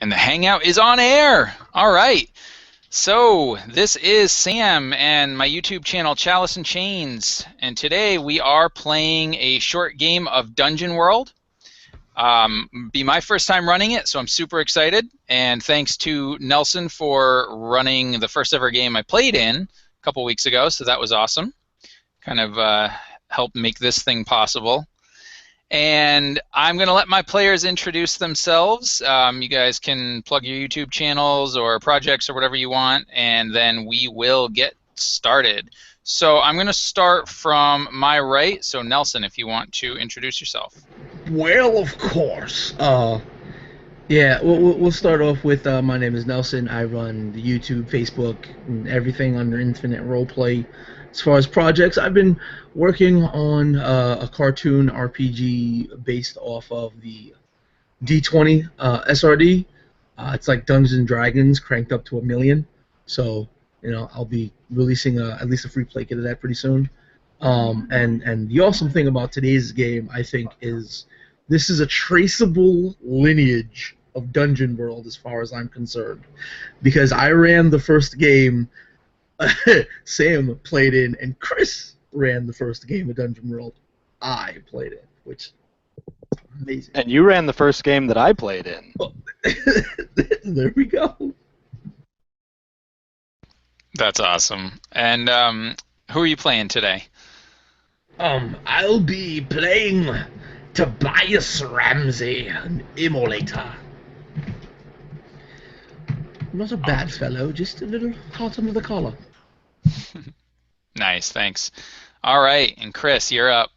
And the Hangout is on air. All right. So this is Sam and my YouTube channel, Chalice and Chains. And today we are playing a short game of Dungeon World. Be my first time running it, so I'm super excited. And thanks to Nelson for running the first ever game I played in a couple weeks ago, so that was awesome. Kind of helped make this thing possible. And I'm going to let my players introduce themselves. You guys can plug your YouTube channels or projects or whatever you want, and then we will get started. So I'm going to start from my right. So Nelson, if you want to introduce yourself. Well, of course. Yeah, we'll start off with my name is Nelson. I run the YouTube, Facebook, and everything under Infinite Roleplay. As far as projects, I've been working on a cartoon RPG based off of the D20 SRD. It's like Dungeons and Dragons cranked up to 1,000,000. So, I'll be releasing at least a free play kit of that pretty soon. And the awesome thing about today's game, I think, is this is a traceable lineage of Dungeon World as far as I'm concerned. Because I ran the first game Sam played in, and Chris ran the first game of Dungeon World I played in, which is amazing. And you ran the first game that I played in. Oh, there we go. That's awesome. And who are you playing today? I'll be playing Tobias Ramsey, an immolator. Not a bad fellow, just a little hot under the collar. Nice, thanks. All right, and Chris, you're up.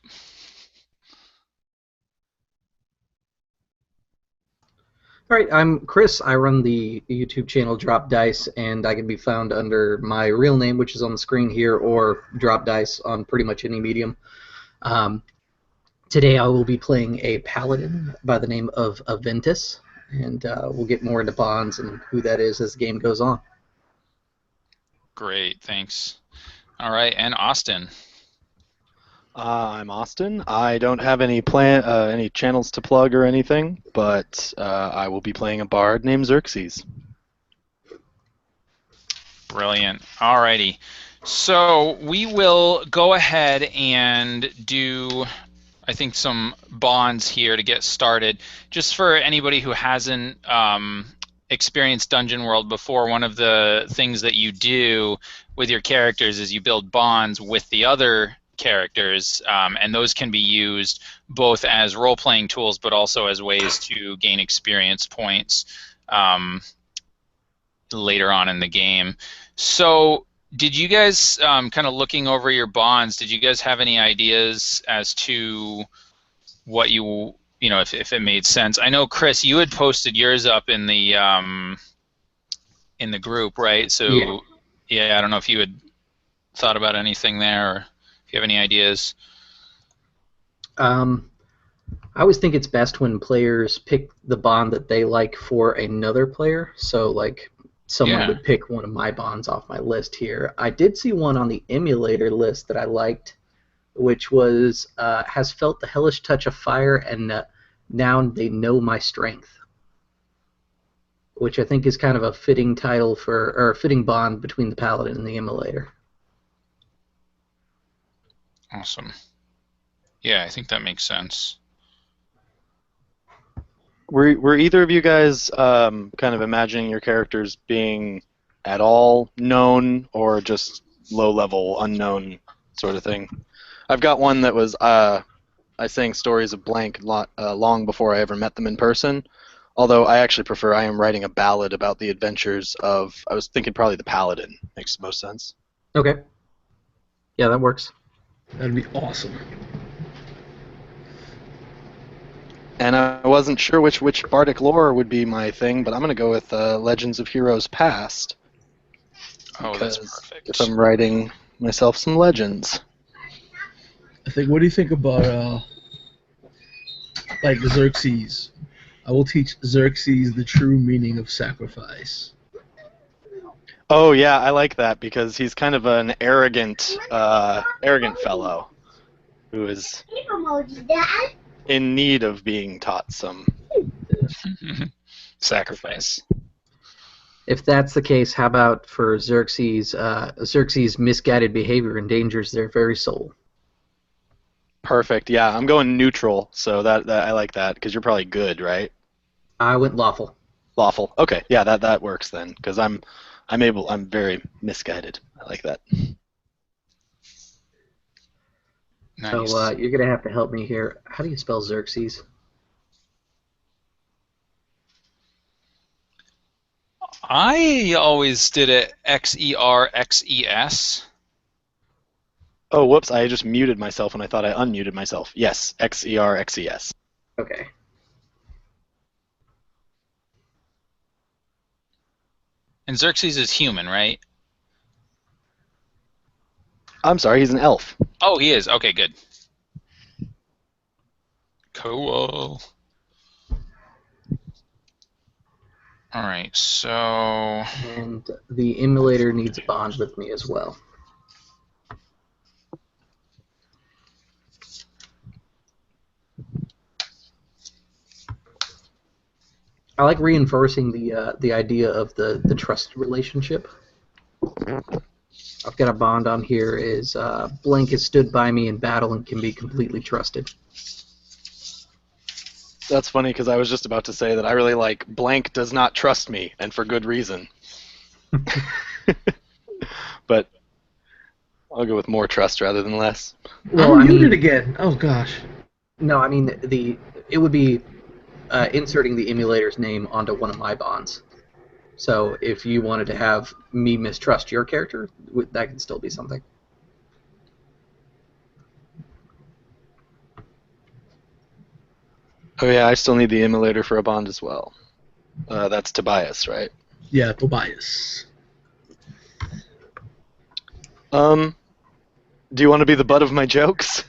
All right, I'm Chris. I run the YouTube channel Drop Dice, and I can be found under my real name, which is on the screen here, or Drop Dice on pretty much any medium. Today I will be playing a paladin by the name of Aventus, and we'll get more into bonds and who that is as the game goes on. Great, thanks. All right, and Austin. I'm Austin. I don't have any any channels to plug or anything, but I will be playing a bard named Xerxes. Brilliant. All righty. So we will go ahead and do, I think, some bonds here to get started. Just for anybody who hasn't experienced Dungeon World before, one of the things that you do with your characters is you build bonds with the other characters, and those can be used both as role-playing tools but also as ways to gain experience points later on in the game. So did you guys, kind of looking over your bonds, did you guys have any ideas as to what if it made sense? I know, Chris, you had posted yours up in the group, right? So yeah, I don't know if you had thought about anything there, or if you have any ideas. I always think it's best when players pick the bond that they like for another player. So, like, someone would pick one of my bonds off my list here. I did see one on the emulator list that I liked, which was has felt the hellish touch of fire, and now they know my strength, which I think is kind of a fitting title for, or a fitting bond between the paladin and the immolator. Awesome. Yeah, I think that makes sense. Were either of you guys kind of imagining your characters being at all known, or just low-level, unknown sort of thing? I've got one that was I sang stories of blank long before I ever met them in person, although I actually prefer I am writing a ballad about the adventures of, I was thinking probably the paladin makes the most sense. Okay. Yeah, that works. That'd be awesome. And I wasn't sure which bardic lore would be my thing, but I'm going to go with Legends of Heroes Past. Oh, that's perfect. If I'm writing myself some legends. What do you think about like Xerxes? I will teach Xerxes the true meaning of sacrifice. Oh yeah, I like that, because he's kind of an arrogant fellow who is in need of being taught some. Sacrifice. If that's the case, how about for Xerxes? Xerxes' misguided behavior endangers their very soul. Perfect. Yeah, I'm going neutral, so that I like that because you're probably good, right? I went lawful. Lawful. Okay. Yeah, that works then because I'm very misguided. I like that. Nice. So you're gonna have to help me here. How do you spell Xerxes? I always did it Xerxes. Oh, whoops! I just muted myself and I thought I unmuted myself. Yes, Xerxes. Okay. And Xerxes is human, right? I'm sorry, he's an elf. Oh, he is. Okay, good. Cool. All right, so... And the emulator needs a bond with me as well. I like reinforcing the idea of the trust relationship. I've got a bond on here is blank has stood by me in battle and can be completely trusted. That's funny because I was just about to say that I really like blank does not trust me, and for good reason. But I'll go with more trust rather than less. Well, I'm muted again. Oh gosh. No, I mean it would be inserting the emulator's name onto one of my bonds. So if you wanted to have me mistrust your character, that could still be something. Oh yeah, I still need the emulator for a bond as well. That's Tobias, right? Yeah, Tobias. Do you want to be the butt of my jokes?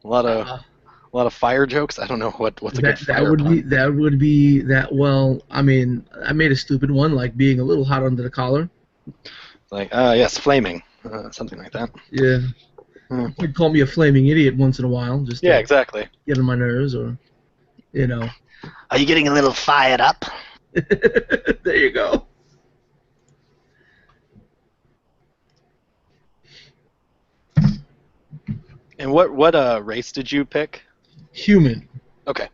A lot of fire jokes. I don't know what's a good fire pun. That would be that. Well, I mean, I made a stupid one, like being a little hot under the collar. Like yes, flaming, something like that. Yeah. You could call me a flaming idiot once in a while, just yeah, exactly. Get on my nerves, or you know. Are you getting a little fired up? There you go. And what race did you pick? Human. Okay.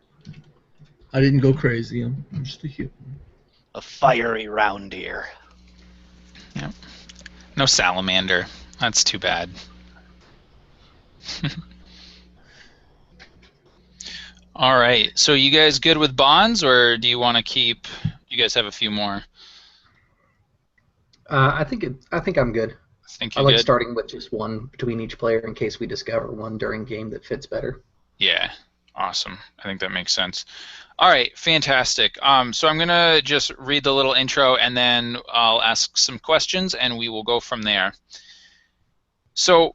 I didn't go crazy. I'm just a human. A fiery round ear. Yep. No salamander. That's too bad. All right. So you guys good with bonds, or do you want to keep? You guys have a few more. I think I'm good. I like starting with just one between each player in case we discover one during game that fits better. Yeah. Awesome. I think that makes sense. All right, fantastic. So I'm going to just read the little intro, and then I'll ask some questions, and we will go from there. So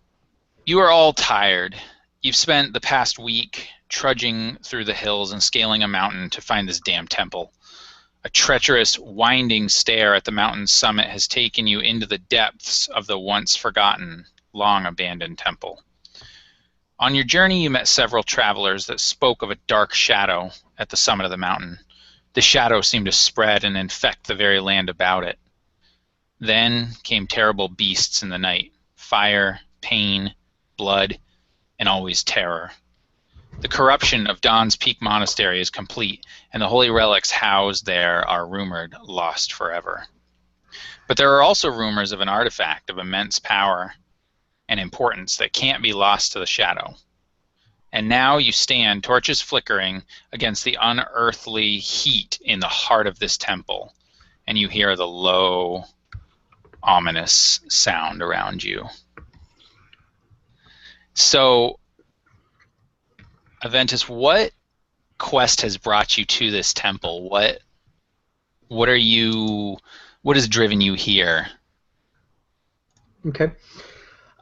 you are all tired. You've spent the past week trudging through the hills and scaling a mountain to find this damn temple. A treacherous, winding stair at the mountain's summit has taken you into the depths of the once forgotten, long-abandoned temple. On your journey, you met several travelers that spoke of a dark shadow at the summit of the mountain. The shadow seemed to spread and infect the very land about it. Then came terrible beasts in the night, fire, pain, blood, and always terror. The corruption of Dawn's Peak Monastery is complete, and the holy relics housed there are rumored lost forever. But there are also rumors of an artifact of immense power and importance that can't be lost to the shadow. And now you stand, torches flickering, against the unearthly heat in the heart of this temple, and you hear the low, ominous sound around you. So, Aventus, what quest has brought you to this temple? What has driven you here? Okay.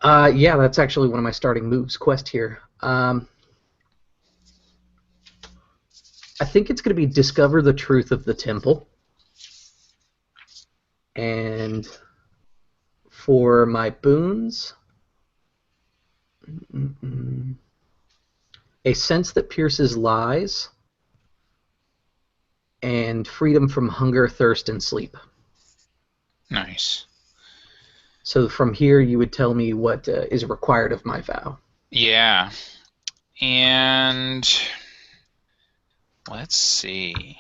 Yeah, that's actually one of my starting moves. Quest here. I think it's going to be discover the truth of the temple. And for my boons, a sense that pierces lies, and freedom from hunger, thirst, and sleep. Nice. So from here, you would tell me what is required of my vow. Yeah. And let's see.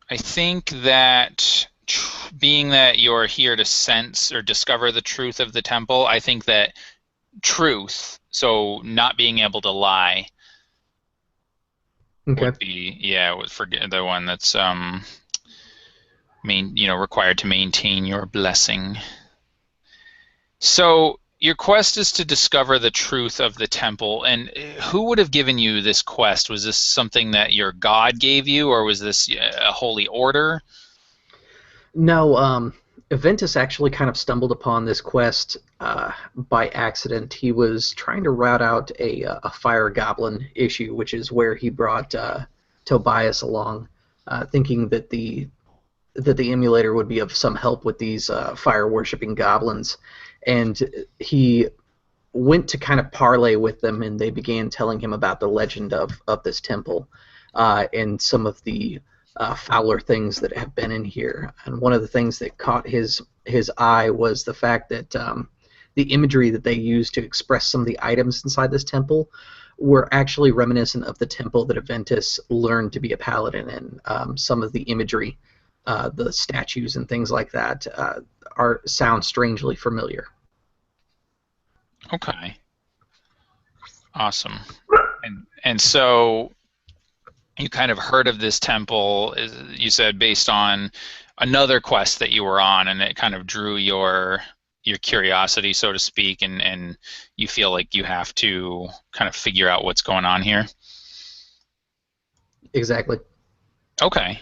I think that being that you're here to sense or discover the truth of the temple, I think that truth, so not being able to lie, Okay. would be, yeah, would forget the one that's required to maintain your blessing. So your quest is to discover the truth of the temple, and who would have given you this quest? Was this something that your god gave you, or was this a holy order? No, Aventus actually kind of stumbled upon this quest by accident. He was trying to route out a fire goblin issue, which is where he brought Tobias along, thinking that the emulator would be of some help with these fire worshipping goblins, and he went to kind of parlay with them, and they began telling him about the legend of this temple and some of the fouler things that have been in here. And one of the things that caught his eye was the fact that the imagery that they used to express some of the items inside this temple were actually reminiscent of the temple that Aventus learned to be a paladin in. Some of the imagery, the statues and things like that, sound strangely familiar. Okay. Awesome. And so you kind of heard of this temple, you said, based on another quest that you were on, and it kind of drew your curiosity, so to speak, and you feel like you have to kind of figure out what's going on here? Exactly. Okay.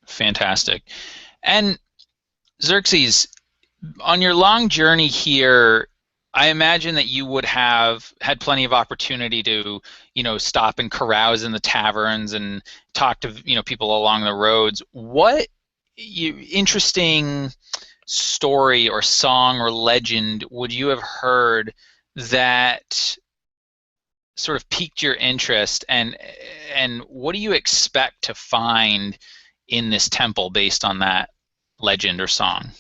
Fantastic. And Xerxes, on your long journey here, I imagine that you would have had plenty of opportunity to, stop and carouse in the taverns and talk to, people along the roads. What interesting story or song or legend would you have heard that sort of piqued your interest, and what do you expect to find in this temple based on that legend or song?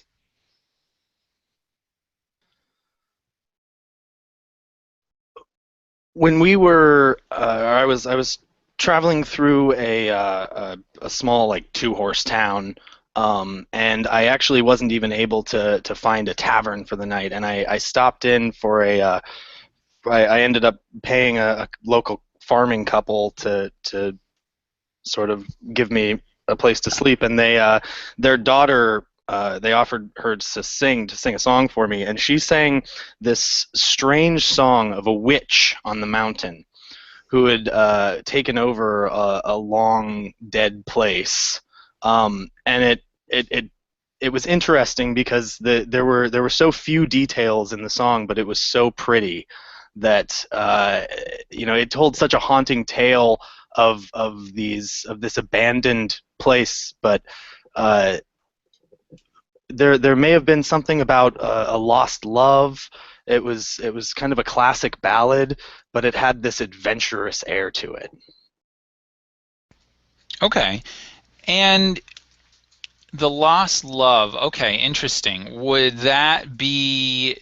When we were, I was traveling through a small like 2-horse town, and I actually wasn't even able to find a tavern for the night, and I stopped in for I ended up paying a local farming couple to sort of give me a place to sleep, and their daughter, they offered her to sing a song for me, and she sang this strange song of a witch on the mountain who had taken over a long dead place, and it was interesting because there were so few details in the song, but it was so pretty that it told such a haunting tale of this abandoned place, but there may have been something about a lost love. It was kind of a classic ballad, but it had this adventurous air to it. Okay. And the lost love, okay, interesting. Would that be,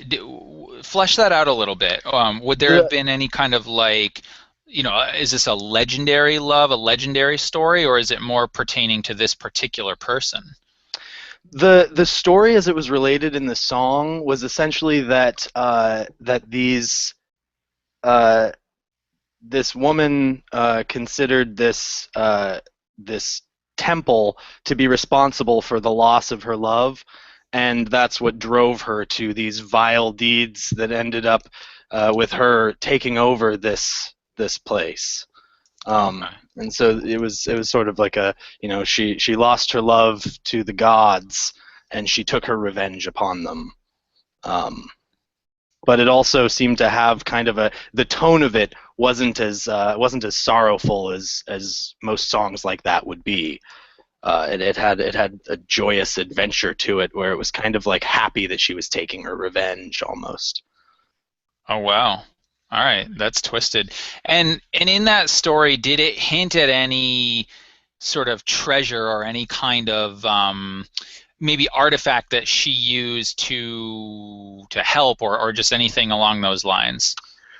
flesh that out a little bit. Would there have been any kind of is this a legendary love, a legendary story, or is it more pertaining to this particular person? The story as it was related in the song was essentially that this woman considered this temple to be responsible for the loss of her love, and that's what drove her to these vile deeds that ended up with her taking over this place. Okay. And so it was sort of like she lost her love to the gods, and she took her revenge upon them. But it also seemed to have kind of the tone of it wasn't as sorrowful as most songs like that would be. It had a joyous adventure to it, where it was kind of like happy that she was taking her revenge almost. Oh, wow. All right, that's twisted. And in that story, did it hint at any sort of treasure or any kind of maybe artifact that she used to help, or just anything along those lines?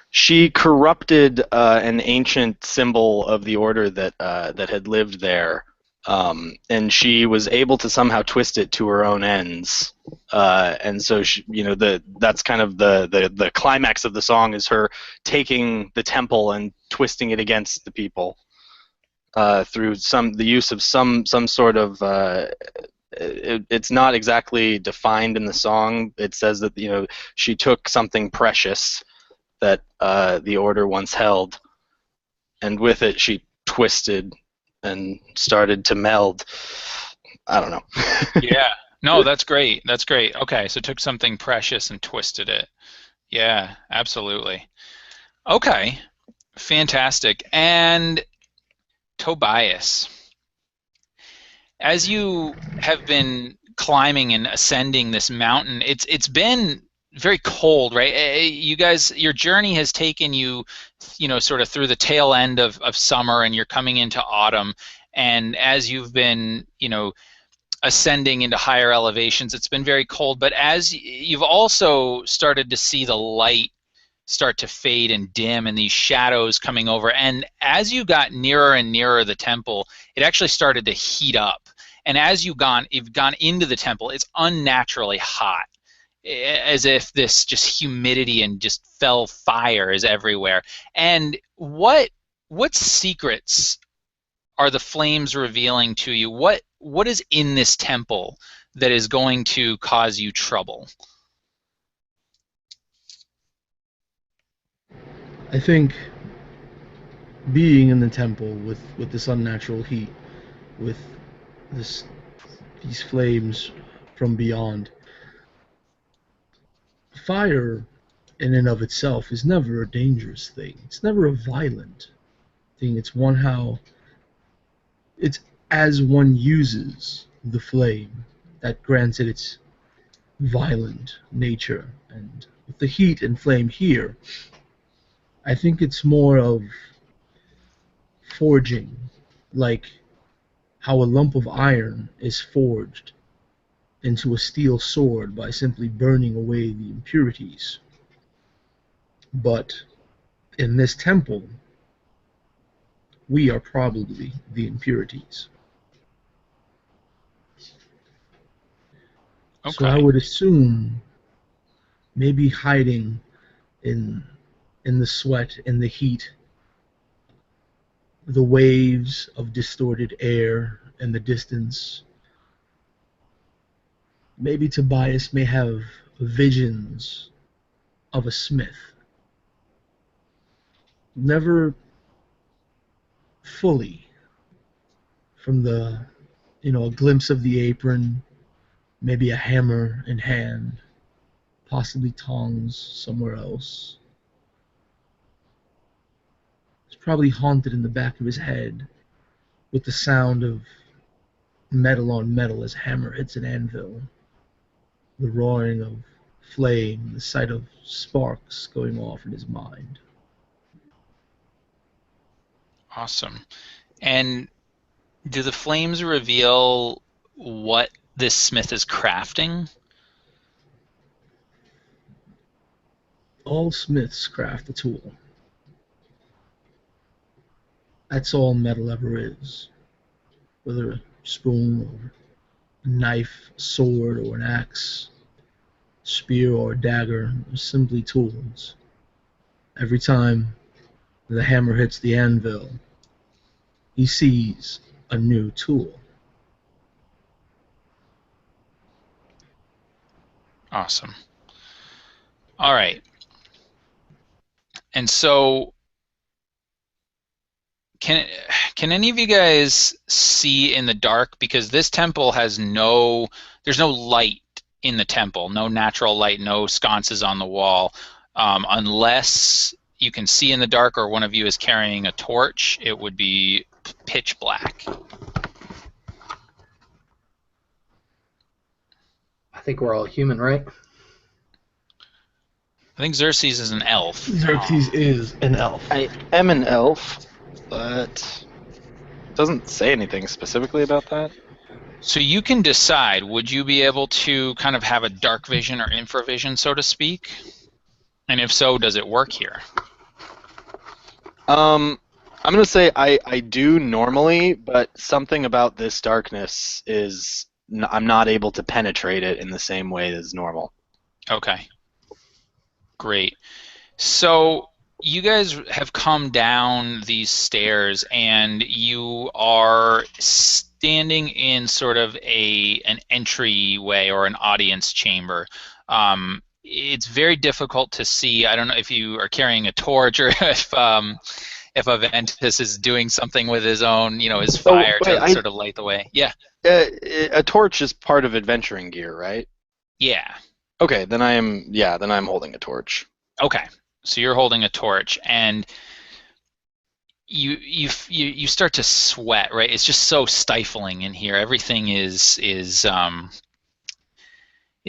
She corrupted an ancient symbol of the order that had lived there, and she was able to somehow twist it to her own ends. And so, that's kind of the climax of the song is her taking the temple and twisting it against the people through the use of some sort of. It's not exactly defined in the song. It says that she took something precious that the order once held, and with it she twisted and started to meld. I don't know. Yeah. No, that's great. That's great. Okay, so took something precious and twisted it. Yeah, absolutely. Okay, fantastic. And Tobias, as you have been climbing and ascending this mountain, it's been very cold, right? You guys, your journey has taken you, sort of through the tail end of summer, and you're coming into autumn. And as you've been, ascending into higher elevations, it's been very cold. But as you've also started to see the light start to fade and dim, and these shadows coming over, and as you got nearer and nearer the temple, it actually started to heat up. And as you've gone into the temple, it's unnaturally hot, as if this just humidity and just fell fire is everywhere. And what secrets are the flames revealing to you? What is in this temple that is going to cause you trouble? I think being in the temple with this unnatural heat, with this these flames from beyond, fire in and of itself is never a dangerous thing. It's never a violent thing. It's as one uses the flame that grants it its violent nature. And with the heat and flame here, I think it's more of forging, like how a lump of iron is forged into a steel sword by simply burning away the impurities. But in this temple, we are probably the impurities. So I Okay. would assume maybe hiding in the sweat, in the heat, the waves of distorted air in the distance. Maybe Tobias may have visions of a smith. Never fully from a glimpse of the apron, maybe a hammer in hand, possibly tongs somewhere else. It's probably haunted in the back of his head with the sound of metal on metal as hammer hits an anvil, the roaring of flame, the sight of sparks going off in his mind. Awesome. And do the flames reveal what this smith is crafting? All smiths craft a tool. That's all metal ever is. Whether a spoon or a knife, sword or an axe, spear or a dagger, are simply tools. Every time the hammer hits the anvil, he sees a new tool. Awesome. All right. And so can any of you guys see in the dark? Because this temple has there's no light in the temple, no natural light, no sconces on the wall. Unless you can see in the dark or one of you is carrying a torch, it would be pitch black. I think we're all human, right? I think Xerxes is an elf. Xerxes is an elf. I am an elf, but it doesn't say anything specifically about that. So you can decide, would you be able to kind of have a dark vision or infravision, so to speak? And if so, does it work here? I'm going to say I do normally, but something about this darkness is I'm not able to penetrate it in the same way as normal. Okay. Great. So you guys have come down these stairs, and you are standing in sort of an entryway or an audience chamber. It's very difficult to see. I don't know if you are carrying a torch or if Aventus is doing something with his own, his fire to sort of light the way. Yeah. A torch is part of adventuring gear, right? Yeah. Okay, then I'm holding a torch. Okay. So you're holding a torch, and you start to sweat, right? It's just so stifling in here. Everything is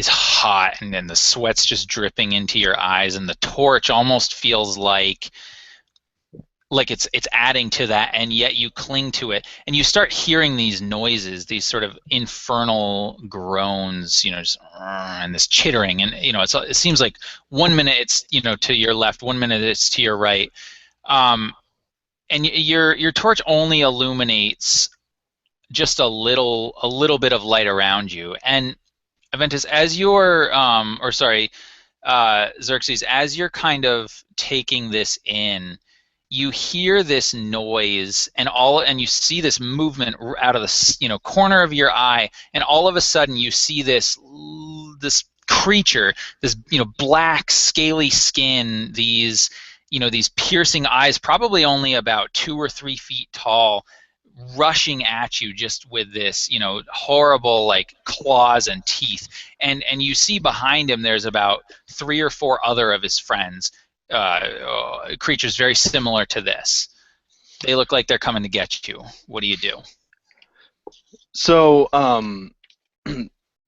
hot, and then the sweat's just dripping into your eyes, and the torch almost feels like it's adding to that, and yet you cling to it, and you start hearing these noises, these sort of infernal groans, just, and this chittering, and it seems like 1 minute it's to your left, 1 minute it's to your right, and your torch only illuminates just a little bit of light around you, and Aventus, as you're Xerxes, as you're kind of taking this in, you hear this noise, and you see this movement out of the corner of your eye, and all of a sudden you see this creature, this black scaly skin, these piercing eyes, probably only about 2 or 3 feet tall, rushing at you just with this horrible claws and teeth, and you see behind him there's about 3 or 4 other of his friends. Creatures very similar to this. They look like they're coming to get you. What do you do? So,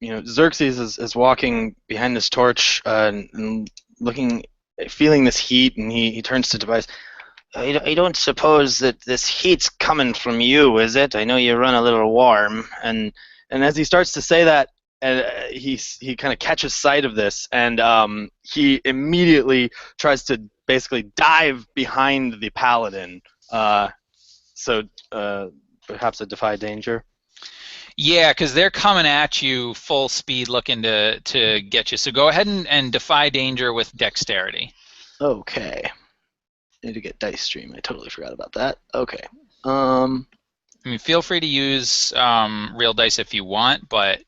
Xerxes is walking behind this torch and looking, feeling this heat, and he turns to Tobias. I don't suppose that this heat's coming from you, is it? I know you run a little warm. And as he starts to say that, he kind of catches sight of this, and he immediately tries to basically dive behind the paladin. So perhaps a defy danger. Yeah, because they're coming at you full speed, looking to get you. So go ahead and defy danger with dexterity. Okay. I need to get dice stream. I totally forgot about that. Okay. Feel free to use real dice if you want, but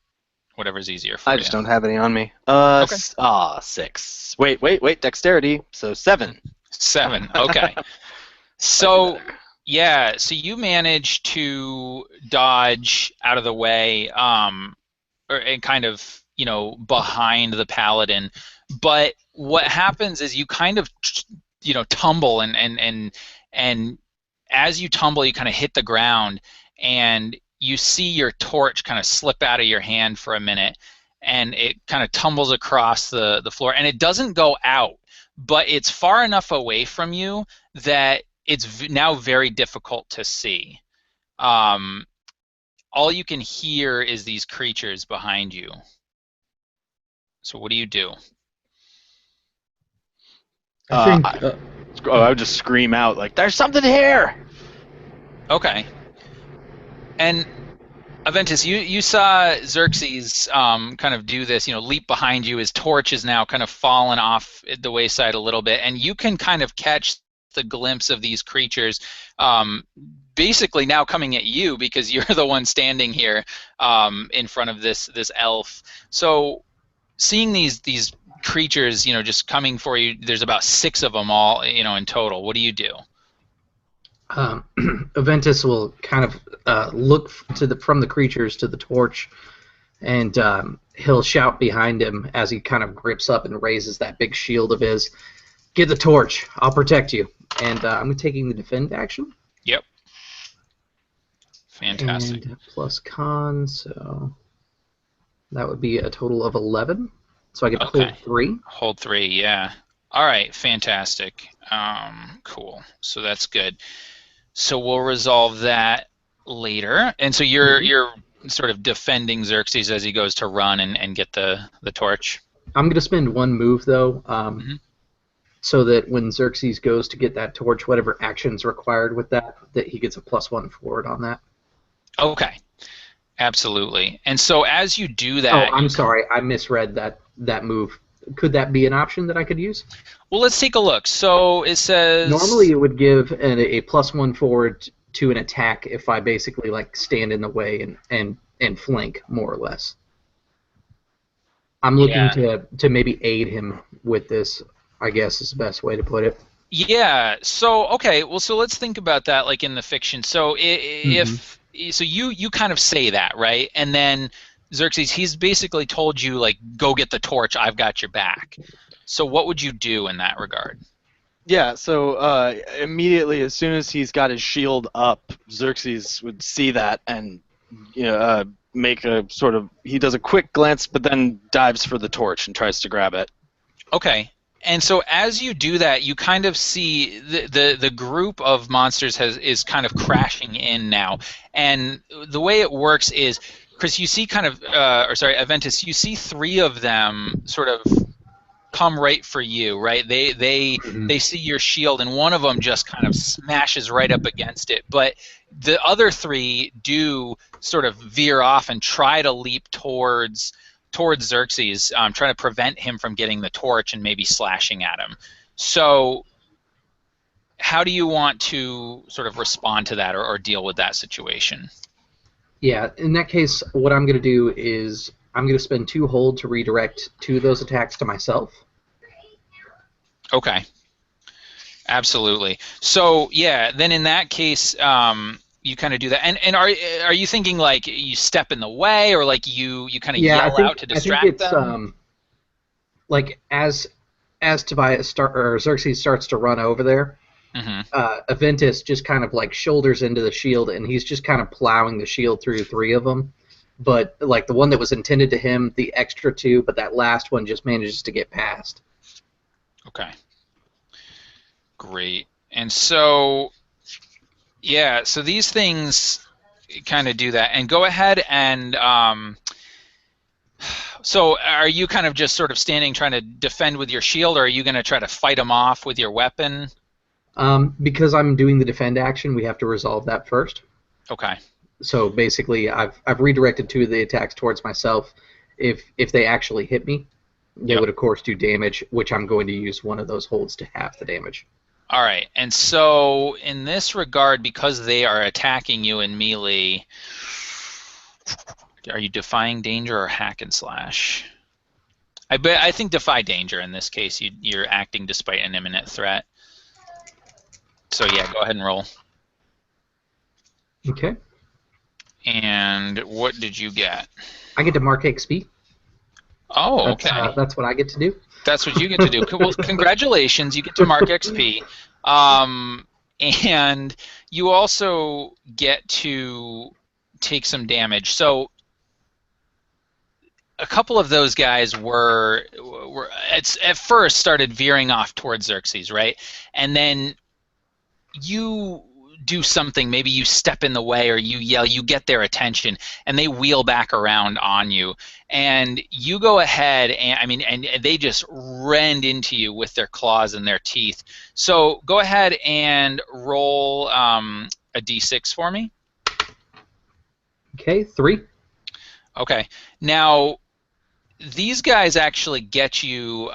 whatever's easier for you. I just don't have any on me. Okay. 6. Wait. Dexterity. So 7. 7. Okay. So yeah, so you manage to dodge out of the way, and kind of behind the paladin. But what happens is you kind of tumble, and as you tumble, you kind of hit the ground, and you see your torch kind of slip out of your hand for a minute, and it kind of tumbles across the floor, and it doesn't go out, but it's far enough away from you that it's now very difficult to see. All you can hear is these creatures behind you. So what do you do? I would just scream out, like, there's something here! Okay. And Aventus, you saw Xerxes kind of do this, leap behind you. His torch is now kind of fallen off the wayside a little bit, and you can kind of catch the glimpse of these creatures basically now coming at you because you're the one standing here in front of this elf. So seeing these creatures, just coming for you, there's about 6 of them all, in total. What do you do? Aventus will kind of look from the creatures to the torch, and he'll shout behind him as he kind of grips up and raises that big shield of his, "Get the torch, I'll protect you." And I'm taking the defend action. Yep. Fantastic. And plus con, so that would be a total of 11. So I get to hold 3. Hold 3, yeah. All right, fantastic. Cool. So that's good. So we'll resolve that later. And so you're sort of defending Xerxes as he goes to run and get the torch. I'm going to spend one move, though, Mm-hmm. so that when Xerxes goes to get that torch, whatever action's required with that he gets a +1 forward on that. Okay. Absolutely. And so as you do that... Oh, I'm sorry. I misread that move. Could that be an option that I could use? Well, let's take a look. So it says... Normally it would give a +1 forward to an attack if I basically like stand in the way and flank, more or less. I'm looking to maybe aid him with this, I guess is the best way to put it. Yeah. So okay. Well, so let's think about that, like in the fiction. So if so, you kind of say that, right? And then Xerxes, he's basically told you like, go get the torch. I've got your back. So what would you do in that regard? Yeah, so immediately as soon as he's got his shield up, Xerxes would see that and make a sort of, he does a quick glance but then dives for the torch and tries to grab it. Okay. And so as you do that, you kind of see the group of monsters is kind of crashing in now. And the way it works is, Chris, you see kind of, Aventus, you see 3 of them sort of come right for you, right? They see your shield, and one of them just kind of smashes right up against it. But the other 3 do sort of veer off and try to leap towards Xerxes, trying to prevent him from getting the torch and maybe slashing at him. So how do you want to sort of respond to that or deal with that situation? Yeah, in that case, what I'm going to do is I'm going to spend 2 hold to redirect 2 of those attacks to myself. Okay. Absolutely. So yeah, then in that case, you kind of do that. And are you thinking like you step in the way, or like you kind of yell out to distract them? Like as Xerxes starts to run over there, Aventus just kind of like shoulders into the shield, and he's just kind of plowing the shield through 3 of them. But like the one that was intended to him, the extra 2, but that last one just manages to get past. Okay. Great. And so, yeah, so these things kind of do that. And go ahead and, so are you kind of just sort of standing trying to defend with your shield, or are you going to try to fight them off with your weapon? Because I'm doing the defend action, we have to resolve that first. Okay. So basically, I've redirected 2 of the attacks towards myself. If they actually hit me, they would of course do damage, which I'm going to use one of those holds to halve the damage. All right, and so in this regard, because they are attacking you in melee, are you defying danger or hack and slash? I think defy danger in this case. You're acting despite an imminent threat. So yeah, go ahead and roll. Okay. And what did you get? I get to mark XP. Oh, okay. That's what I get to do. That's what you get to do. Well, congratulations, you get to mark XP. And you also get to take some damage. So a couple of those guys were at first started veering off towards Xerxes, right? And then you do something, maybe you step in the way or you yell, you get their attention, and they wheel back around on you. And you go ahead and they just rend into you with their claws and their teeth. So go ahead and roll a d6 for me. Okay, 3. Okay. Now, these guys actually get you,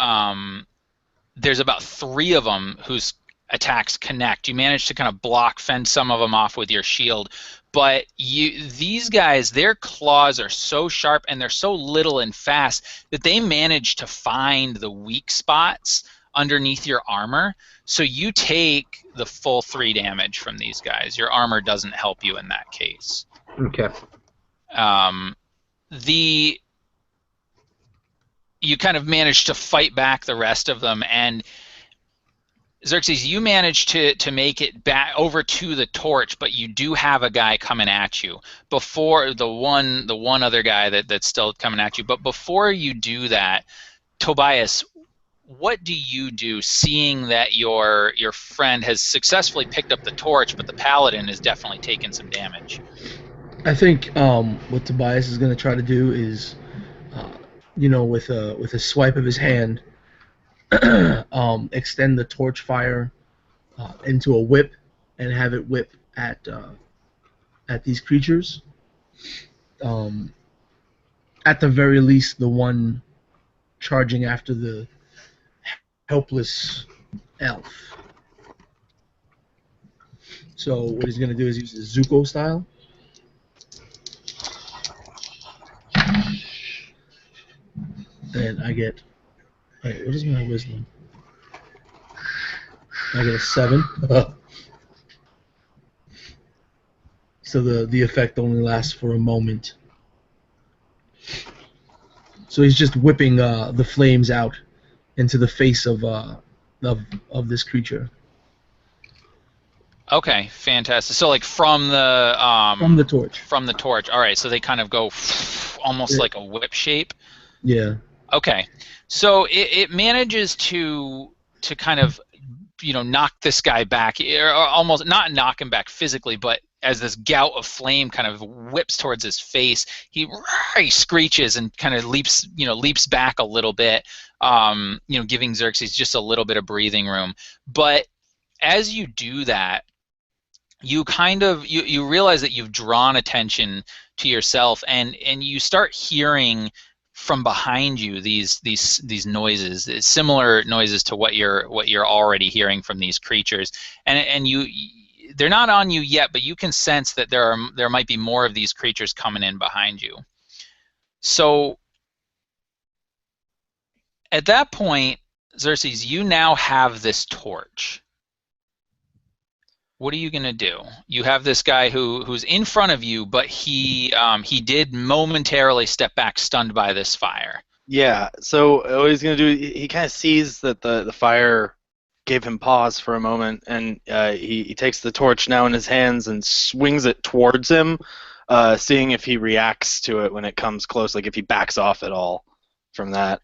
there's about 3 of them whose attacks connect. You manage to kind of fend some of them off with your shield, but these guys, their claws are so sharp and they're so little and fast that they manage to find the weak spots underneath your armor. So you take the full 3 damage from these guys. Your armor doesn't help you in that case. Okay. You kind of manage to fight back the rest of them, and Xerxes, you managed to make it back over to the torch, but you do have a guy coming at you. Before the one other guy that's still coming at you. But before you do that, Tobias, what do you do, seeing that your friend has successfully picked up the torch, but the paladin has definitely taken some damage? I think what Tobias is going to try to do is, uh, with a swipe of his hand, extend the torch fire into a whip and have it whip at these creatures. Um, at the very least, the one charging after the helpless elf. So what he's going to do is use his Zuko style. And I get... Wait, what is my wisdom? I get a 7. So the effect only lasts for a moment. So he's just whipping the flames out into the face of this creature. Okay, fantastic. So like from the torch. From the torch. All right, so they kind of go almost like a whip shape. Yeah. Okay, so it manages to kind of knock this guy back, or almost not knock him back physically, but as this gout of flame kind of whips towards his face, he screeches and kind of leaps back a little bit, giving Xerxes just a little bit of breathing room. But as you do that, you kind of you realize that you've drawn attention to yourself, and you start hearing from behind you these noises, similar noises to what you're already hearing from these creatures, and they're not on you yet, but you can sense that there might be more of these creatures coming in behind you. So at that point, Xerxes, you now have this torch. What are you gonna do? You have this guy who's in front of you, but he did momentarily step back, stunned by this fire. Yeah. So what he's gonna do? He kind of sees that the fire gave him pause for a moment, and he takes the torch now in his hands and swings it towards him, seeing if he reacts to it when it comes close, like if he backs off at all from that.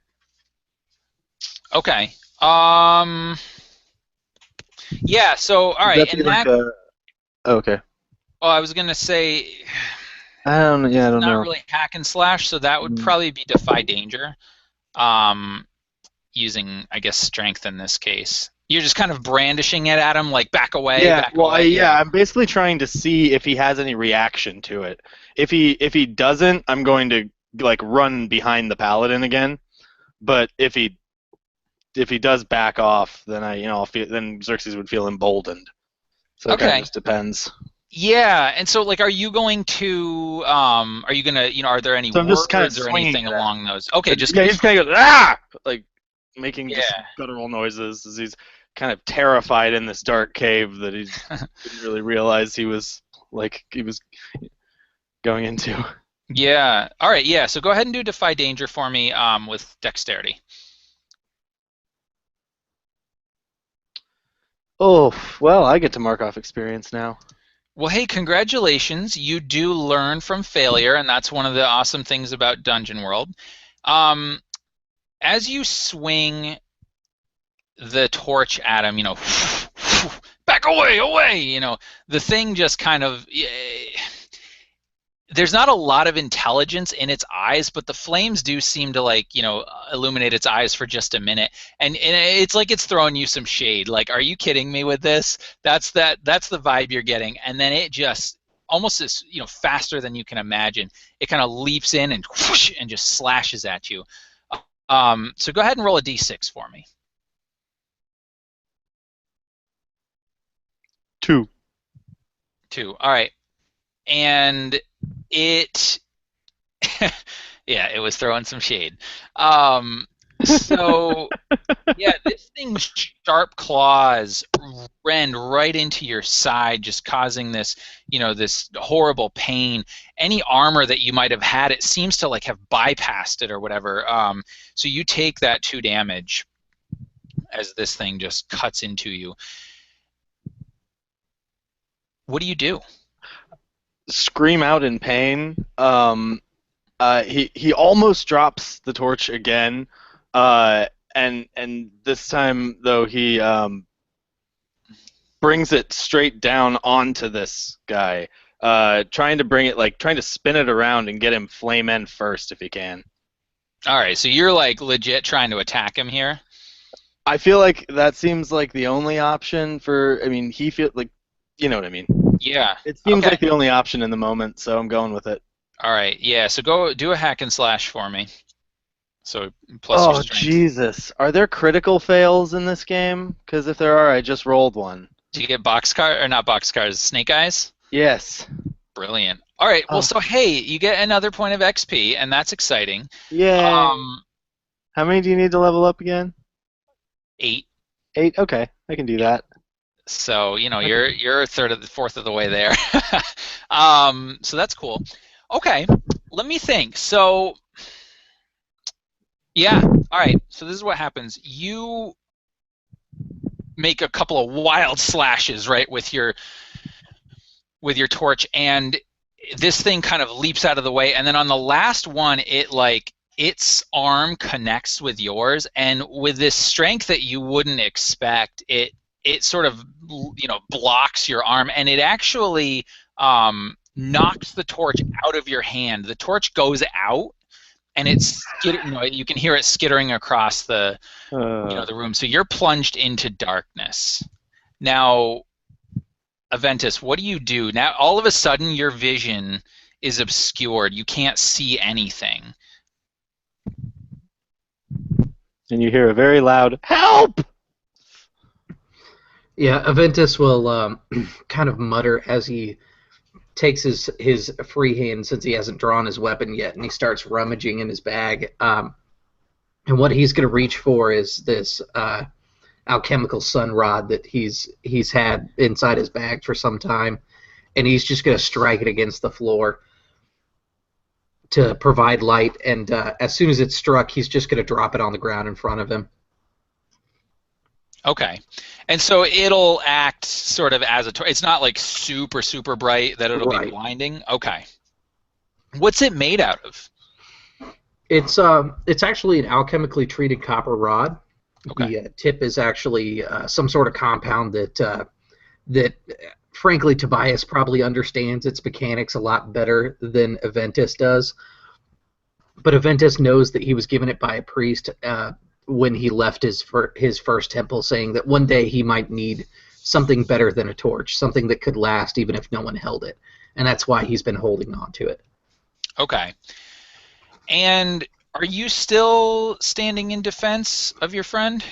Okay. Yeah, so all right, and like okay. Well, I was gonna say, I don't know. not really hack and slash, so that would probably be defy danger. Using, I guess, strength in this case. You're just kind of brandishing it at him, like back away. Yeah. Back away. I'm basically trying to see if he has any reaction to it. If he doesn't, I'm going to like run behind the paladin again. But if he does back off, then then Xerxes would feel emboldened. So it kind of just depends. Yeah, and so like, are you gonna, are there any words kind of or anything along those? Okay, he's kind of goes, ah, like making just guttural noises as he's kind of terrified in this dark cave that he didn't really realize he was going into. Yeah. All right. Yeah. So go ahead and do defy danger for me with dexterity. Oh, well, I get to mark off experience now. Well, hey, congratulations. You do learn from failure, and that's one of the awesome things about Dungeon World. As you swing the torch at him, back away, the thing just kind of... There's not a lot of intelligence in its eyes, but the flames do seem to illuminate its eyes for just a minute, and it's like it's throwing you some shade. Like, are you kidding me with this? That's the vibe you're getting, and then it just almost is faster than you can imagine. It kind of leaps in and whoosh, and just slashes at you. So go ahead and roll a d6 for me. 2. All right, and it it was throwing some shade. So yeah, this thing's sharp claws rend right into your side, just causing this this horrible pain. Any armor that you might have had, it seems to have bypassed it or whatever. So you take that 2 damage as this thing just cuts into you. What do you do? Scream out in pain. He almost drops the torch again, and this time though he brings it straight down onto this guy, trying to spin it around and get him flame end first if he can. All right, so you're like legit trying to attack him here. I feel like that seems like the only option for. I mean, he feel like, you know what I mean. Yeah. It seems Okay. like the only option in the moment, so I'm going with it. All right, yeah. So go do a hack and slash for me. So plus your Oh strength. Jesus! Are there critical fails in this game? Because if there are, I just rolled one. Do you get boxcar or not boxcars? Snake eyes. Yes. Brilliant. All right. Well, Oh. so hey, you get another point of XP, and that's exciting. Yay! How many do you need to level up again? 8. 8. Okay, I can do that. So Okay. you're a third of the fourth of the way there. So that's cool. Okay, let me think. So yeah, all right. So this is what happens. You make a couple of wild slashes, right, with your torch, and this thing kind of leaps out of the way, and then on the last one, its arm connects with yours, and with this strength that you wouldn't expect, it sort of blocks your arm, and it actually knocks the torch out of your hand. The torch goes out, and you can hear it skittering across the the room. So you're plunged into darkness. Now, Aventus, what do you do? Now all of a sudden your vision is obscured. You can't see anything. And you hear a very loud "Help!" Yeah, Aventus will kind of mutter as he takes his free hand, since he hasn't drawn his weapon yet, and he starts rummaging in his bag. And what he's going to reach for is this alchemical sun rod that he's had inside his bag for some time, and he's just going to strike it against the floor to provide light. And as soon as it's struck, he's just going to drop it on the ground in front of him. Okay. And so it'll act sort of as a torch. It's not like super, super bright that it'll be blinding. Okay. What's it made out of? It's actually an alchemically treated copper rod. Okay. The tip is actually some sort of compound that frankly Tobias probably understands its mechanics a lot better than Aventus does. But Aventus knows that he was given it by a priest when he left his first temple, saying that one day he might need something better than a torch, something that could last even if no one held it. And that's why he's been holding on to it. Okay. And are you still standing in defense of your friend?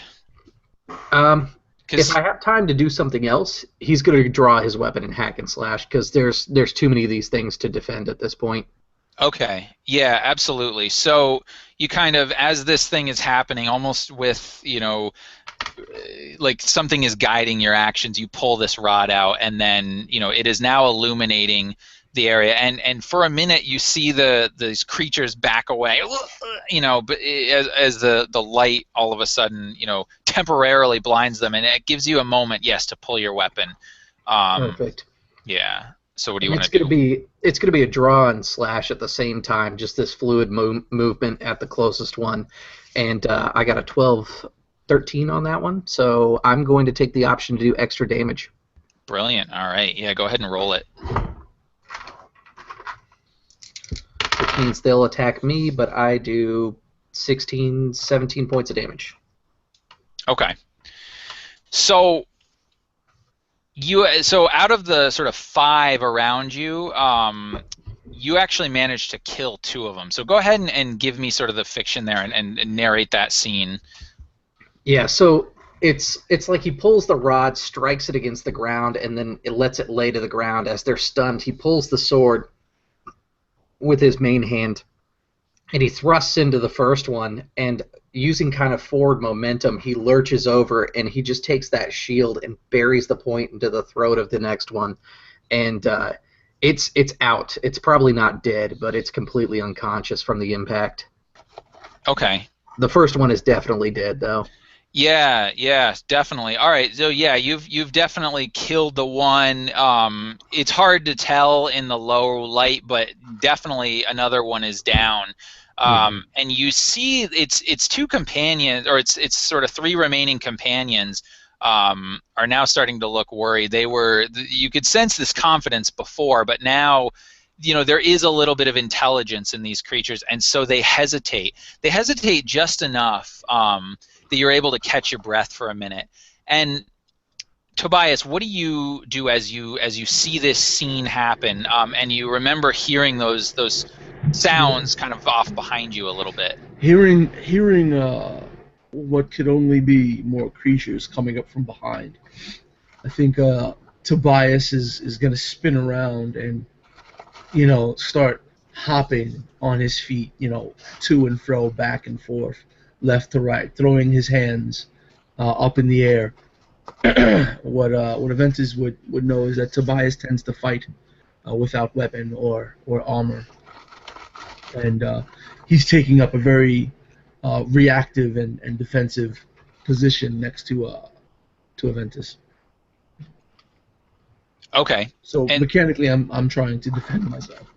If I have time to do something else, he's going to draw his weapon and hack and slash, because there's too many of these things to defend at this point. Okay. Yeah, absolutely. So you kind of, as this thing is happening, almost with, like something is guiding your actions, you pull this rod out, and then, it is now illuminating the area. And for a minute, you see these creatures back away, but as the light all of a sudden, temporarily blinds them, and it gives you a moment, yes, to pull your weapon. Perfect. Yeah. So what do you want to do? It's going to be a draw and slash at the same time, just this fluid movement at the closest one. And I got a 12-13 on that one, so I'm going to take the option to do extra damage. Brilliant. All right. Yeah, go ahead and roll it. Which means they'll attack me, but I do 16, 17 points of damage. Okay. So out of the sort of 5 around you, you actually managed to kill 2 of them. So go ahead and give me sort of the fiction there and narrate that scene. Yeah, so it's like he pulls the rod, strikes it against the ground, and then it lets it lay to the ground. As they're stunned, he pulls the sword with his main hand, and he thrusts into the first one, and using kind of forward momentum, he lurches over, and he just takes that shield and buries the point into the throat of the next one. And it's out. It's probably not dead, but it's completely unconscious from the impact. Okay. The first one is definitely dead, though. Yeah, definitely. All right, so yeah, you've definitely killed the one. It's hard to tell in the low light, but definitely another one is down. And you see it's two companions, or it's sort of three remaining companions are now starting to look worried. You could sense this confidence before, but now, there is a little bit of intelligence in these creatures, and so they hesitate. They hesitate just enough that you're able to catch your breath for a minute. And Tobias, what do you do as you see this scene happen, and you remember hearing those sounds kind of off behind you a little bit? Hearing what could only be more creatures coming up from behind. I think Tobias is going to spin around and start hopping on his feet, to and fro, back and forth, left to right, throwing his hands up in the air. What Aventus would know is that Tobias tends to fight without weapon or armor, and he's taking up a very reactive and defensive position next to Aventus. Okay. So mechanically, I'm trying to defend myself.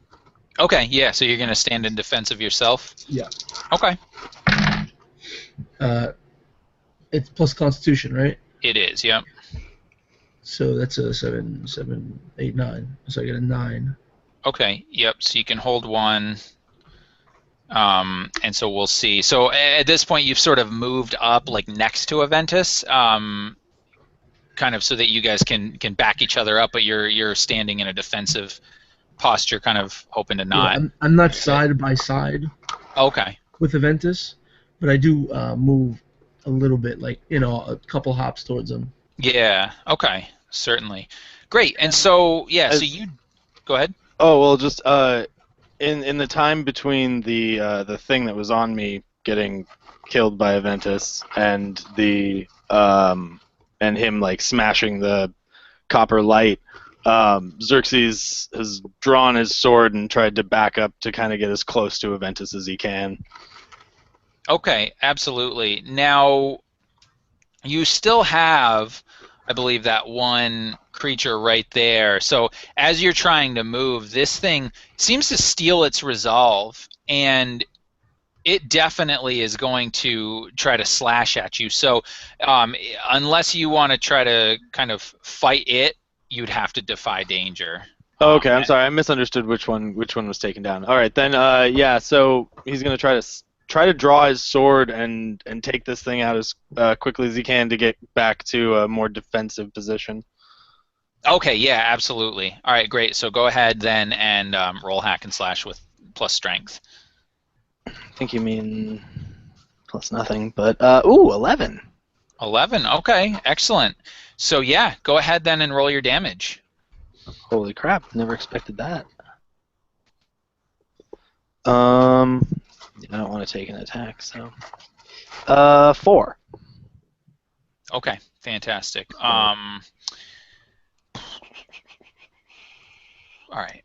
Okay, yeah. So you're going to stand in defense of yourself. Yeah. Okay. It's plus Constitution, right? It is, yeah. So that's a 7, 8, 9. So I get a 9. Okay, yep. So you can hold one. And so we'll see. So at this point, you've sort of moved up, like next to Aventus, kind of so that you guys can back each other up, but you're standing in a defensive posture, kind of hoping to not. Yeah, I'm not side by side. Okay. With Aventus, but I do move a little bit, like a couple hops towards him. Yeah. Okay. Certainly. Great. And so so you go ahead. Oh well, just in the time between the thing that was on me getting killed by Aventus and the and him like smashing the copper light, Xerxes has drawn his sword and tried to back up to kind of get as close to Aventus as he can. Okay, absolutely. Now, you still have, I believe, that one creature right there. So as you're trying to move, this thing seems to steal its resolve, and it definitely is going to try to slash at you. So unless you want to try to kind of fight it, you'd have to defy danger. Oh, okay, I'm sorry, I misunderstood which one was taken down. All right, then yeah, so he's gonna try to draw his sword and take this thing out as quickly as he can to get back to a more defensive position. Okay, yeah, absolutely. All right, great. So go ahead then and roll hack and slash with plus strength. I think you mean plus nothing, but ooh, 11. 11. Okay, excellent. So yeah, go ahead then and roll your damage. Holy crap! Never expected that. I don't want to take an attack, so 4. Okay, fantastic. All right.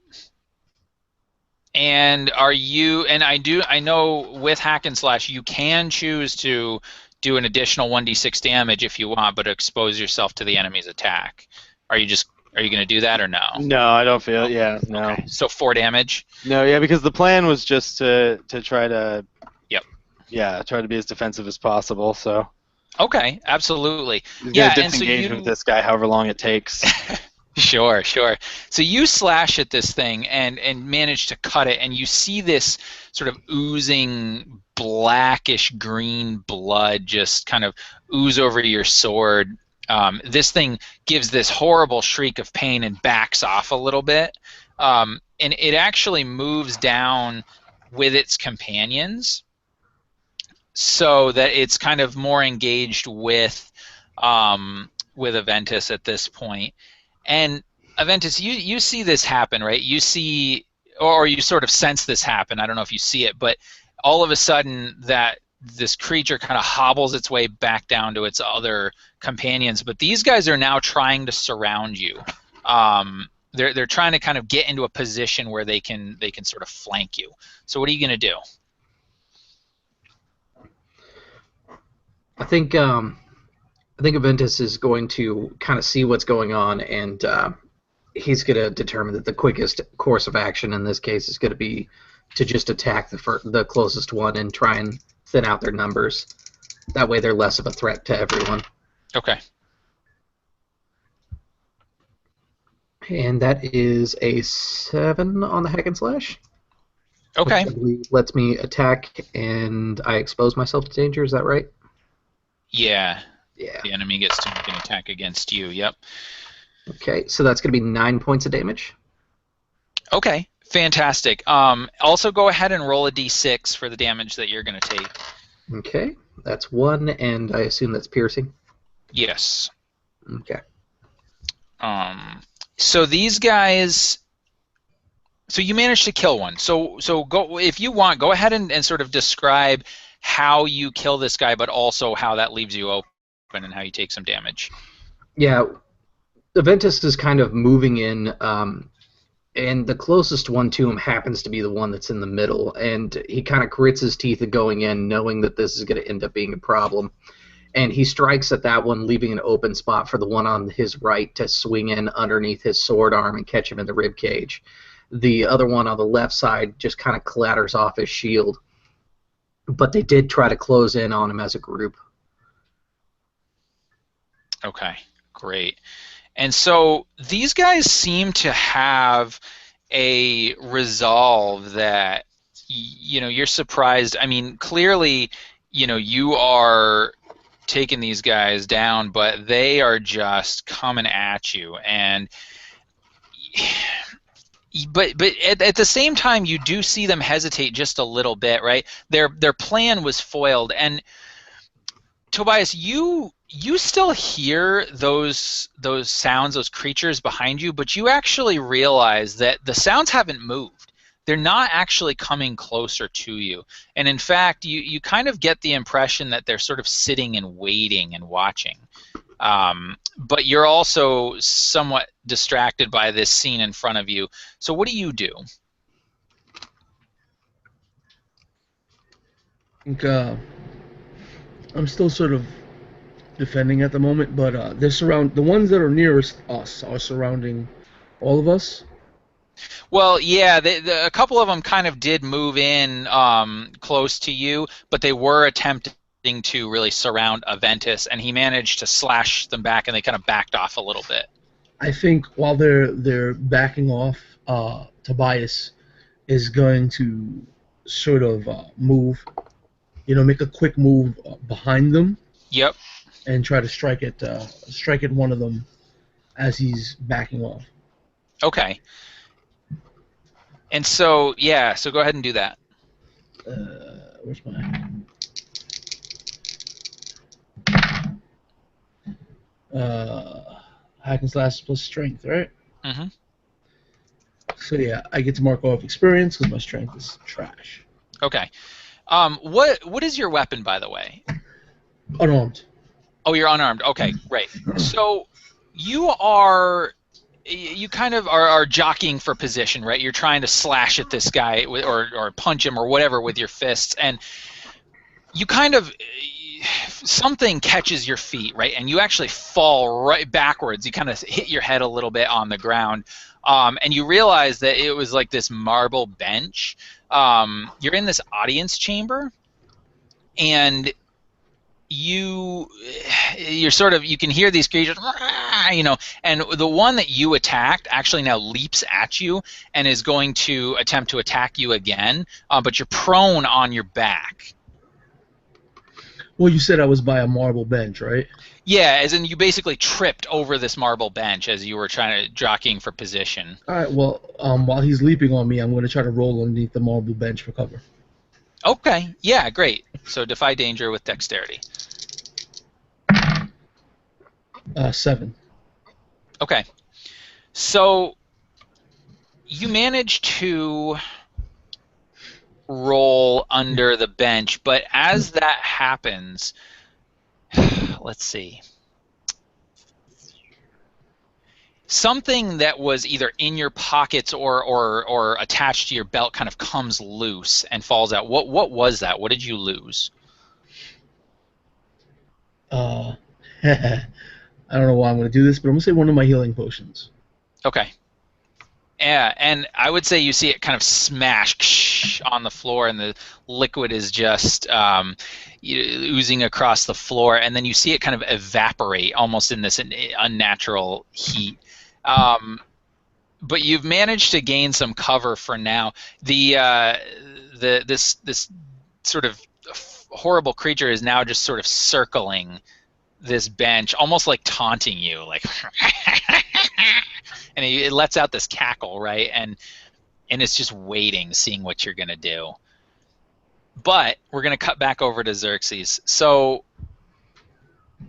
And I know with hack and slash you can choose to do an additional 1d6 damage if you want, but expose yourself to the enemy's attack. Are you going to do that or no? No, I don't feel. Yeah, no. Okay. So 4 damage. No, yeah, because the plan was just to try to. Yep. Yeah, try to be as defensive as possible. So. Okay, absolutely. He's yeah, gonna and so disengage with this guy however long it takes. Sure. So you slash at this thing and manage to cut it, and you see this sort of oozing blackish green blood just kind of ooze over your sword. This thing gives this horrible shriek of pain and backs off a little bit, and it actually moves down with its companions so that it's kind of more engaged with Aventus at this point. And Aventus, you see this happen, right? You see, or you sort of sense this happen. I don't know if you see it, but all of a sudden that this creature kind of hobbles its way back down to its other companions. But these guys are now trying to surround you. They're trying to kind of get into a position where they can sort of flank you. So what are you going to do? I think Aventus is going to kind of see what's going on, and he's going to determine that the quickest course of action in this case is going to be to just attack the closest one and try and thin out their numbers. That way they're less of a threat to everyone. Okay. And that is a 7 on the hack and slash. Okay. Which I believe lets me attack and I expose myself to danger, is that right? Yeah. Yeah. The enemy gets to make an attack against you, yep. Okay, so that's going to be 9 points of damage. Okay, fantastic. Also go ahead and roll a d6 for the damage that you're going to take. Okay, that's 1, and I assume that's piercing? Yes. Okay. So these guys... So you managed to kill one. So go, if you want, go ahead and sort of describe how you kill this guy, but also how that leaves you open and how you take some damage. Yeah, Aventus is kind of moving in, and the closest one to him happens to be the one that's in the middle, and he kind of grits his teeth at going in, knowing that this is going to end up being a problem. And he strikes at that one, leaving an open spot for the one on his right to swing in underneath his sword arm and catch him in the rib cage. The other one on the left side just kind of clatters off his shield. But they did try to close in on him as a group. Okay, great. And so these guys seem to have a resolve that, you know, you're surprised. I mean, clearly, you know, you are taking these guys down, but they are just coming at you. And but at the same time, you do see them hesitate just a little bit, right? Their plan was foiled. And Tobias, you still hear those sounds, those creatures behind you, but you actually realize that the sounds haven't moved. They're not actually coming closer to you. And in fact, you kind of get the impression that they're sort of sitting and waiting and watching. But you're also somewhat distracted by this scene in front of you. So what do you do? I think I'm still sort of defending at the moment, but the ones that are nearest us are surrounding all of us. Well, yeah, a couple of them kind of did move in close to you, but they were attempting to really surround Aventus, and he managed to slash them back, and they kind of backed off a little bit. I think while they're backing off, Tobias is going to sort of move, make a quick move behind them. Yep. And try to strike at one of them as he's backing off. Okay. And so, yeah, so go ahead and do that. Where's my... hack and slash plus strength, right? Mm-hmm. So yeah, I get to mark off experience because my strength is trash. Okay. What is your weapon, by the way? Unarmed. Oh, you're unarmed. Okay, great. So you kind of are jockeying for position, right? You're trying to slash at this guy or punch him or whatever with your fists, and you kind of something catches your feet, right? And you actually fall right backwards. You kind of hit your head a little bit on the ground, and you realize that it was like this marble bench. You're in this audience chamber, and you're sort of, you can hear these creatures, and the one that you attacked actually now leaps at you and is going to attempt to attack you again, but you're prone on your back. Well, you said I was by a marble bench, right? Yeah, as in you basically tripped over this marble bench as you were trying to jockeying for position. All right. Well, while he's leaping on me, I'm going to try to roll underneath the marble bench for cover. Okay. Yeah. Great. So defy danger with dexterity. 7. Okay. So you manage to roll under the bench, but as that happens, let's see. Something that was either in your pockets or attached to your belt kind of comes loose and falls out. What was that? What did you lose? I don't know why I'm going to do this, but I'm going to say one of my healing potions. Okay. Yeah, and I would say you see it kind of smash on the floor, and the liquid is just oozing across the floor, and then you see it kind of evaporate almost in this unnatural heat. Um, but you've managed to gain some cover for now. This sort of horrible creature is now just sort of circling this bench, almost like taunting you, like, and it lets out this cackle, right? And it's just waiting, seeing what you're gonna do. But we're gonna cut back over to Xerxes. So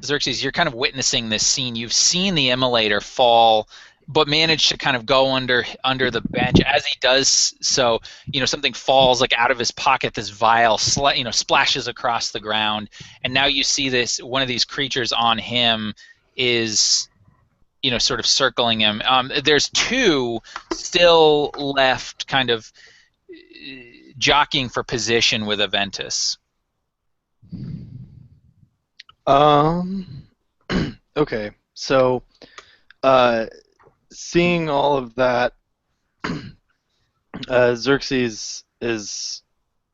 Xerxes, you're kind of witnessing this scene. You've seen the immolator fall, but managed to kind of go under the bench. As he does so, something falls like out of his pocket. This vial, splashes across the ground, and now you see this. One of these creatures on him is, sort of circling him. There's two still left, kind of jockeying for position with Aventus. Okay, so seeing all of that, Xerxes is,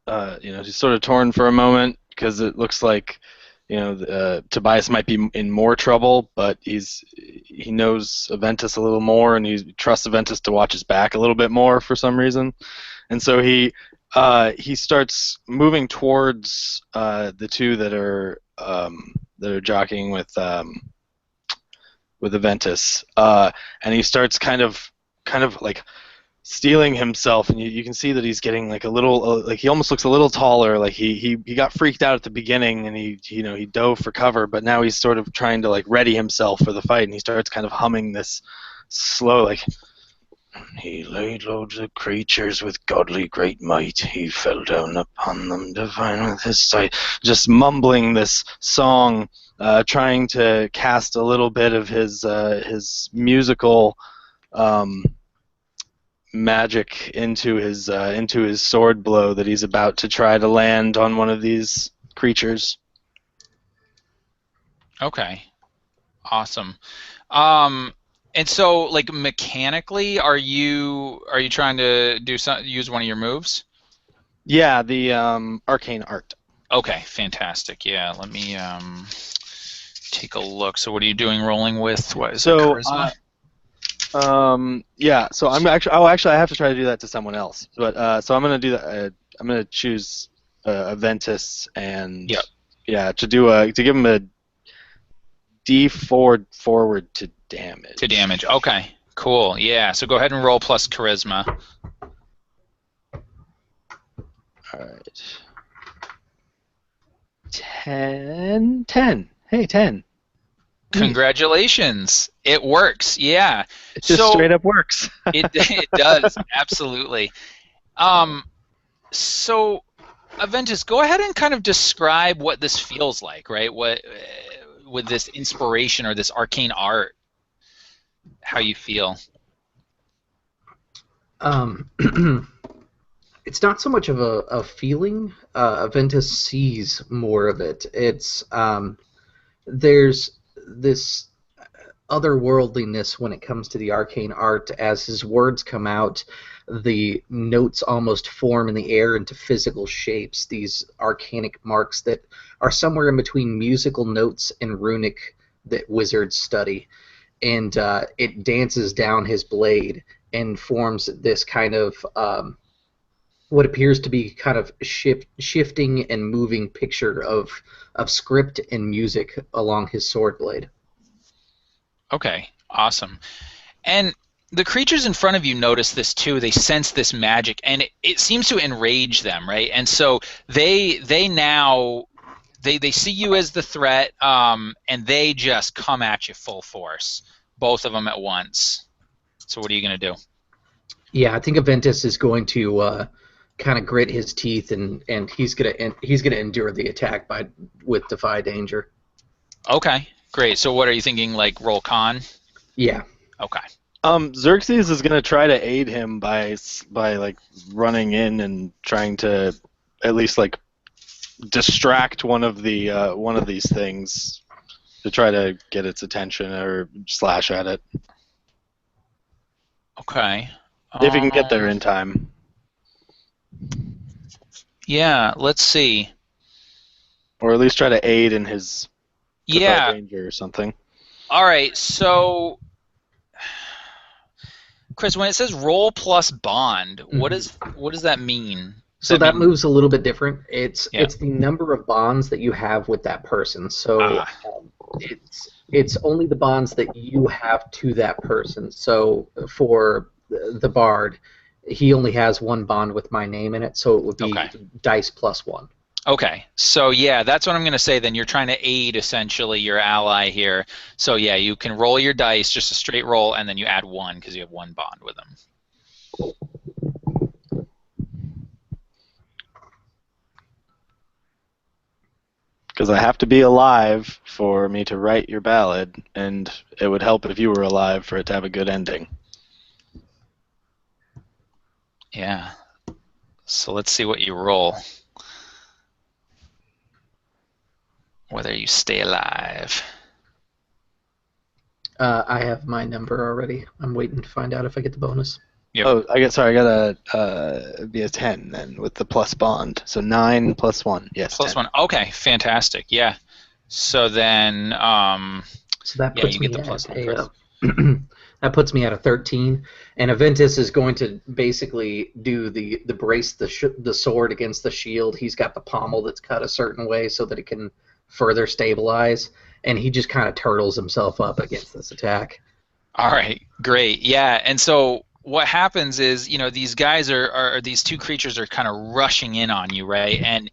he's sort of torn for a moment because it looks like, Tobias might be in more trouble, but he knows Aventus a little more, and he trusts Aventus to watch his back a little bit more for some reason, and so he starts moving towards the two that are jockeying with Aventus, and he starts kind of like stealing himself, and you can see that he's getting like a little, like he almost looks a little taller. Like he got freaked out at the beginning, and he dove for cover, but now he's sort of trying to like ready himself for the fight, and he starts kind of humming this slow, like, he laid loads of creatures with godly great might. He fell down upon them divine with his sight. Just mumbling this song, trying to cast a little bit of his musical magic into his sword blow that he's about to try to land on one of these creatures. Okay, awesome. And so, like, mechanically, are you trying to use one of your moves? Yeah, the arcane art. Okay, fantastic. Yeah, let me take a look. So, what are you doing? Rolling with what is it? Charisma? Yeah. So I'm actually. Oh, actually, I have to try to do that to someone else. But so I'm gonna do that. I'm gonna choose Aventus, and yep. Yeah, to give him a D4 forward to damage. To damage. Okay. Cool. Yeah. So go ahead and roll plus charisma. All right. 10. Hey, 10. Congratulations. It works. Yeah. It just straight up works. it does. Absolutely. So, Aventus, go ahead and kind of describe what this feels like, right? What with this inspiration or this arcane art, how you feel. It's not so much of a feeling. Aventus sees more of it. It's there's this otherworldliness when it comes to the arcane art. As his words come out, the notes almost form in the air into physical shapes, these arcanic marks that are somewhere in between musical notes and runic that wizards study. And it dances down his blade and forms this kind of what appears to be kind of shifting and moving picture of script and music along his sword blade. Okay, awesome. And the creatures in front of you notice this too. They sense this magic, and it seems to enrage them, right? And so they now see you as the threat, and they just come at you full force, both of them at once. So what are you gonna do? Yeah, I think Aventus is going to kind of grit his teeth, and he's gonna endure the attack with defy danger. Okay, great. So what are you thinking? Like roll con? Yeah. Okay. Xerxes is gonna try to aid him by like running in and trying to at least like distract one of these things to try to get its attention or slash at it. Okay. If you can get there in time. Yeah, let's see. Or at least try to aid in his Yeah. danger or something. All right, so Chris, when it says roll plus bond, what does that mean? So that moves a little bit different. It's the number of bonds that you have with that person. So it's only the bonds that you have to that person. So for the bard, he only has one bond with my name in it, so it would be dice plus 1. Okay, so yeah, that's what I'm going to say then. You're trying to aid, essentially, your ally here. So yeah, you can roll your dice, just a straight roll, and then you add 1 because you have 1 bond with them. Because I have to be alive for me to write your ballad, and it would help if you were alive for it to have a good ending. Yeah. So let's see what you roll. Whether you stay alive. I have my number already. I'm waiting to find out if I get the bonus. Yep. Oh, I got be a 10 then with the plus bond. So 9 plus 1. Yes. Plus 10. 1. Okay, fantastic. Yeah. So then, so that puts me get the plus 1. That puts me at a 13, and Aventus is going to basically do the brace the sword against the shield. He's got the pommel that's cut a certain way so that it can further stabilize, and he just kind of turtles himself up against this attack. All right, great. Yeah, and so what happens is, these guys these two creatures are kind of rushing in on you, right? And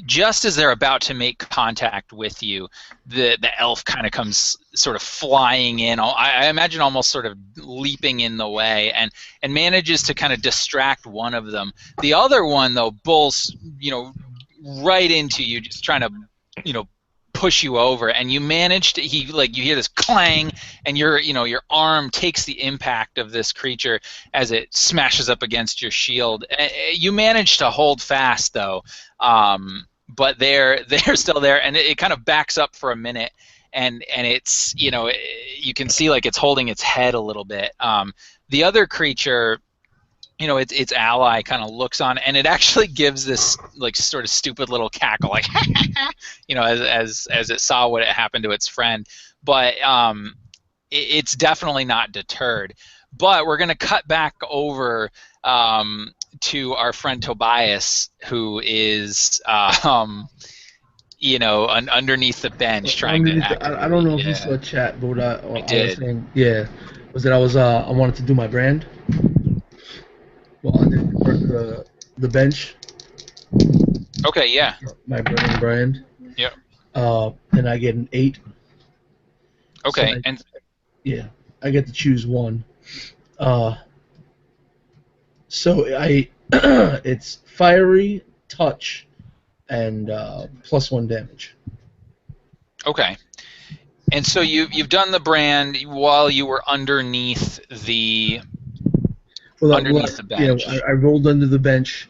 just as they're about to make contact with you, the elf kind of comes sort of flying in. I imagine almost sort of leaping in the way, and manages to kind of distract one of them. The other one, though, bulls, right into you, just trying to, push you over, and you manage to. You hear this clang, and your arm takes the impact of this creature as it smashes up against your shield. You manage to hold fast, though. But they're still there, and it kind of backs up for a minute, and it's you can see like it's holding its head a little bit. The other creature, its ally kind of looks on, and it actually gives this like sort of stupid little cackle, like as it saw what had happened to its friend. But it's definitely not deterred. But we're gonna cut back over to our friend Tobias, who is underneath the bench trying to act. I don't know if you saw chat, but I did. was saying, was that I wanted to do my brand. Well, under the bench. Okay, yeah. My burning brand. Yep. And I get an 8. Okay, so I get to choose one. So it's fiery, touch, and plus 1 damage. Okay. And so you've done the brand while you were underneath the the bench. I rolled under the bench,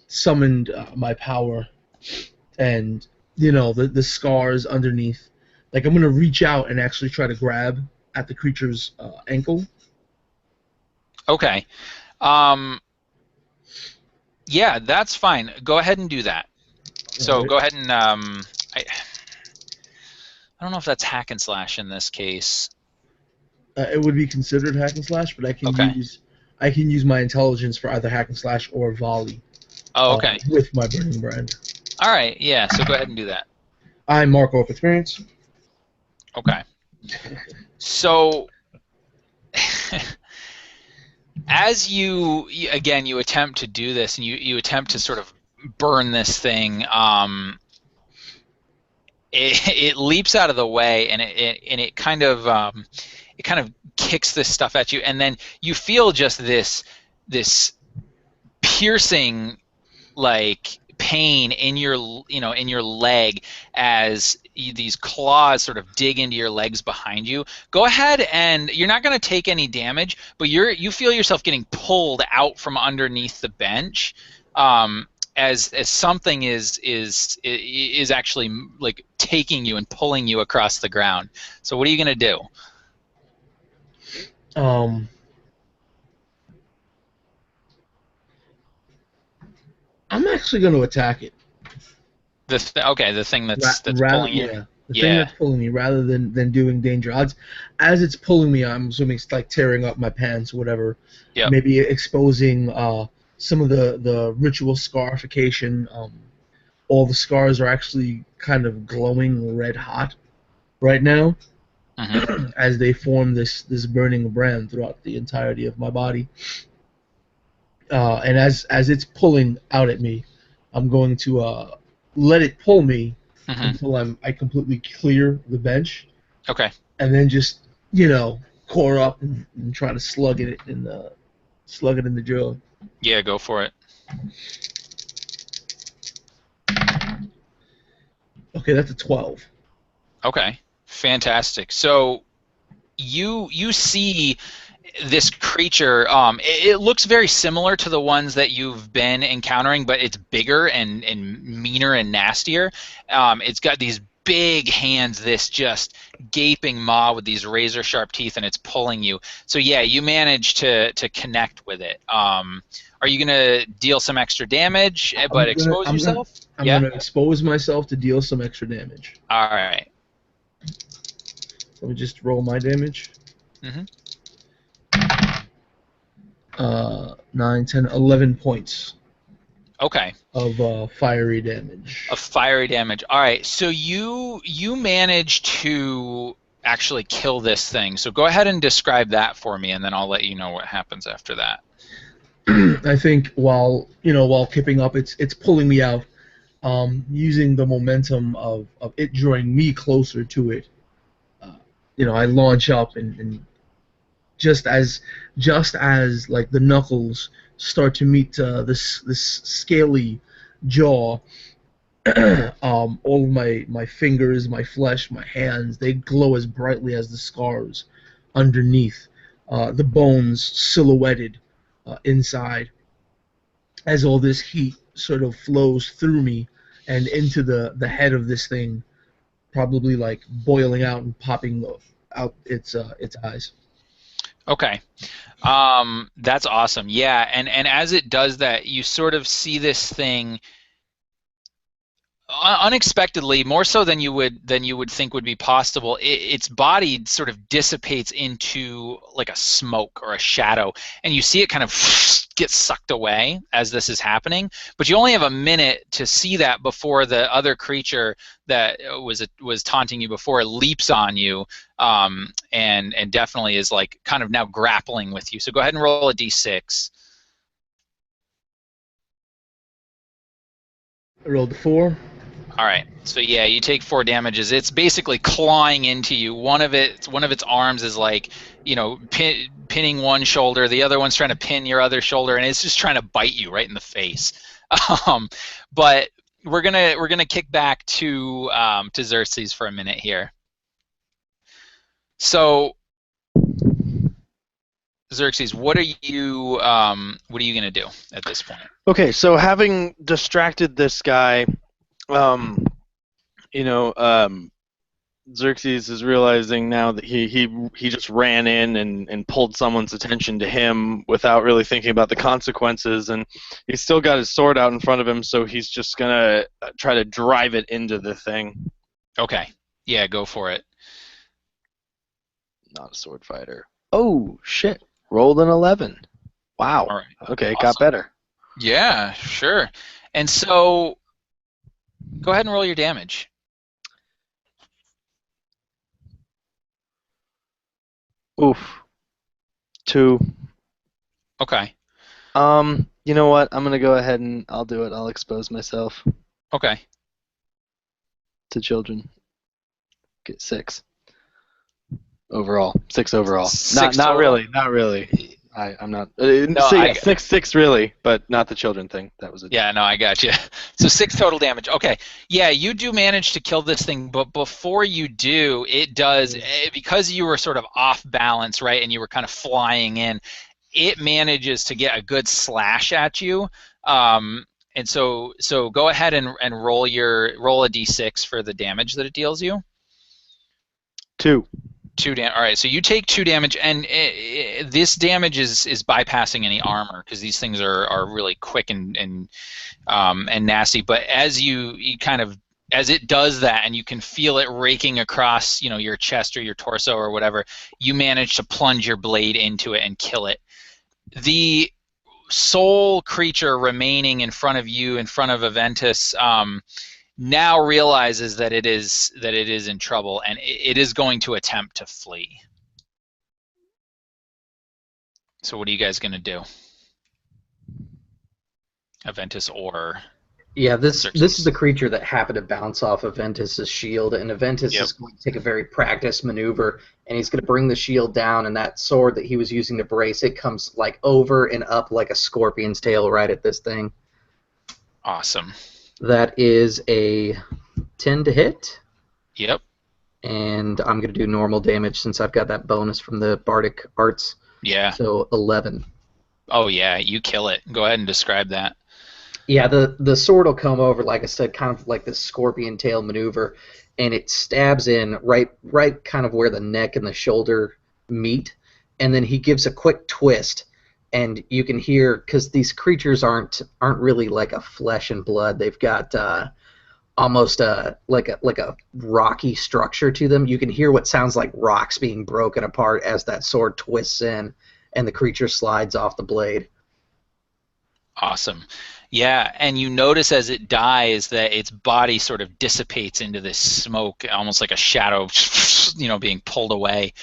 summoned my power, and the scars underneath. Like I'm gonna reach out and actually try to grab at the creature's ankle. Okay. Yeah, that's fine. Go ahead and do that. So right. Go ahead and I don't know if that's hack and slash in this case. It would be considered hack and slash, but I can use my intelligence for either hack and slash or volley. Oh, okay. With my burning brand. All right. Yeah. So go ahead and do that. I mark off experience. Okay. So as you attempt to do this, and you attempt to sort of burn this thing, it leaps out of the way, and it kind of kicks this stuff at you, and then you feel just this piercing like pain in your leg as these claws sort of dig into your legs behind you. Go ahead, and you're not going to take any damage, but you feel yourself getting pulled out from underneath the bench, as something is actually like taking you and pulling you across the ground. So what are you going to do? Um, I'm actually going to attack it. Okay, the thing that's Rather, pulling you. yeah, the thing Yeah. that's pulling me, rather than doing danger odds. As it's pulling me, I'm assuming it's like tearing up my pants or whatever. Yep. Maybe exposing some of the ritual scarification. All the scars are actually kind of glowing red hot right now, Mm-hmm. as they form this burning brand throughout the entirety of my body. And as it's pulling out at me, I'm going to let it pull me Mm-hmm. until I completely clear the bench, Okay. and then just core up and try to slug it in the jaw. Yeah, go for it. Okay, that's a 12. Okay. Fantastic. So you see this creature. It looks very similar to the ones that you've been encountering, but it's bigger and meaner and nastier. It's got these big hands, this just gaping maw with these razor sharp teeth, and it's pulling you. So yeah, you manage to connect with it. Are you gonna deal some extra damage, but I'm gonna expose I'm gonna yourself? I'm Yeah. gonna expose myself to deal some extra damage. All right. Let me just roll my damage. Mm-hmm. 9, 10, 11 points Okay. of fiery damage. Of fiery damage. All right. So you manage to actually kill this thing. So go ahead and describe that for me, and then I'll let you know what happens after that. I think while keeping up, it's pulling me out, using the momentum of it drawing me closer to it. I launch up, and just as like the knuckles start to meet this scaly jaw, all of my fingers, my flesh, my hands, they glow as brightly as the scars underneath, the bones silhouetted inside, as all this heat sort of flows through me and into the head of this thing, probably like boiling out and popping out its eyes. Okay. That's awesome. Yeah, and as it does that, you sort of see this thing unexpectedly, more so than you would think would be possible. Its body sort of dissipates into like a smoke or a shadow, and you see it kind of get sucked away as this is happening. But you only have a minute to see that before the other creature that was taunting you before leaps on you, and definitely is like kind of now grappling with you. So go ahead and roll a d6. I rolled a 4. All right. So yeah, you take 4 damages. It's basically clawing into you. One of its arms is like, pinning one shoulder. The other one's trying to pin your other shoulder, and it's just trying to bite you right in the face. Um, but we're gonna kick back to Xerxes for a minute here. So Xerxes, what are you gonna do at this point? Okay, so having distracted this guy, um, you know, Xerxes is realizing now that he just ran in and pulled someone's attention to him without really thinking about the consequences, and he's still got his sword out in front of him, so he's just gonna try to drive it into the thing. Okay. Yeah, go for it. Not a sword fighter. Oh shit! Rolled an 11. Wow. All right. Okay, it Awesome. got better. Yeah, sure. And so go ahead and roll your damage. Oof. 2. Okay. You know what? I'm gonna go ahead and I'll do it. I'll expose myself Okay. to children. Get 6 overall. 6 overall. Six Not total? really. Not really. I'm not. No, So yeah, 6 really, but not the children thing. That was it. Yeah, no, I got you. So 6 total damage. Okay. Yeah, you do manage to kill this thing, but before you do, it does, because you were sort of off balance, right, and you were kind of flying in, it manages to get a good slash at you. And so go ahead and roll a d6 for the damage that it deals you. 2. 2 damage. All right, so you take 2 damage, and this damage is bypassing any armor because these things are really quick and nasty. But as you kind of as it does that, and you can feel it raking across, your chest or your torso or whatever, you manage to plunge your blade into it and kill it. The sole creature remaining in front of you, in front of Aventus, now realizes that it is in trouble, and it is going to attempt to flee. So what are you guys going to do? Aventus or... Yeah, this is a creature that happened to bounce off of Aventus' shield, and Aventus is going to take a very practiced maneuver, and he's going to bring the shield down, and that sword that he was using to brace it comes like over and up like a scorpion's tail right at this thing. Awesome. That is a 10 to hit. Yep. And I'm going to do normal damage since I've got that bonus from the Bardic Arts. Yeah. So 11. Oh, yeah, you kill it. Go ahead and describe that. Yeah, the sword will come over, like I said, kind of like this scorpion tail maneuver, and it stabs in right kind of where the neck and the shoulder meet, and then he gives a quick twist, and you can hear, because these creatures aren't really like a flesh and blood, they've got almost like a rocky structure to them. You can hear what sounds like rocks being broken apart as that sword twists in, and the creature slides off the blade. Awesome. Yeah, and you notice as it dies that its body sort of dissipates into this smoke, almost like a shadow, being pulled away.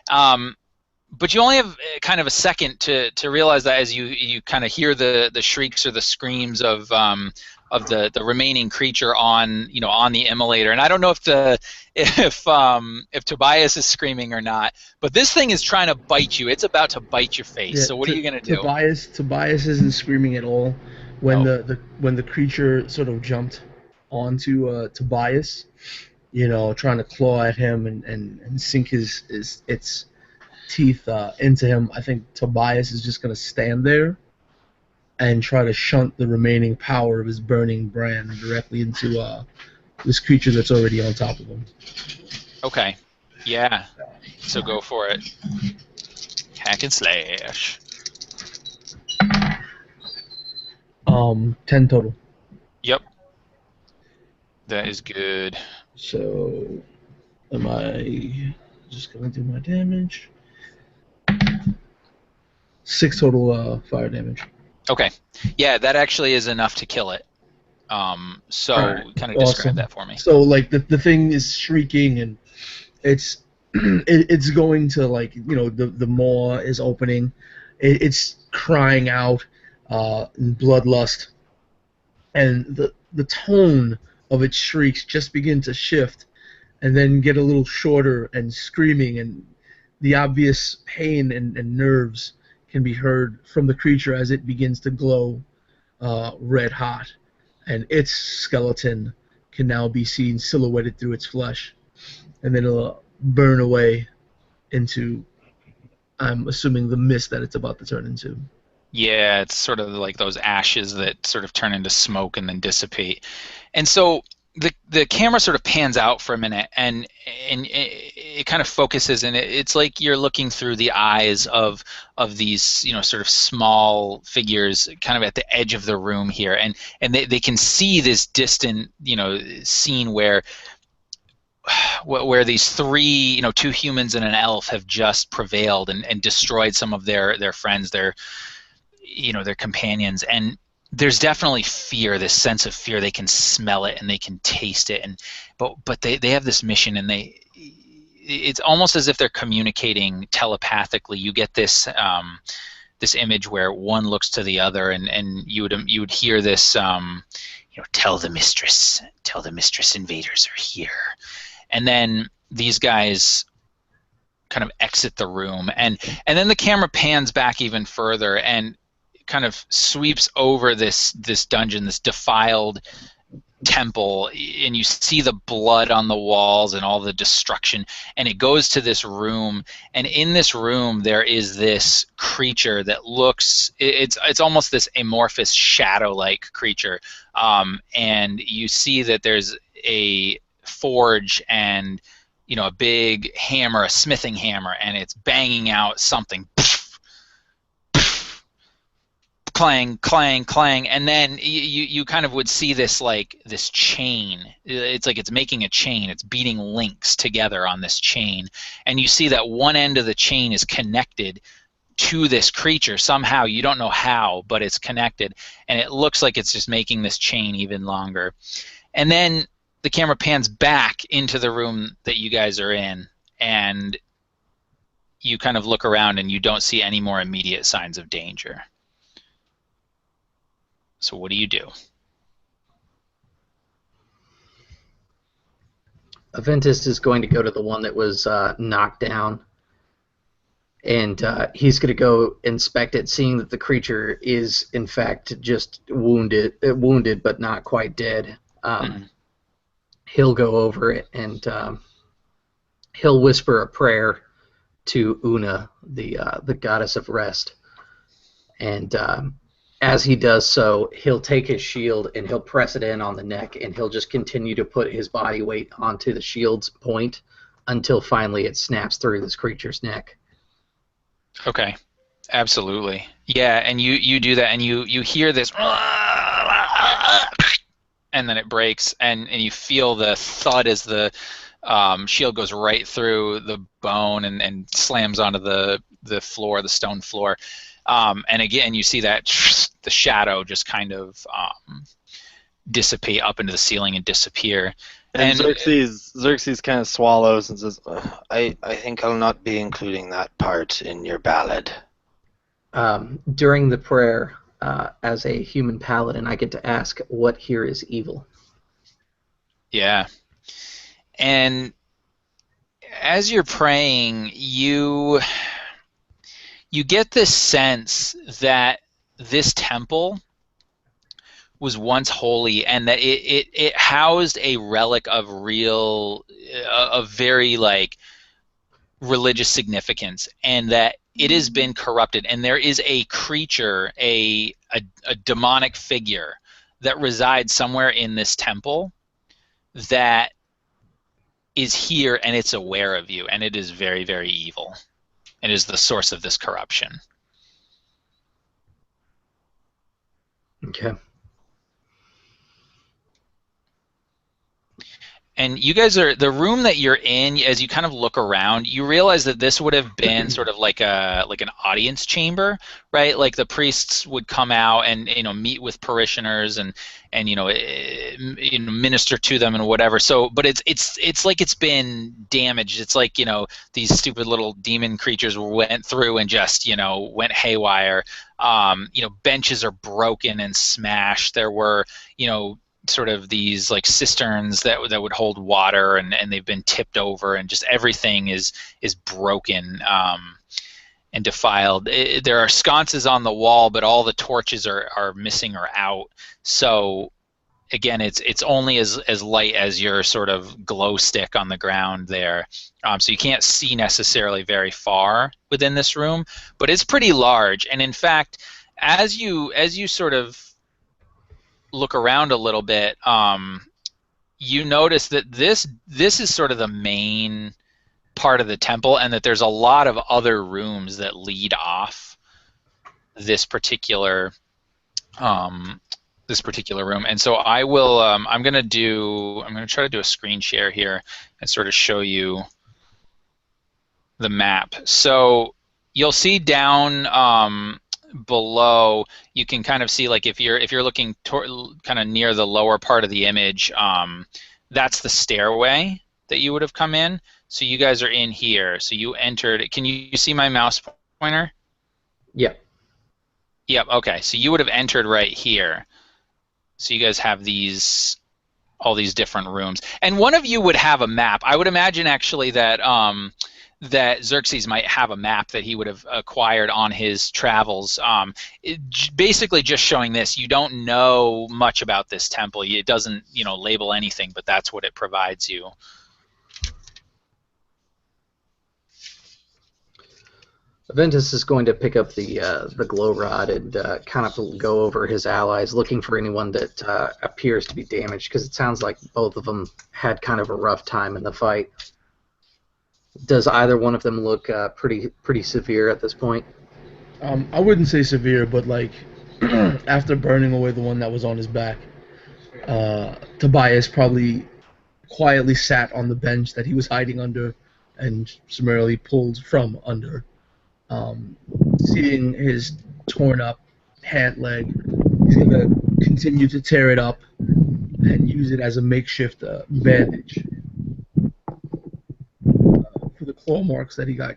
But you only have kind of a second to realize that as you kind of hear the shrieks or the screams of the remaining creature on the immolator. And I don't know if Tobias is screaming or not, but this thing is trying to bite you. It's about to bite your face. Yeah, so what are you gonna do? Tobias isn't screaming at all. When the creature sort of jumped onto Tobias, trying to claw at him and sink its teeth into him, I think Tobias is just going to stand there and try to shunt the remaining power of his burning brand directly into this creature that's already on top of him. Okay. Yeah. So go for it. Hack and slash. 10 total. Yep. That is good. So, am I just going to do my damage? 6 total fire damage. Okay. Yeah, that actually is enough to kill it. So, right. Kind of describe that for me. So, like, the thing is shrieking, and it's it's going to, like, the maw is opening. It's crying out in bloodlust. And the tone of its shrieks just begin to shift and then get a little shorter and screaming, and the obvious pain and nerves can be heard from the creature as it begins to glow red hot, and its skeleton can now be seen silhouetted through its flesh, and then it'll burn away into, I'm assuming, the mist that it's about to turn into. Yeah, it's sort of like those ashes that sort of turn into smoke and then dissipate. And so the camera sort of pans out for a minute, and it kind of focuses, and it's like you're looking through the eyes of these sort of small figures kind of at the edge of the room here, and they can see this distant scene where these three, 2 humans and an elf have just prevailed and destroyed some of their friends, their companions, and there's definitely fear, this sense of fear. They can smell it and they can taste it, but they have this mission, and it's almost as if they're communicating telepathically. You get this this image where one looks to the other, and you would hear this tell the mistress invaders are here, and then these guys kind of exit the room, and then the camera pans back even further and kind of sweeps over this dungeon, this defiled temple, and you see the blood on the walls and all the destruction, and it goes to this room, and in this room there is this creature that looks, it's almost this amorphous shadow-like creature, and you see that there's a forge and a big hammer, a smithing hammer, and it's banging out something. Clang, clang, clang, and then you kind of would see this chain. It's like it's making a chain. It's beating links together on this chain, and you see that one end of the chain is connected to this creature somehow. You don't know how, but it's connected, and it looks like it's just making this chain even longer. And then the camera pans back into the room that you guys are in, and you kind of look around, and you don't see any more immediate signs of danger. So what do you do? Aventus is going to go to the one that was knocked down, and he's going to go inspect it, seeing that the creature is, in fact, just wounded but not quite dead. He'll go over it, and he'll whisper a prayer to Una, the goddess of rest. And as he does so, he'll take his shield and he'll press it in on the neck, and he'll just continue to put his body weight onto the shield's point until finally it snaps through this creature's neck. Okay, absolutely. Yeah, and you do that, and you hear this, and then it breaks, and you feel the thud as the shield goes right through the bone and slams onto the floor, the stone floor. And again, you see that the shadow just kind of dissipate up into the ceiling and disappear. And Xerxes kind of swallows and says, I think I'll not be including that part in your ballad. During the prayer, as a human paladin, I get to ask, what here is evil? Yeah. And as you're praying, you get this sense that this temple was once holy, and that it housed a relic of very religious significance, and that it has been corrupted, and there is a creature, a demonic figure that resides somewhere in this temple that is here, and it's aware of you, and it is very, very evil. It is the source of this corruption. Okay. And you guys are, the room that you're in, as you kind of look around, you realize that this would have been sort of like an audience chamber, right? Like the priests would come out and meet with parishioners and minister to them and whatever. So, but it's like it's been damaged. It's like these stupid little demon creatures went through and just went haywire. Benches are broken and smashed. There were sort of these like cisterns that would hold water, and they've been tipped over, and just everything is broken and defiled. There are sconces on the wall, but all the torches are missing or out. So again, it's only as light as your sort of glow stick on the ground there. So you can't see necessarily very far within this room, but it's pretty large. And in fact, as you sort of look around a little bit, you notice that this is sort of the main part of the temple, and that there's a lot of other rooms that lead off this particular room. And so I will I'm gonna try to do a screen share here and sort of show you the map. So you'll see down below, you can kind of see, like, if you're looking kind of near the lower part of the image, that's the stairway that you would have come in. So you guys are in here. So you entered. Can you see my mouse pointer? Yep. Yep. Okay. So you would have entered right here. So you guys have all these different rooms, and one of you would have a map. I would imagine actually that that Xerxes might have a map that he would have acquired on his travels. Basically just showing this. You don't know much about this temple. It doesn't, label anything, but that's what it provides you. Aventus is going to pick up the glow rod and kind of go over his allies, looking for anyone that appears to be damaged, because it sounds like both of them had kind of a rough time in the fight. Does either one of them look pretty severe at this point? I wouldn't say severe, but like after burning away the one that was on his back, Tobias probably quietly sat on the bench that he was hiding under and summarily pulled from under. Seeing his torn up pant leg, he's going to continue to tear it up and use it as a makeshift bandage for the claw marks that he got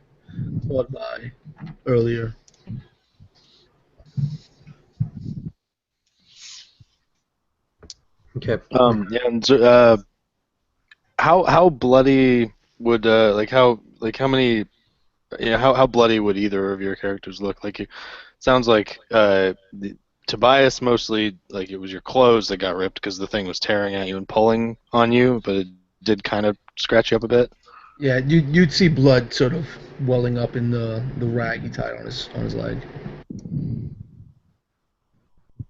clawed by earlier. Okay. Yeah. And, how bloody would how many how bloody would either of your characters look? Like it sounds like Tobias mostly like it was your clothes that got ripped because the thing was tearing at you and pulling on you, but it did kind of scratch you up a bit. Yeah, you'd see blood sort of welling up in the rag he tied on his leg.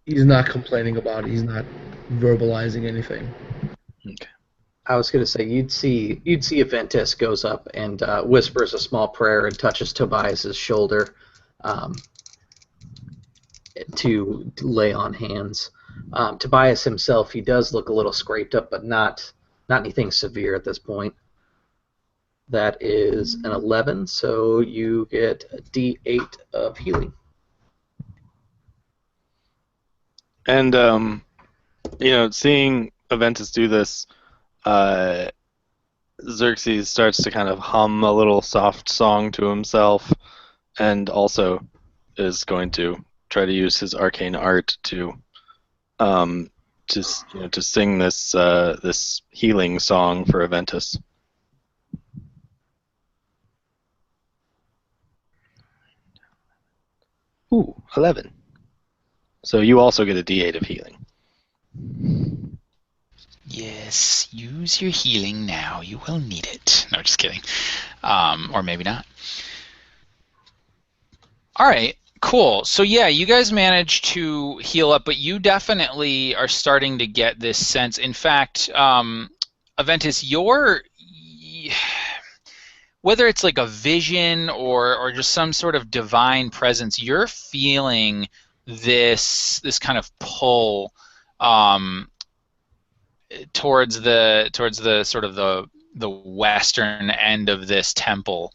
He's not complaining about it. He's not verbalizing anything. Okay. I was gonna say you'd see Aventus goes up and whispers a small prayer and touches Tobias's shoulder to lay on hands. Tobias himself, he does look a little scraped up, but not anything severe at this point. That is an 11, so you get a D8 of healing. And seeing Aventus do this, Xerxes starts to kind of hum a little soft song to himself, and also is going to try to use his arcane art to to sing this this healing song for Aventus. Ooh, 11. So you also get a D8 of healing. Yes, use your healing now. You will need it. No, just kidding. Or maybe not. All right, cool. So yeah, you guys managed to heal up, but you definitely are starting to get this sense. In fact, Aventus, whether it's like a vision or just some sort of divine presence, you're feeling this kind of pull towards the sort of the western end of this temple,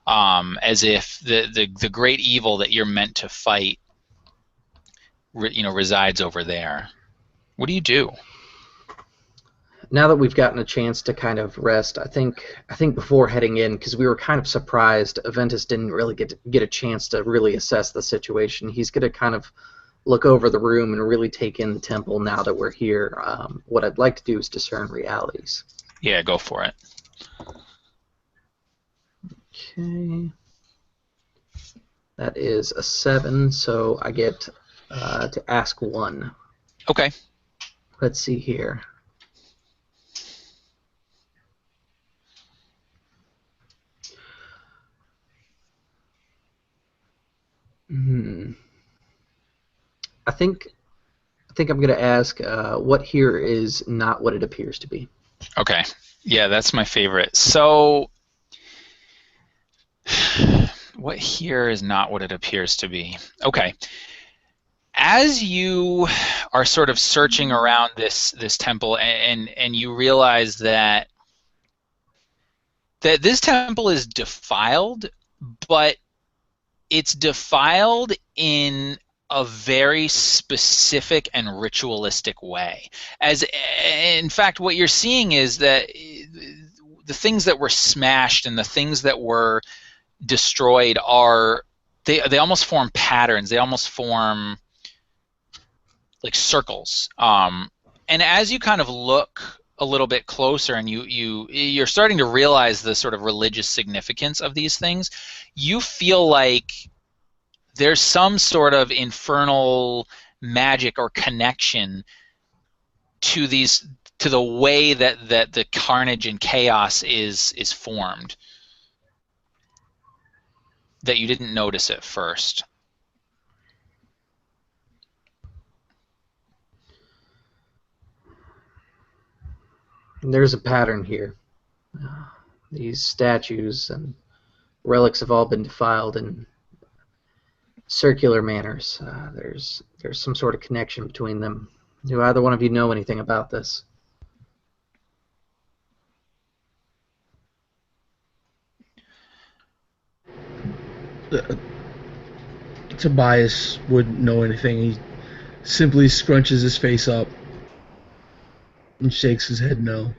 as if the great evil that you're meant to fight resides over there. What do you do? Now that we've gotten a chance to kind of rest, I think before heading in, because we were kind of surprised, Aventus didn't really get a chance to really assess the situation. He's going to kind of look over the room and really take in the temple now that we're here. What I'd like to do is discern realities. Yeah, go for it. Okay. That is a 7, so I get to ask 1. Okay. Let's see here. I think I'm going to ask what here is not what it appears to be. Okay. Yeah, that's my favorite. So, what here is not what it appears to be. Okay. As you are sort of searching around this temple, and you realize that this temple is defiled, but it's defiled in a very specific and ritualistic way. As in fact, what you're seeing is that the things that were smashed and the things that were destroyed are they almost form patterns. They almost form like circles. And as you kind of look a little bit closer, and you're starting to realize the sort of religious significance of these things, you feel like there's some sort of infernal magic or connection to the way that the carnage and chaos is formed that you didn't notice at first. There's a pattern here. These statues and relics have all been defiled in circular manners. There's some sort of connection between them. Do either one of you know anything about this? Tobias wouldn't know anything. He simply scrunches his face up and shakes his head no.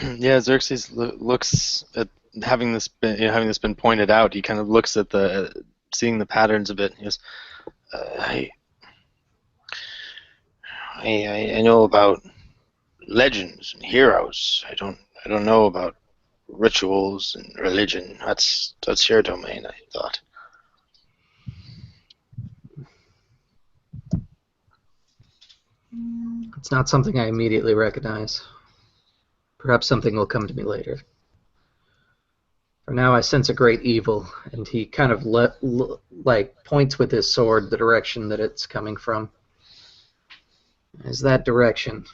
Yeah, Xerxes looks at having this been pointed out. He kind of looks at seeing the patterns of it. He goes, I know about legends and heroes. I don't know about rituals and religion. That's your domain, I thought. It's not something I immediately recognize. Perhaps something will come to me later. For now, I sense a great evil, and he kind of points with his sword the direction that it's coming from. Is that direction?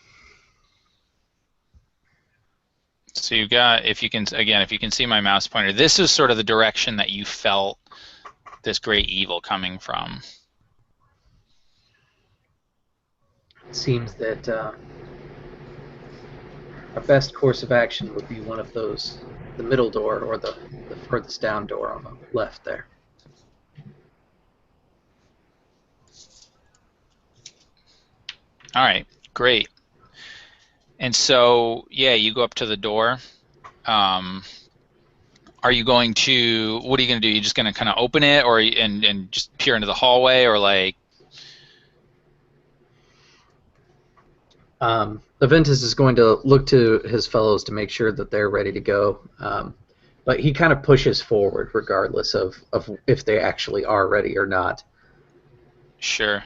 So you got, if you can see my mouse pointer, this is sort of the direction that you felt this great evil coming from. It seems that our best course of action would be one of those, the middle door or the furthest down door on the left there. All right, great. And so, yeah, you go up to the door. Are you going to? What are you going to do? You just going to kind of open it, or and just peer into the hallway, or like? Aventus is going to look to his fellows to make sure that they're ready to go, but he kind of pushes forward regardless of if they actually are ready or not. Sure.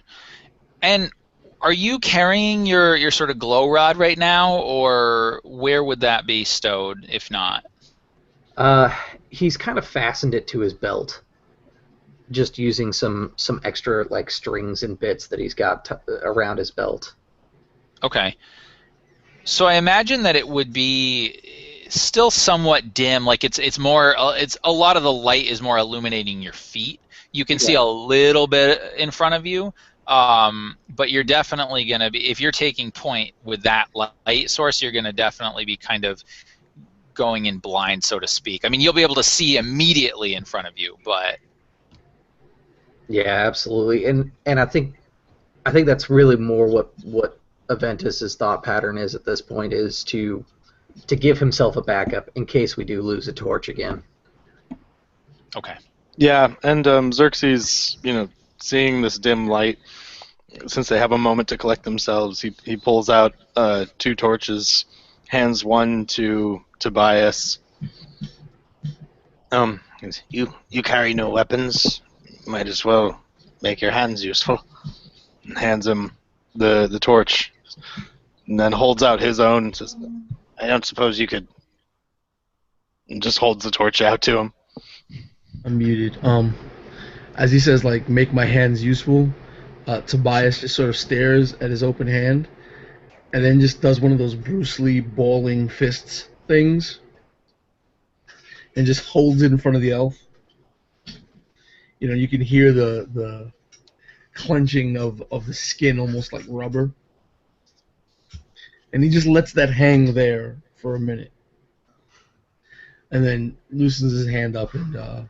And are you carrying your sort of glow rod right now, or where would that be stowed if not? He's kind of fastened it to his belt, just using some extra like strings and bits that he's got around his belt. Okay. So I imagine that it would be still somewhat dim, like it's more it's a lot of the light is more illuminating your feet. You can see a little bit in front of you, but you're definitely going to be, if you're taking point with that light source, you're going to definitely be kind of going in blind, so to speak. I mean, you'll be able to see immediately in front of you, but yeah, absolutely. And I think that's really more what Aventus's thought pattern is at this point, is to give himself a backup in case we do lose a torch again. Okay. Yeah, and Xerxes, seeing this dim light, since they have a moment to collect themselves, he pulls out 2 torches, hands one to Tobias. You carry no weapons. Might as well make your hands useful. And hands him the torch, and then holds out his own and says, I don't suppose you could. and just holds the torch out to him. I'm muted. As he says, like, make my hands useful, Tobias just sort of stares at his open hand, and then just does one of those Bruce Lee balling fists things, and just holds it in front of the elf. You can hear the clenching of the skin, almost like rubber. And he just lets that hang there for a minute. And then loosens his hand up and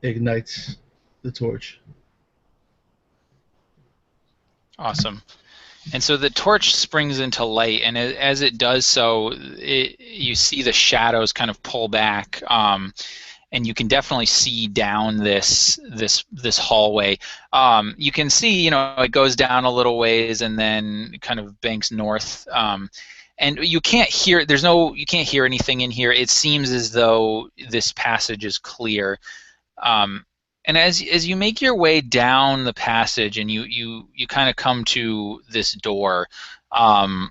ignites the torch. Awesome. And so the torch springs into light, and as it does so, you see the shadows kind of pull back, and you can definitely see down this hallway. You can see, it goes down a little ways and then kind of banks north. And you can't hear. You can't hear anything in here. It seems as though this passage is clear. And as you make your way down the passage and you kind of come to this door, the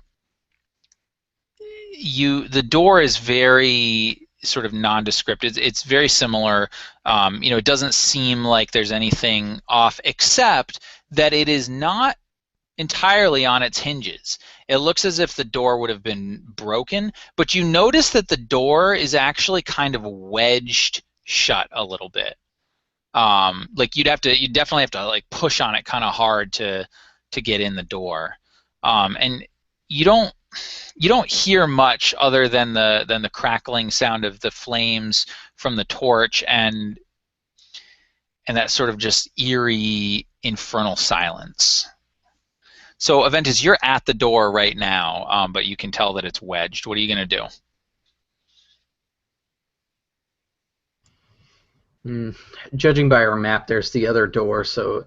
door is very sort of nondescript. It's very similar. It doesn't seem like there's anything off, except that it is not entirely on its hinges. It looks as if the door would have been broken, but you notice that the door is actually kind of wedged shut a little bit. Like you definitely have to like push on it kind of hard to get in the door, and you don't hear much other than the crackling sound of the flames from the torch and that sort of just eerie infernal silence. So Aventus, you're at the door right now, but you can tell that it's wedged. What are you going to do? Judging by our map, there's the other door, so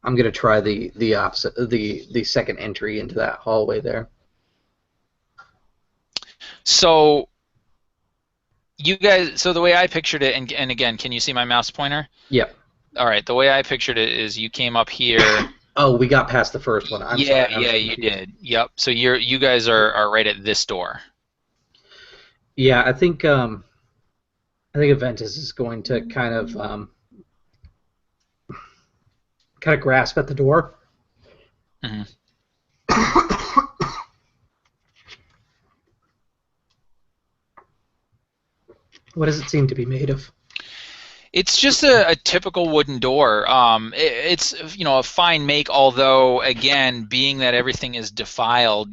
I'm going to try the opposite, the second entry into that hallway there. So you guys, so the way I pictured it, and again, can you see my mouse pointer? Yep. All right, the way I pictured it is you came up here. Oh, we got past the first one. I'm sorry. Yeah, you did. Yep. So you guys are right at this door. Yeah, I think Aventus is going to kind of grasp at the door. Mm-hmm. What does it seem to be made of? It's just a typical wooden door. It's a fine make, although again, being that everything is defiled,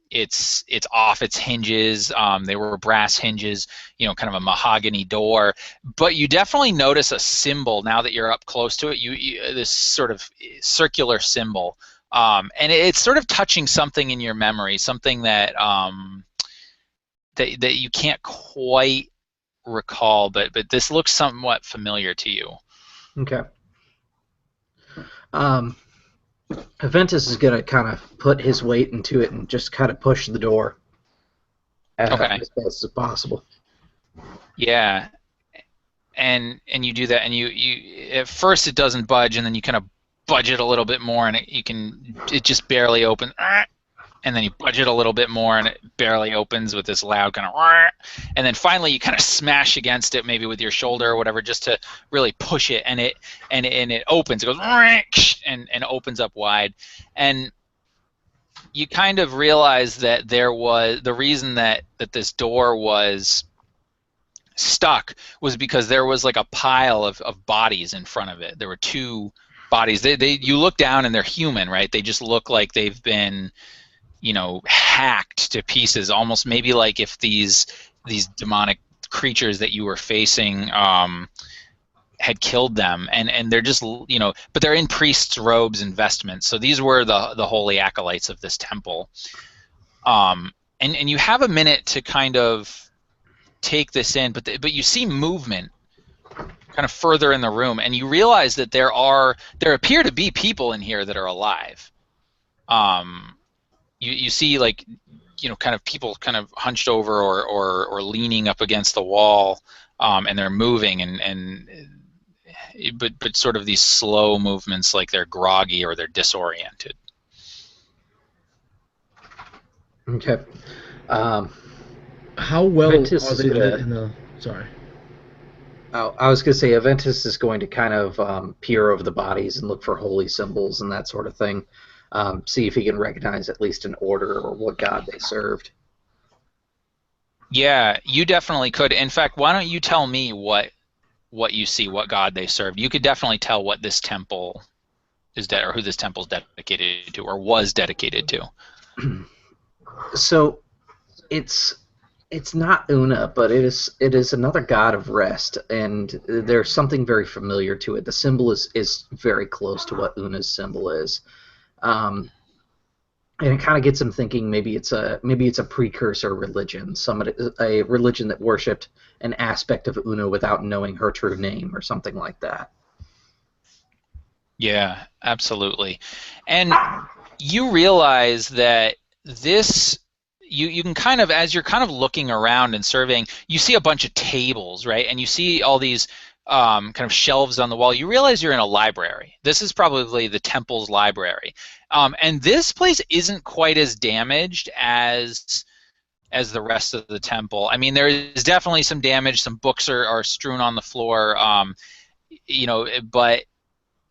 it's off its hinges. They were brass hinges, kind of a mahogany door. But you definitely notice a symbol now that you're up close to it. This sort of circular symbol, and it's sort of touching something in your memory, something that that you can't quite recall, but this looks somewhat familiar to you. Okay. Aventus is going to kind of put his weight into it and just kind of push the door as fast as possible. Yeah, and you do that, and you at first it doesn't budge, and then you kind of budge it a little bit more, and it just barely opens. And then you budge it a little bit more, and it barely opens with this loud kind of, and then finally you kind of smash against it, maybe with your shoulder or whatever, just to really push it, and it opens. It goes and opens up wide, and you kind of realize that the reason that this door was stuck was because there was like a pile of bodies in front of it. There were two bodies. You look down and they're human, right? They just look like they've been hacked to pieces, almost maybe like if these demonic creatures that you were facing had killed them, and they're just but they're in priests' robes and vestments. So these were the holy acolytes of this temple. And you have a minute to kind of take this in, but you see movement kind of further in the room, and you realize that there appear to be people in here that are alive. You see, like, kind of people kind of hunched over or leaning up against the wall, and they're moving, but sort of these slow movements, like they're groggy or they're disoriented. Okay. How well Aventus are they lit in the? Sorry. Oh, I was going to say Aventus is going to kind of peer over the bodies and look for holy symbols and that sort of thing. See if he can recognize at least an order or what god they served. Yeah, you definitely could. In fact, why don't you tell me what you see, what god they served? You could definitely tell what this temple is or who this temple is dedicated to or was dedicated to. So, it's not Una, but it is another god of rest, and there's something very familiar to it. The symbol is very close to what Una's symbol is. And it kind of gets him thinking maybe it's a precursor religion, a religion that worshipped an aspect of Una without knowing her true name or something like that. Yeah, absolutely. And you realize that this, you can kind of, as you're kind of looking around and surveying, you see a bunch of tables, right? And you see all these kind of shelves on the wall. You realize you're in a library. This is probably the temple's library. And this place isn't quite as damaged as the rest of the temple. I mean, there is definitely some damage. Some books are strewn on the floor, but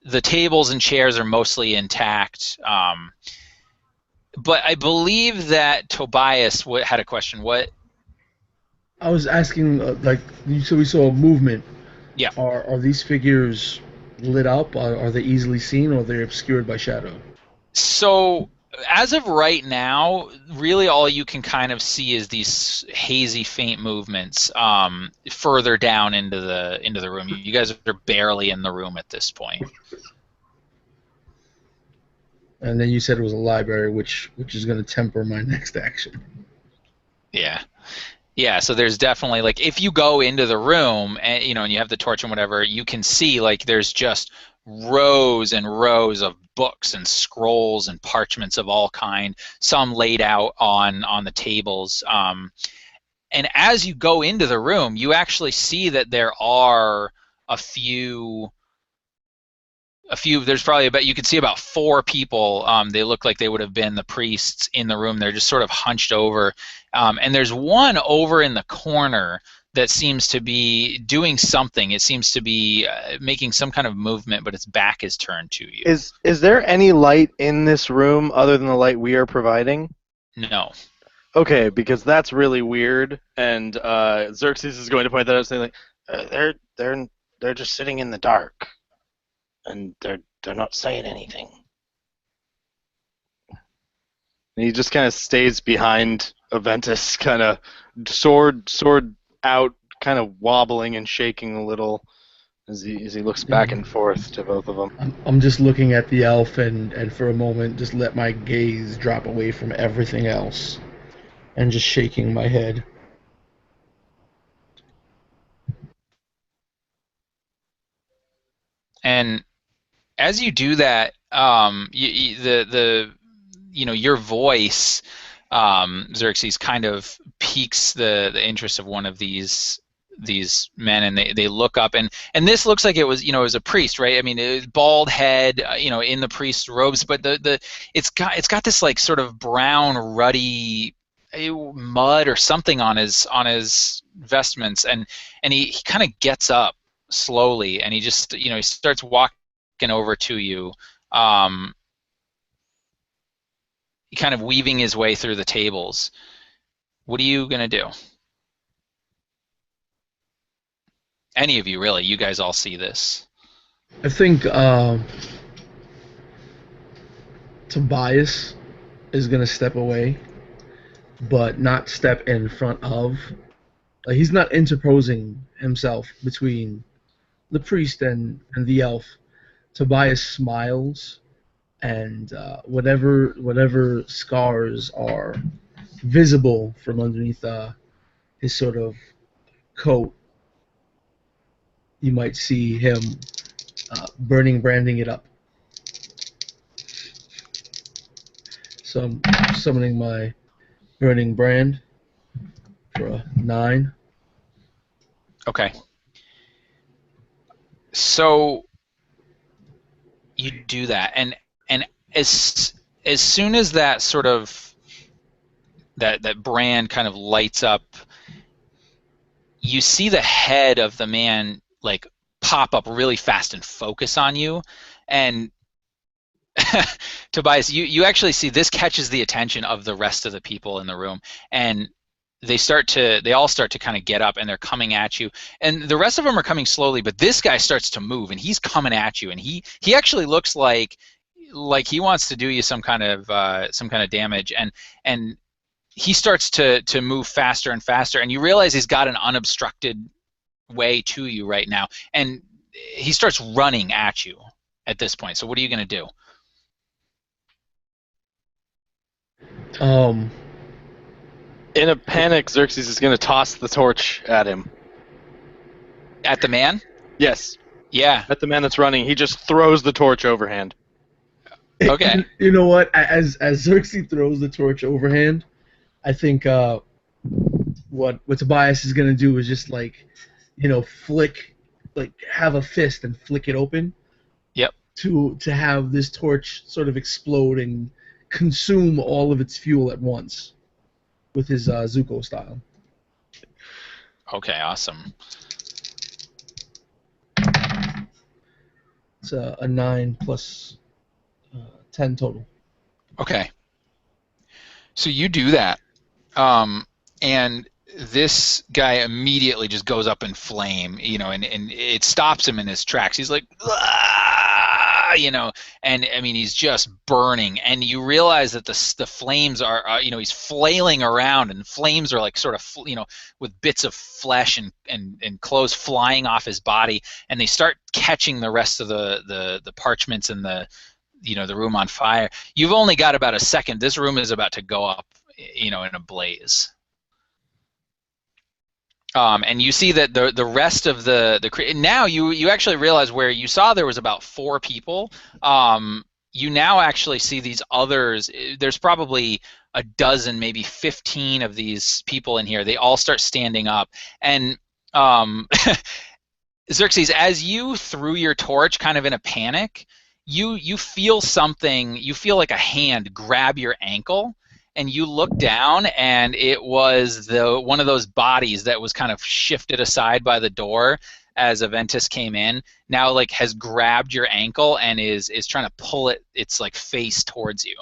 the tables and chairs are mostly intact. But I believe that Tobias had a question. What? I was asking, like, you said we saw movement. Yeah. Are these figures lit up? Are they easily seen, or are they obscured by shadow? So as of right now, really all you can kind of see is these hazy, faint movements further down into the room. You guys are barely in the room at this point. And then you said it was a library, which is going to temper my next action. Yeah. Yeah, so there's definitely, like, if you go into the room and and you have the torch and whatever, you can see, like, there's just rows and rows of books and scrolls and parchments of all kind, some laid out on the tables. And as you go into the room, you actually see that there are a few. There's probably you could see about 4 people. They look like they would have been the priests in the room. They're just sort of hunched over. And there's one over in the corner that seems to be doing something. It seems to be making some kind of movement, but its back is turned to you. Is there any light in this room other than the light we are providing? No. Okay, because that's really weird, and Xerxes is going to point that out, saying, like, they're just sitting in the dark, and they're not saying anything. and he just kind of stays behind Aventus, kind of sword out, kind of wobbling and shaking a little as he looks back and forth to both of them. I'm just looking at the elf and for a moment just let my gaze drop away from everything else and just shaking my head. And as you do that, your voice, Xerxes, kind of piques the interest of one of these men, and they look up, and this looks like it was a priest, right? I mean, it was bald head, in the priest's robes, but it's got this like sort of brown ruddy mud or something on his vestments, and he kind of gets up slowly, and he just he starts walking over to you, kind of weaving his way through the tables. What are you gonna do? Any of you, really? You guys all see this. I think Tobias is going to step away, but not step in front of. Like, he's not interposing himself between the priest and the elf. Tobias smiles, and whatever scars are visible from underneath his sort of coat, you might see him branding it up. So I'm summoning my burning brand for a 9. Okay. So you do that, and as soon as that sort of that brand kind of lights up, you see the head of the man like pop up really fast and focus on you, and Tobias, you actually see this catches the attention of the rest of the people in the room, and they all start to kind of get up, and they're coming at you, and the rest of them are coming slowly, but this guy starts to move, and he's coming at you, and he actually looks like he wants to do you some kind of damage, and he starts to move faster and faster, and you realize he's got an unobstructed way to you right now, and he starts running at you at this point. So what are you going to do? In a panic, Xerxes is going to toss the torch at him. At the man? Yes. Yeah. At the man that's running. He just throws the torch overhand. Okay. You know what? As Xerxes throws the torch overhand, I think what Tobias is going to do is just flick, have a fist and flick it open. Yep. To have this torch sort of explode and consume all of its fuel at once with his Zuko style. Okay, awesome. It's a 9 plus 10 total. Okay. So you do that, and this guy immediately just goes up in flame, and it stops him in his tracks. He's like, "Ah!" and I mean he's just burning, and you realize that the flames are, he's flailing around, and flames are like sort of, with bits of flesh and clothes flying off his body, and they start catching the rest of the parchments and the room on fire. You've only got about a second. This room is about to go up, in a blaze. And you see that the rest of the now you actually realize where you saw there was about 4 people. You now actually see these others. There's probably a dozen, maybe 15 of these people in here. They all start standing up, and Xerxes, as you threw your torch kind of in a panic, you feel something. You feel like a hand grab your ankle, and you look down, and it was one of those bodies that was kind of shifted aside by the door as Aventus came in. Now, like, has grabbed your ankle and is trying to pull its like face towards you.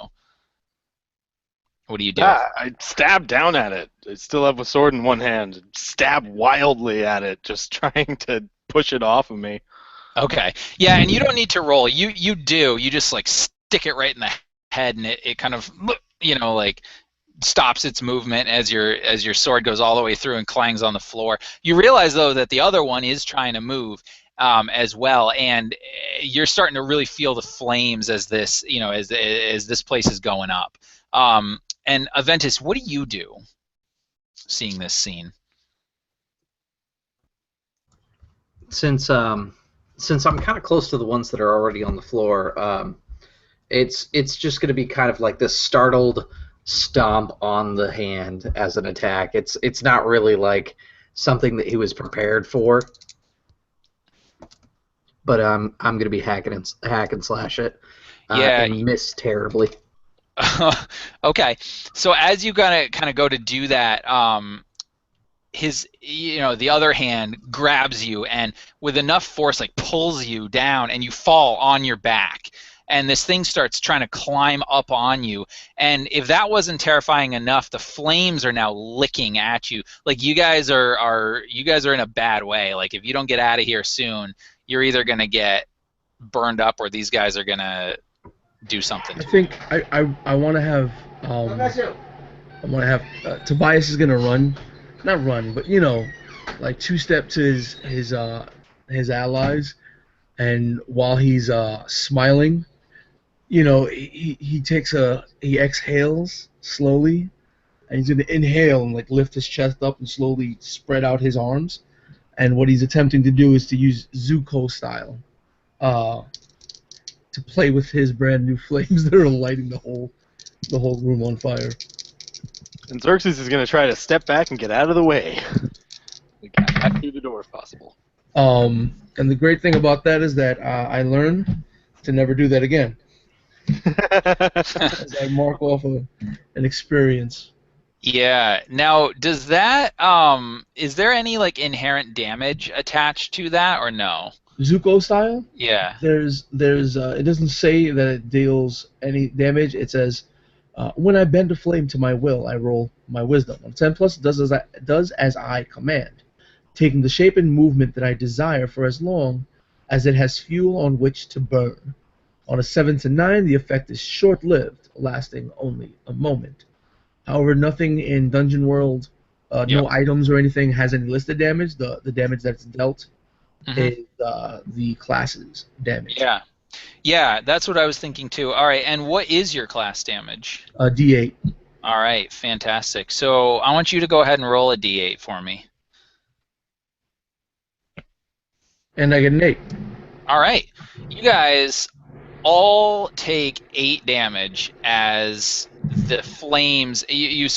What do you do? I stab down at it. I still have a sword in one hand. Stab wildly at it, just trying to push it off of me. Okay. Yeah, and you don't need to roll. You do. You just like stick it right in the head, and it kind of like stops its movement as your sword goes all the way through and clangs on the floor. You realize though that the other one is trying to move as well, and you're starting to really feel the flames as this as this place is going up. And Aventus, what do you do seeing this scene? Since I'm kind of close to the ones that are already on the floor, it's just going to be kind of like this startled stomp on the hand as an attack. It's not really like something that he was prepared for, but I'm going to be hack and slash it. And miss terribly. Okay, so as you kind of go to do that, the other hand grabs you and with enough force like pulls you down, and you fall on your back, and this thing starts trying to climb up on you. And if that wasn't terrifying enough, the flames are now licking at you. Like, you guys are in a bad way. Like, if you don't get out of here soon, you're either gonna get burned up or these guys are gonna do something. I think I want to have Tobias is gonna not run, but like 2-step to his allies, and while he's smiling, he exhales slowly, and he's gonna inhale and like lift his chest up and slowly spread out his arms, and what he's attempting to do is to use Zuko style, to play with his brand new flames that are lighting the whole room on fire. And Xerxes is going to try to step back and get out of the way. We got back through the door if possible. And the great thing about that is that I learned to never do that again. As I mark off an experience. Yeah. Now, does that is there any like inherent damage attached to that or no? Zuko style? Yeah. There's it doesn't say that it deals any damage. It says when I bend a flame to my will, I roll my wisdom. On 10 plus, it does as I command, taking the shape and movement that I desire for as long as it has fuel on which to burn. On a 7 to 9, the effect is short-lived, lasting only a moment. However, nothing in Dungeon World, no items or anything has any listed damage. The damage that's dealt is the class's damage. Yeah. Yeah, that's what I was thinking too. All right, and what is your class damage? D8. All right, fantastic. So I want you to go ahead and roll a D8 for me. And I get an 8. All right. You guys all take 8 damage as the flames, you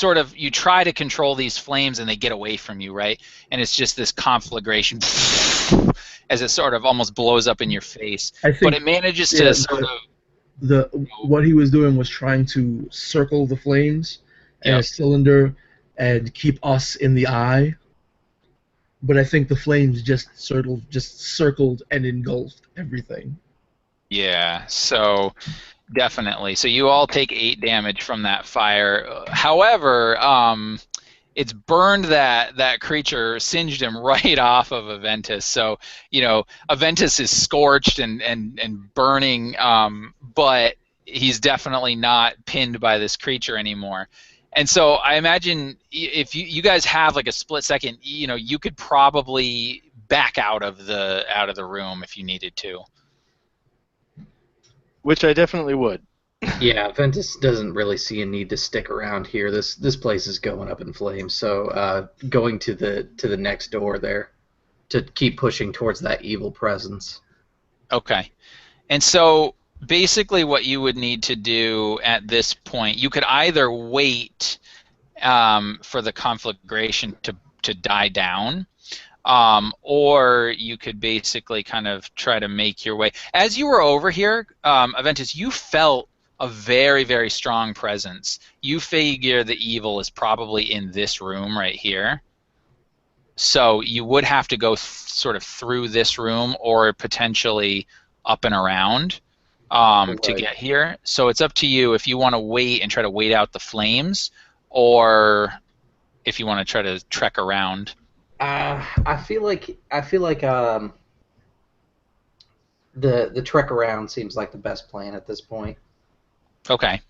try to control these flames and they get away from you, right? And it's just this conflagration as it sort of almost blows up in your face. But it manages to what he was doing was trying to circle the flames in a cylinder and keep us in the eye. But I think the flames just circled and engulfed everything. Yeah, so definitely. So you all take 8 damage from that fire. However, it's burned that creature, singed him right off of Aventus. So Aventus is scorched and burning, but he's definitely not pinned by this creature anymore. And so I imagine if you guys have like a split second, you could probably back out of the room if you needed to. Which I definitely would. Yeah, Ventus doesn't really see a need to stick around here. This place is going up in flames, so going to the next door there to keep pushing towards that evil presence. Okay. And so basically what you would need to do at this point, you could either wait for the conflagration to die down, or you could basically kind of try to make your way. As you were over here, Aventus, you felt a very, very strong presence. You figure the evil is probably in this room right here. So you would have to go sort of through this room or potentially up and around to get here. So it's up to you if you want to wait and try to wait out the flames, or if you want to try to trek around. I feel like the trek around seems like the best plan at this point. Okay.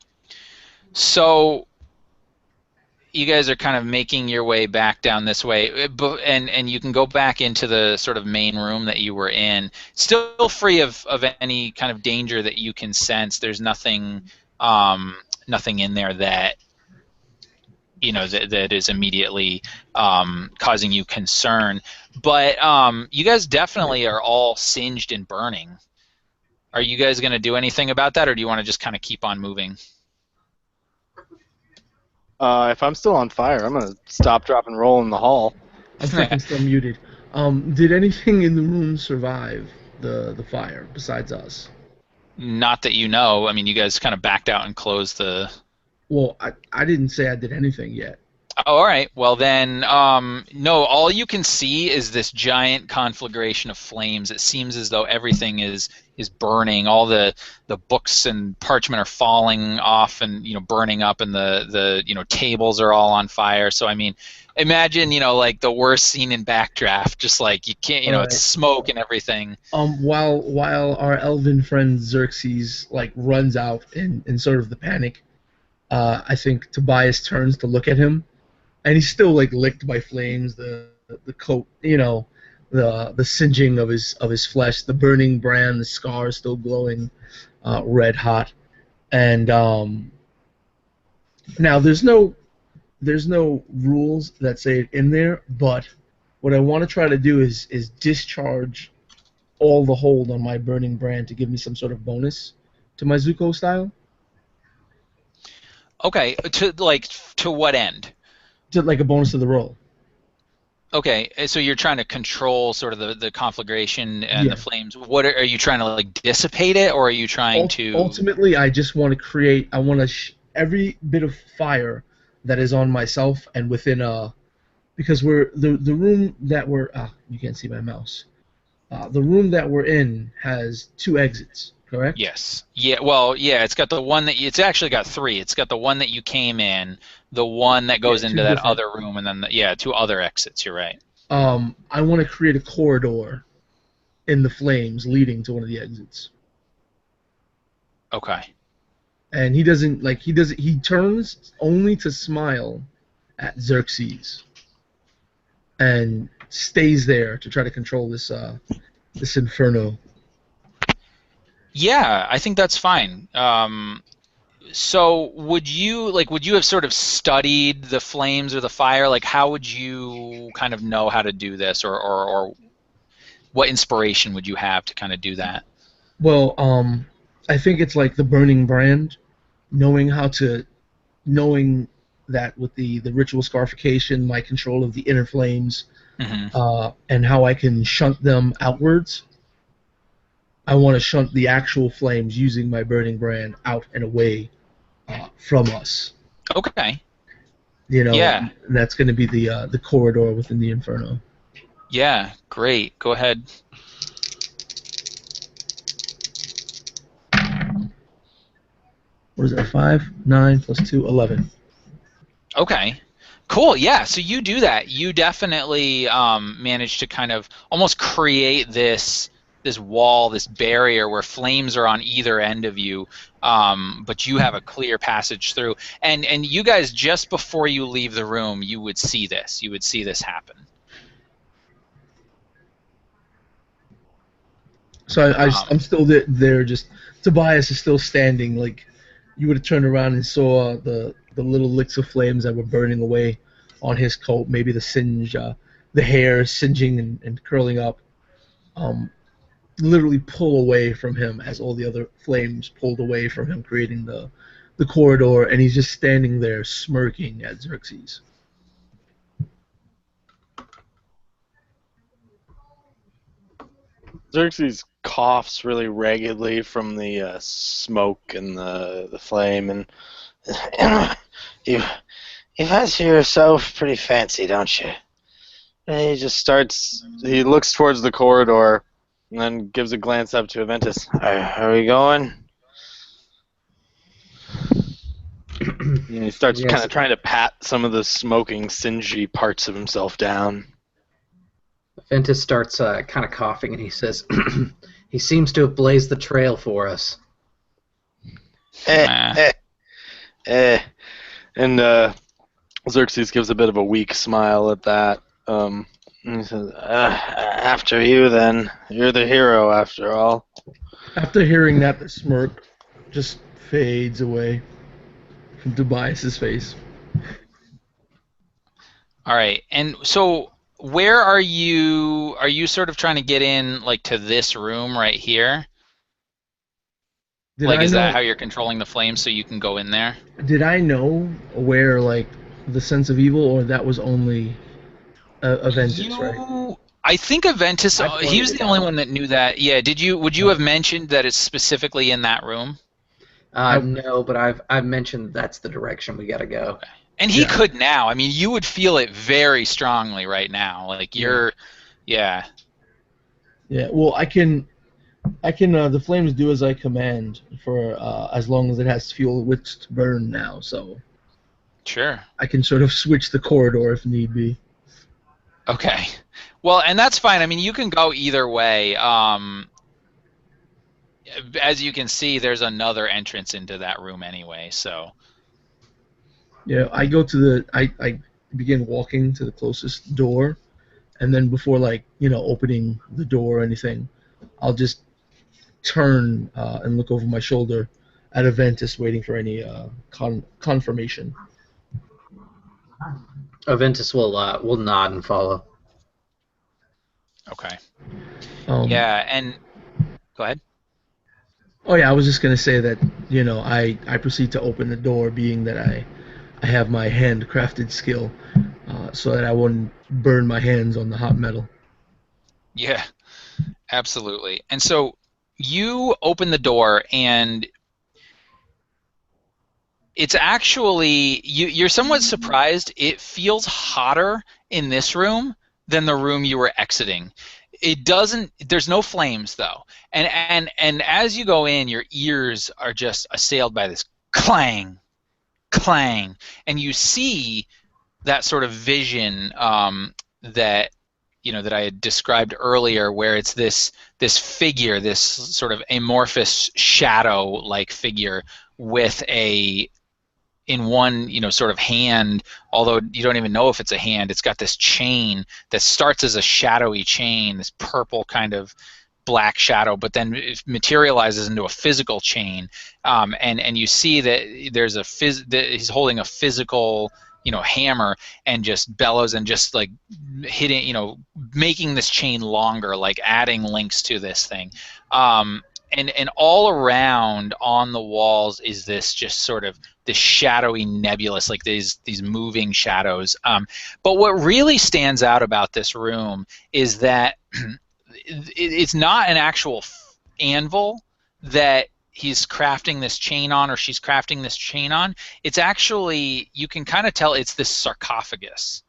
So you guys are kind of making your way back down this way, and you can go back into the sort of main room that you were in, still free of any kind of danger that you can sense. There's nothing in there that that is immediately causing you concern. But you guys definitely are all singed and burning. Are you guys going to do anything about that, or do you want to just kind of keep on moving? If I'm still on fire, I'm gonna stop, drop, and roll in the hall. I'm fucking still muted. Did anything in the room survive the fire besides us? Not that you know. I mean, you guys kind of backed out and closed the... Well, I didn't say I did anything yet. Oh, all right. Well, then, no, all you can see is this giant conflagration of flames. It seems as though everything is burning. All the books and parchment are falling off and burning up, and the tables are all on fire. So I mean, imagine like the worst scene in Backdraft. Just like you can't, Right. It's smoke and everything. While our elven friend Xerxes runs out in sort of the panic, I think Tobias turns to look at him. And he's still licked by flames. The coat, the singeing of his flesh, the burning brand, the scar still glowing, red hot. And now there's no rules that say it in there. But what I want to try to do is discharge all the hold on my burning brand to give me some sort of bonus to my Zuko style. Okay, to what end? To a bonus to the roll. Okay, so you're trying to control sort of the conflagration and the flames. What are you trying to dissipate it, or are you trying to? Ultimately, I just want to create. I want to every bit of fire that is on myself and within because we're the room that we're you can't see my mouse. The room that we're in has 2 exits. Correct? Yes. Yeah. Well, yeah. It's got the one that it's actually got 3. It's got the one that you came in, the one that goes into that other room, and then 2 other exits. You're right. I want to create a corridor in the flames leading to one of the exits. Okay. And he doesn't he turns only to smile at Xerxes and stays there to try to control this inferno. Yeah, I think that's fine. So would you have sort of studied the flames or the fire? How would you kind of know how to do this, or what inspiration would you have to kind of do that? Well, I think it's like the burning brand, knowing that with the ritual scarification, my control of the inner flames, and how I can shunt them outwards. I want to shunt the actual flames using my burning brand out and away from us. Okay. Yeah. And that's going to be the corridor within the inferno. Yeah, great. Go ahead. What is that? 5, 9 plus 2, 11. Okay. Cool. Yeah. So you do that. You definitely manage to kind of almost create this wall, this barrier where flames are on either end of you, but you have a clear passage through. And you guys, just before you leave the room, you would see this. You would see this happen. So I'm still there. Just Tobias is still standing. Like you would have turned around and saw the little licks of flames that were burning away on his coat. Maybe the singe, the hair singeing and curling up. Literally pull away from him as all the other flames pulled away from him, creating the corridor. And he's just standing there smirking at Xerxes. Xerxes coughs really raggedly from the smoke and the flame, and You fancy yourself pretty fancy, don't you? he just starts. He looks towards the corridor, and then gives a glance up to Aventus. Are we going? And he starts Yes. kind of trying to pat some of the smoking, singy parts of himself down. Ventus starts kind of coughing, and he says, "He seems to have blazed the trail for us." And Xerxes gives a bit of a weak smile at that. And he says, After you, then. You're the hero, after all. After hearing that, the smirk just fades away from Tobias's face. All right. And so where are you? Are you sort of trying to get in, like, to this room right here? Is that how you're controlling the flames so you can go in there? Did I know where, like, the sense of evil, or that was only Aventus, right? I think Aventus, he was the only one that knew that. Yeah, would you have mentioned that it's specifically in that room? No, but I've mentioned that's the direction we gotta go. Okay. And he could now. I mean, you would feel it very strongly right now. Like you're, yeah. Yeah. Well, I can. The flames do as I command for as long as it has fuel which to burn now. So. Sure. I can sort of switch the corridor if need be. Okay. Well, and that's fine. I mean, you can go either way. As you can see, there's another entrance into that room anyway. So. Yeah, I go to I begin walking to the closest door, and then before opening the door or anything, I'll just turn and look over my shoulder at Aventus, waiting for any confirmation. Aventus will nod and follow. Okay. Yeah, and go ahead. Oh yeah, I was just gonna say that I proceed to open the door, being that I have my handcrafted skill, so that I wouldn't burn my hands on the hot metal. Yeah, absolutely. And so you open the door, and it's actually you're somewhat surprised. It feels hotter in this room than the room you were exiting. It doesn't. There's no flames though, and as you go in, your ears are just assailed by this clang, clang, and you see that sort of vision that that I had described earlier, where it's this figure, this sort of amorphous shadow-like figure with in one sort of hand, although you don't even know if it's a hand. It's got this chain that starts as a shadowy chain, this purple kind of black shadow, but then it materializes into a physical chain, and you see that there's that he's holding a physical hammer, and just bellows and just like hitting, making this chain longer, like adding links to this thing. And all around on the walls is this just sort of this shadowy nebulous, like these moving shadows. But what really stands out about this room is that it's not an actual anvil that he's crafting this chain on, or she's crafting this chain on. It's actually, you can kind of tell it's this sarcophagus.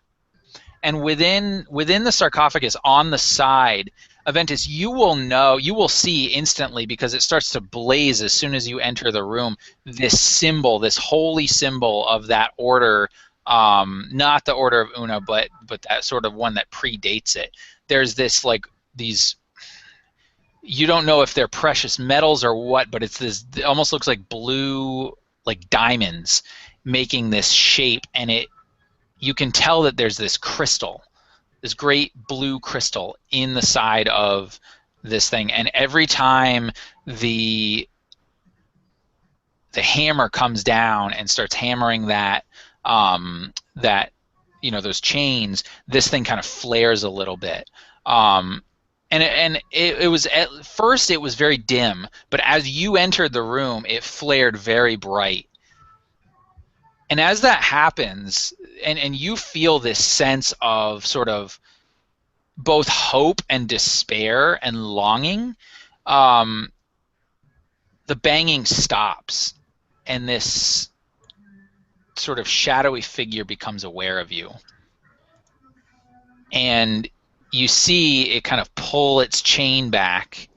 And within the sarcophagus, on the side, Aventus, you will see instantly, because it starts to blaze as soon as you enter the room, this symbol, this holy symbol of that order, not the Order of Una, but that sort of one that predates it. There's this, like, these, you don't know if they're precious metals or what, but it's this, it almost looks like blue, like diamonds, making this shape, and you can tell that there's this crystal, this great blue crystal in the side of this thing, and every time the hammer comes down and starts hammering that those chains, this thing kind of flares a little bit. And it was, at first it was very dim, but as you entered the room, it flared very bright. And as that happens, and you feel this sense of sort of both hope and despair and longing, the banging stops, and this sort of shadowy figure becomes aware of you. And you see it kind of pull its chain back,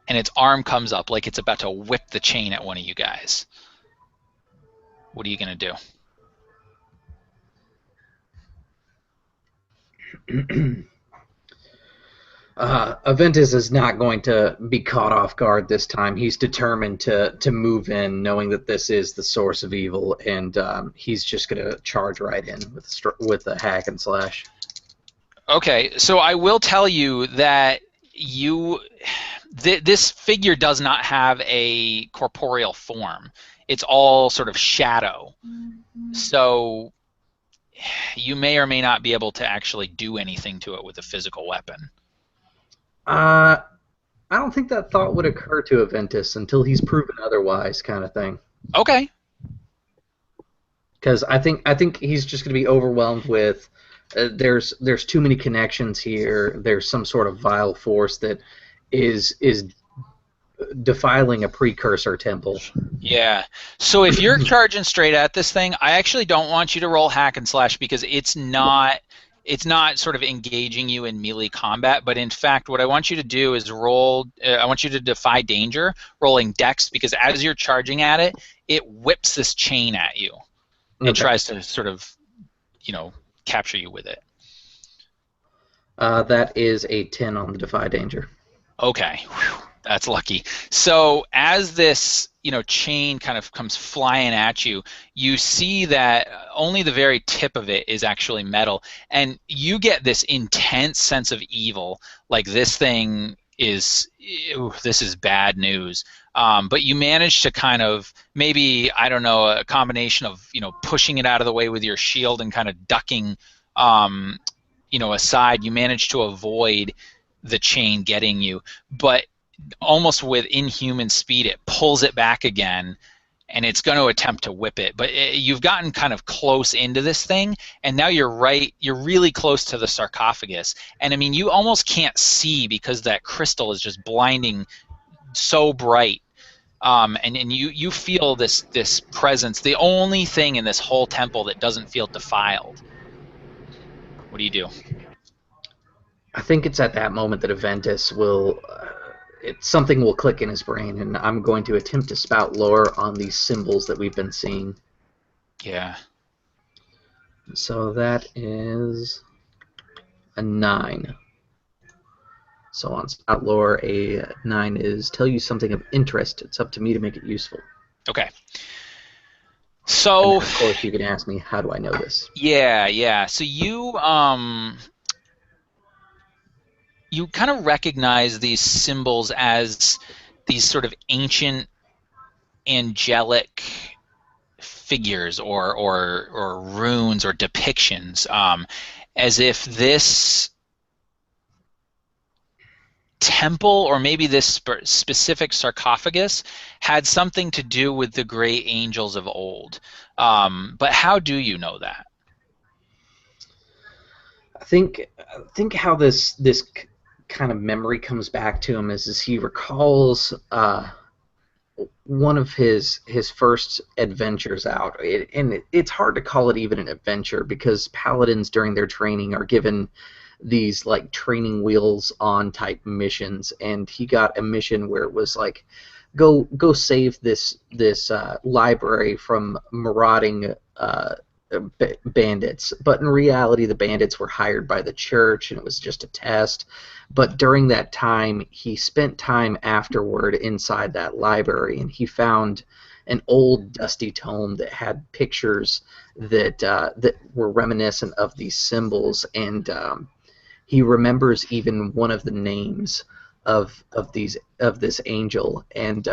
and its arm comes up like it's about to whip the chain at one of you guys. What are you going to do? Aventus is not going to be caught off guard this time. He's determined to move in, knowing that this is the source of evil, and he's just going to charge right in with a hack and slash. Okay, so I will tell you that this figure does not have a corporeal form. It's all sort of shadow. So you may or may not be able to actually do anything to it with a physical weapon. I don't think that thought would occur to Aventus until he's proven otherwise, kind of thing. Okay. Because I think he's just going to be overwhelmed with there's too many connections here. There's some sort of vile force that is defiling a precursor temple. Yeah. So if you're charging straight at this thing, I actually don't want you to roll hack and slash, because it's not sort of engaging you in melee combat, but in fact what I want you to do is roll, I want you to defy danger, rolling dex, because as you're charging at it, it whips this chain at you. It tries to sort of, capture you with it. That is a 10 on the defy danger. Okay. Whew. That's lucky. So as this, chain kind of comes flying at you, you see that only the very tip of it is actually metal, and you get this intense sense of evil, like this thing is, this is bad news. But you manage to kind of, maybe, I don't know, a combination of, pushing it out of the way with your shield and kind of ducking, aside. You manage to avoid the chain getting you, but almost with inhuman speed, it pulls it back again, and it's going to attempt to whip it. But you've gotten kind of close into this thing, and now you're really close to the sarcophagus. And I mean, you almost can't see because that crystal is just blinding, so bright. And you feel this presence, the only thing in this whole temple that doesn't feel defiled. What do you do? I think it's at that moment that Aventus will... something will click in his brain, and I'm going to attempt to spout lore on these symbols that we've been seeing. Yeah. So that is a 9. So on spout lore, a 9 is tell you something of interest. It's up to me to make it useful. Okay. So... And then, of course, you can ask me, how do I know this? Yeah. So you kind of recognize these symbols as these sort of ancient angelic figures or runes or depictions, as if this temple or maybe this specific sarcophagus had something to do with the great angels of old. But how do you know that? I think how this kind of memory comes back to him is he recalls one of his first adventures out, and it's hard to call it even an adventure because paladins during their training are given these like training wheels on type missions, and he got a mission where it was like, go save this library from marauding bandits. But in reality, the bandits were hired by the church, and it was just a test. But during that time, he spent time afterward inside that library, and he found an old dusty tome that had pictures that were reminiscent of these symbols, and he remembers even one of the names of this angel, and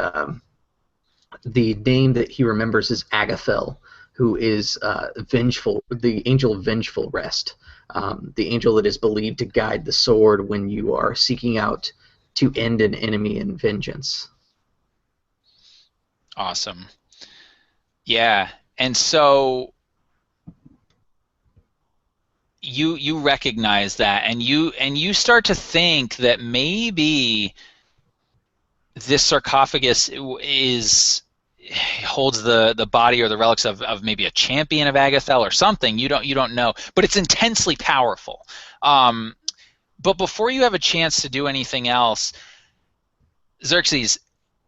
the name that he remembers is Agathel, who is vengeful, the angel of vengeful rest, the angel that is believed to guide the sword when you are seeking out to end an enemy in vengeance. Awesome. Yeah, and so you recognize that, and you start to think that maybe this sarcophagus holds the body or the relics of maybe a champion of Agathel or something. You don't know, but it's intensely powerful. But before you have a chance to do anything else, Xerxes,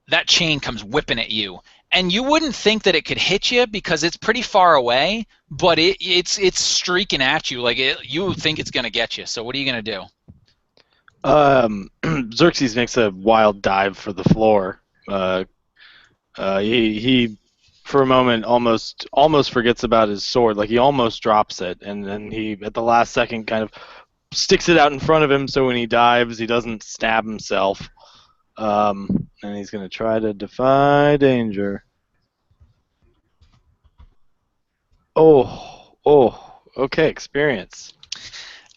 that chain comes whipping at you. And you wouldn't think that it could hit you because it's pretty far away, but it's streaking at you like you think it's going to get you. So what are you going to do? Xerxes makes a wild dive for the floor. He for a moment almost forgets about his sword. Like he almost drops it, and then he at the last second kind of sticks it out in front of him so when he dives he doesn't stab himself. And he's going to try to defy danger. Okay, experience.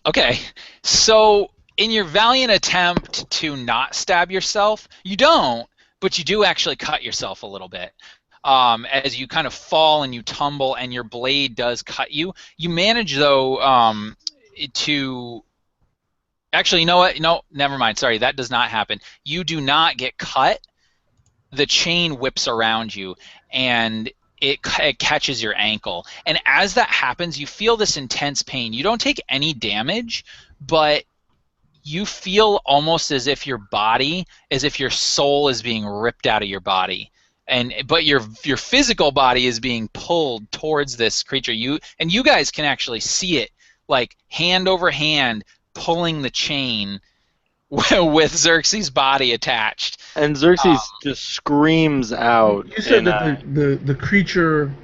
Okay, so in your valiant attempt to not stab yourself, you don't, but you do actually cut yourself a little bit. As you kind of fall and you tumble and your blade does cut you. You manage, though, to... Actually, you know what? No, never mind. Sorry, that does not happen. You do not get cut. The chain whips around you, and it catches your ankle. And as that happens, you feel this intense pain. You don't take any damage, but you feel almost as if your soul is being ripped out of your body. But your physical body is being pulled towards this creature. You guys can actually see it, like hand over hand, pulling the chain with Xerxes' body attached. And Xerxes just screams out. You said that the creature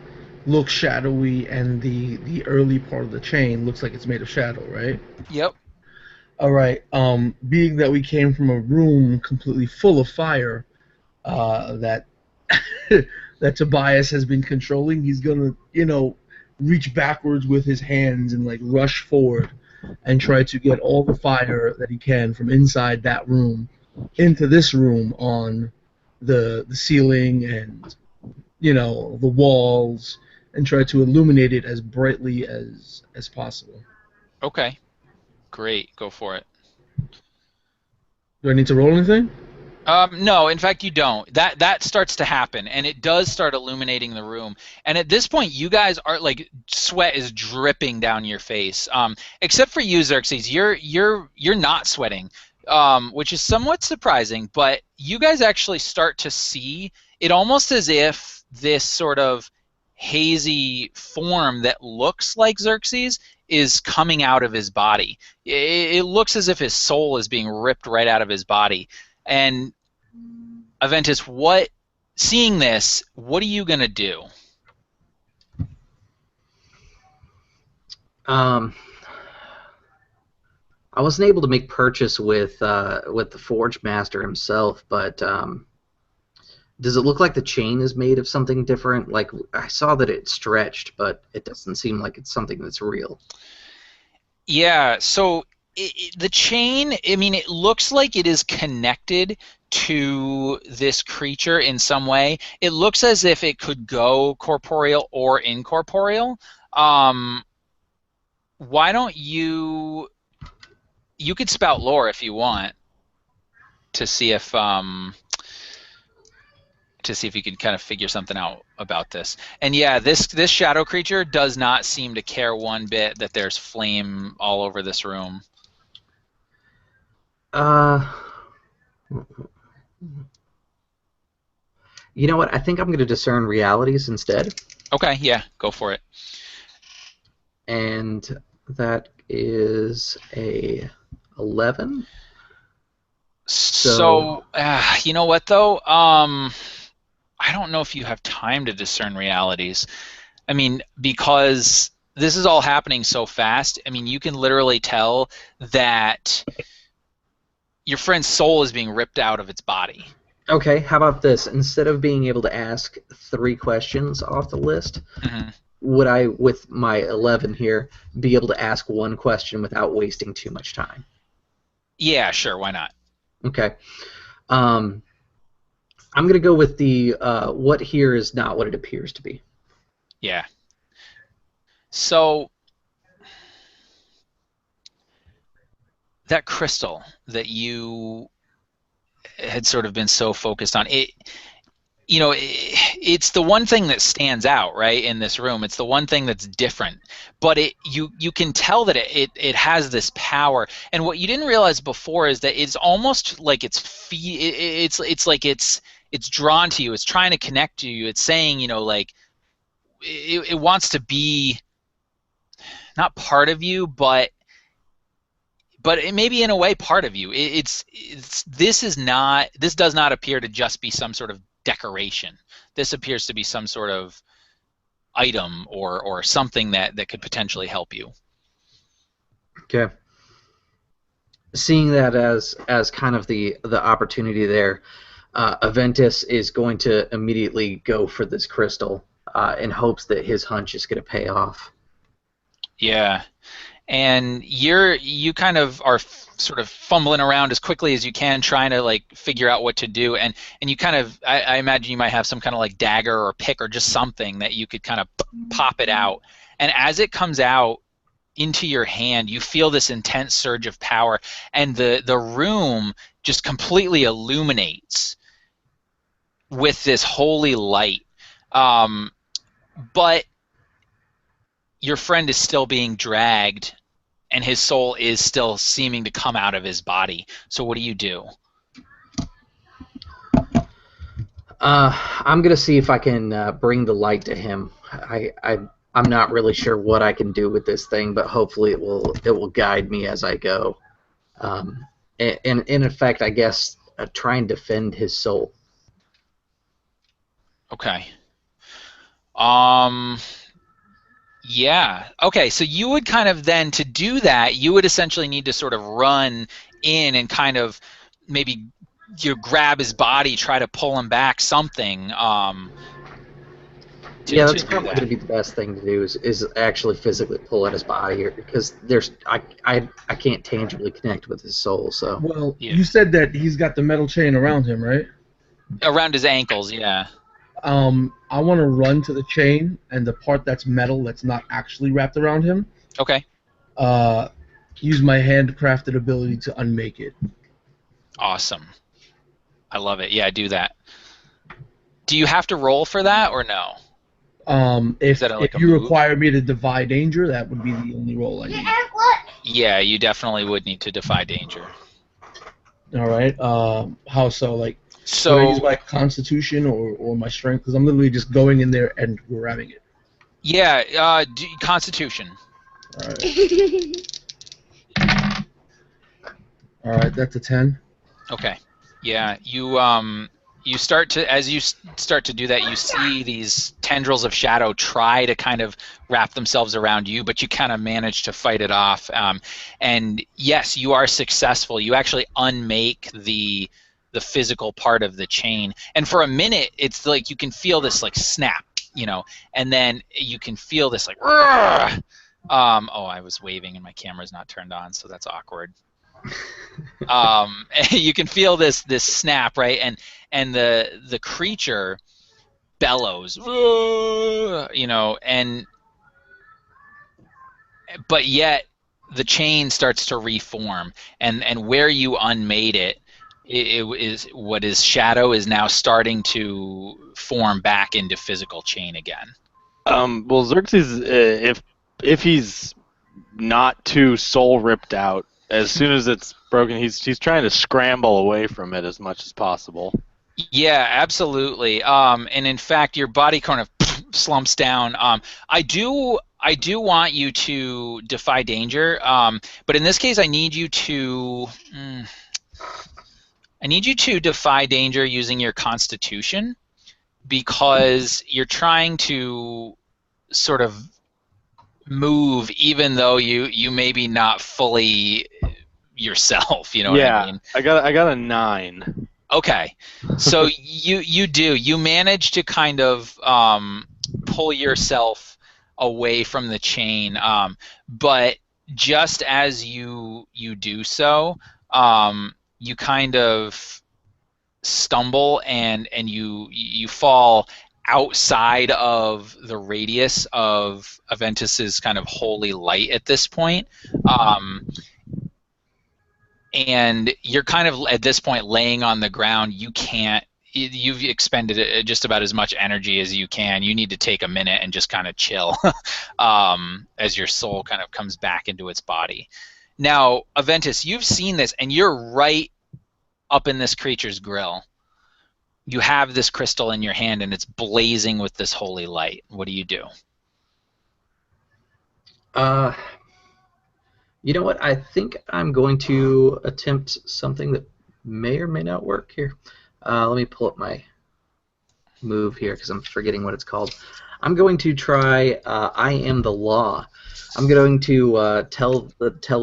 looks shadowy, and the early part of the chain looks like it's made of shadow, right? Yep. All right. Being that we came from a room completely full of fire, that that Tobias has been controlling, he's gonna, reach backwards with his hands and like rush forward and try to get all the fire that he can from inside that room into this room on the ceiling and the walls, and try to illuminate it as brightly as possible. Okay, great, go for it. Do I need to roll anything? No, in fact you don't. That starts to happen, and it does start illuminating the room. And at this point, you guys are like, sweat is dripping down your face. Except for you, Xerxes, you're not sweating, which is somewhat surprising. But you guys actually start to see it almost as if this sort of hazy form that looks like Xerxes is coming out of his body. It looks as if his soul is being ripped right out of his body. And Aventus, seeing this, what are you gonna do? I wasn't able to make purchase with the Forge Master himself, but does it look like the chain is made of something different? Like, I saw that it stretched, but it doesn't seem like it's something that's real. Yeah, so the chain, I mean, it looks like it is connected to this creature in some way. It looks as if it could go corporeal or incorporeal. Why don't you could spout lore if you want to see if you can kind of figure something out about this. And yeah, this shadow creature does not seem to care one bit that there's flame all over this room. You know what? I think I'm going to discern realities instead. Okay, yeah, go for it. And that is a 11. So you know what though? I don't know if you have time to discern realities. I mean, because this is all happening so fast. I mean, you can literally tell that your friend's soul is being ripped out of its body. Okay, how about this? Instead of being able to ask 3 questions off the list, would I, with my 11 here, be able to ask 1 question without wasting too much time? Yeah, sure, why not? Okay. I'm going to go with the what here is not what it appears to be. Yeah. So that crystal that you had sort of been so focused on, it's the one thing that stands out, right, in this room. It's the one thing that's different, but you can tell that it has this power. And what you didn't realize before is that it's almost like it's like it's drawn to you. It's trying to connect to you. It's saying, like it wants to be not part of you, but it may be in a way part of you. This does not appear to just be some sort of decoration. This appears to be some sort of item or something that could potentially help you. Okay. Seeing that as kind of the opportunity there, Aventus is going to immediately go for this crystal in hopes that his hunch is going to pay off. Yeah. And you kind of are sort of fumbling around as quickly as you can, trying to like figure out what to do. And you kind of, I imagine you might have some kind of like dagger or pick or just something that you could kind of pop it out. And as it comes out into your hand, you feel this intense surge of power, and the room just completely illuminates with this holy light. But your friend is still being dragged, and his soul is still seeming to come out of his body. So what do you do? I'm gonna see if I can bring the light to him. I'm not really sure what I can do with this thing, but hopefully it will guide me as I go. And in effect, I guess try and defend his soul. Okay. Yeah. Okay, so you would kind of then, to do that, you would essentially need to sort of run in and kind of maybe grab his body, try to pull him back, something. Yeah, that's probably going to be the best thing to do is actually physically pull at his body here, because I can't tangibly connect with his soul. So. Well, Yeah. You said that he's got the metal chain around him, right? Around his ankles, yeah. I want to run to the chain and the part that's metal that's not actually wrapped around him. Okay. Use my handcrafted ability to unmake it. Awesome. I love it. Yeah, do that. Do you have to roll for that or no? If you require me to defy danger, that would be the only roll I need. Yeah, you definitely would need to defy danger. All right. How so? Like, so would I use my constitution or my strength? Because I'm literally just going in there and grabbing it. Yeah, constitution. All right. All right, that's a 10. Okay. Yeah, you start to, as you start to do that, you see these tendrils of shadow try to kind of wrap themselves around you, but you kind of manage to fight it off. And yes, you are successful. You actually unmake the physical part of the chain, and for a minute, it's like you can feel this like snap, and then you can feel this like, oh, I was waving and my camera's not turned on, so that's awkward. You can feel this snap, right? And the creature bellows, but yet the chain starts to reform, and where you unmade it is what is shadow is now starting to form back into physical chain again. Well, Xerxes, if he's not too soul ripped out, As soon as it's broken, he's trying to scramble away from it as much as possible. Yeah, absolutely. And in fact, your body kind of slumps down. I do want you to defy danger. But in this case, I need you to defy danger using your Constitution, because you're trying to sort of move, even though you maybe not fully yourself. You know what I mean? I got a 9. Okay, so you manage to kind of pull yourself away from the chain, but just as you do so, you kind of stumble and you fall outside of the radius of Aventus's kind of holy light at this point. And you're kind of at this point laying on the ground. You've expended just about as much energy as you can. You need to take a minute and just kind of chill as your soul kind of comes back into its body. Now, Aventus, you've seen this, and you're right up in this creature's grill. You have this crystal in your hand, and it's blazing with this holy light. What do you do? You know what? I think I'm going to attempt something that may or may not work here. Let me pull up my move here because I'm forgetting what it's called. I'm going to try I am the law. I'm going to tell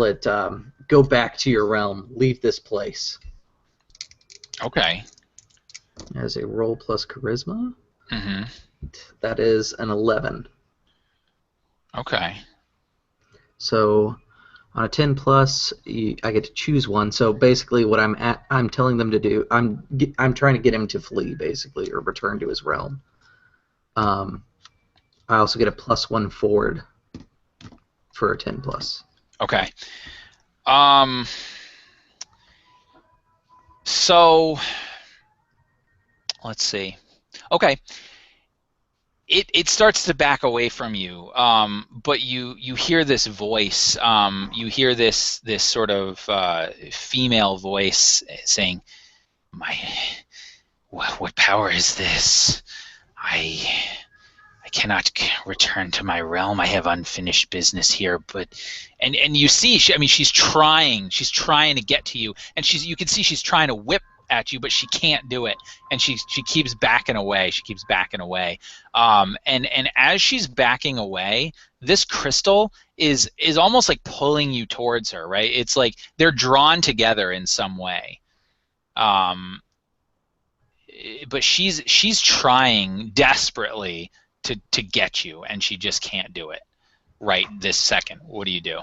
it, go back to your realm, leave this place. Okay. As a roll plus charisma. Mm-hmm. That is an 11. Okay. So on a 10 plus, I get to choose one. So basically, what I'm telling them to do, I'm trying to get him to flee, basically, or return to his realm. I also get a +1 forward for a 10 plus. Okay. So let's see. Okay. It starts to back away from you, but you hear this voice. You hear this sort of female voice saying, what power is this? I cannot return to my realm. I have unfinished business here." And you see, she's trying to get to you, and you can see she's trying to whip at you, but she can't do it, and she keeps backing away. And as she's backing away, this crystal is almost like pulling you towards her, right? It's like they're drawn together in some way. But she's trying desperately to get you, and she just can't do it right this second. What do you do?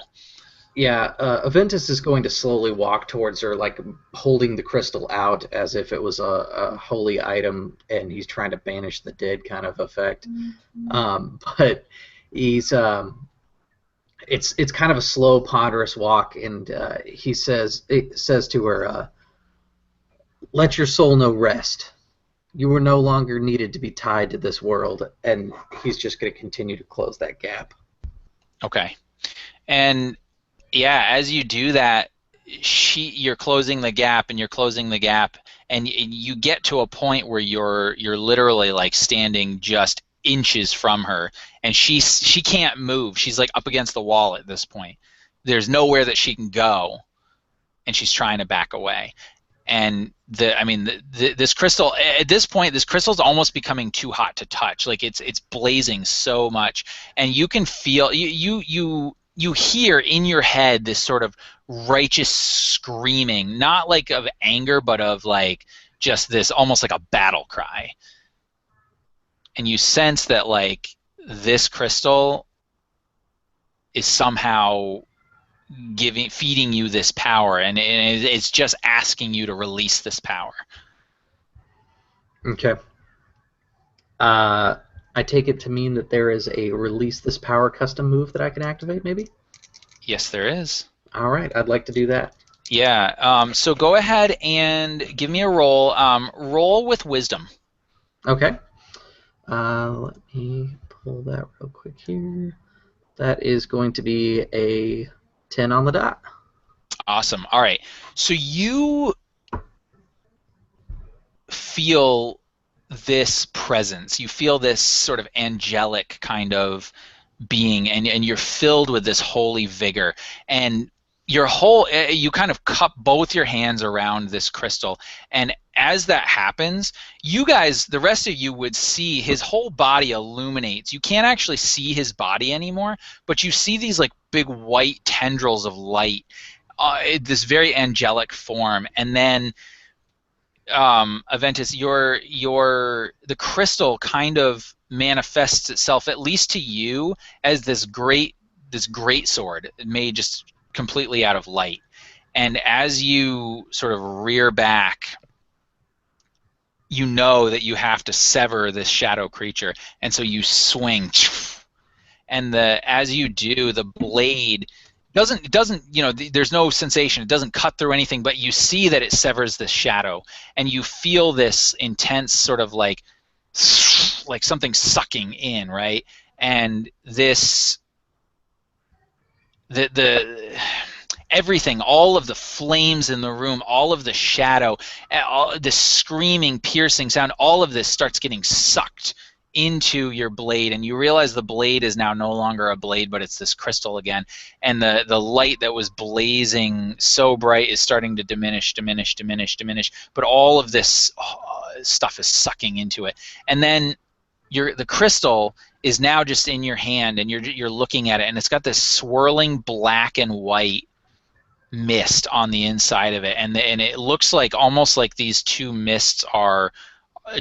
Yeah, Aventus is going to slowly walk towards her, like holding the crystal out as if it was a holy item, and he's trying to banish the dead kind of effect. But he's it's kind of a slow, ponderous walk, and it says to her, "Let your soul know rest. You are no longer needed to be tied to this world," and he's just going to continue to close that gap. Okay, and yeah, as you do that, you're closing the gap, and you get to a point where you're literally like standing just inches from her, and she can't move. She's like up against the wall at this point. There's nowhere that she can go, and she's trying to back away. And this crystal at this point, this crystal's almost becoming too hot to touch. Like it's blazing so much, and you can feel you hear in your head this sort of righteous screaming, not like of anger, but of like just this almost like a battle cry. And you sense that like this crystal is somehow feeding you this power, and it's just asking you to release this power. Okay. I take it to mean that there is a release this power custom move that I can activate, maybe? Yes, there is. All right, I'd like to do that. Yeah. So go ahead and give me a roll. Roll with wisdom. Okay. Let me pull that real quick here. That is going to be a 10 on the dot. Awesome. All right. So you feel this presence. You feel this sort of angelic kind of being, and you're filled with this holy vigor. And your whole, you kind of cup both your hands around this crystal. And as that happens, you guys, the rest of you would see his whole body illuminates. You can't actually see his body anymore, but you see these like big white tendrils of light, this very angelic form. And then Aventus, the crystal kind of manifests itself, at least to you, as this great sword made just completely out of light. And as you sort of rear back, you know that you have to sever this shadow creature, and so you swing, and as you do, the blade doesn't there's no sensation. It doesn't cut through anything, but you see that it severs the shadow, and you feel this intense sort of like something sucking in, right? And this the everything, all of the flames in the room, all of the shadow, all the screaming, piercing sound, all of this starts getting sucked into your blade, and you realize the blade is now no longer a blade, but it's this crystal again, and the light that was blazing so bright is starting to diminish, but all of this stuff is sucking into it. And then the crystal is now just in your hand, and you're looking at it, and it's got this swirling black and white mist on the inside of it, and it looks like almost like these two mists are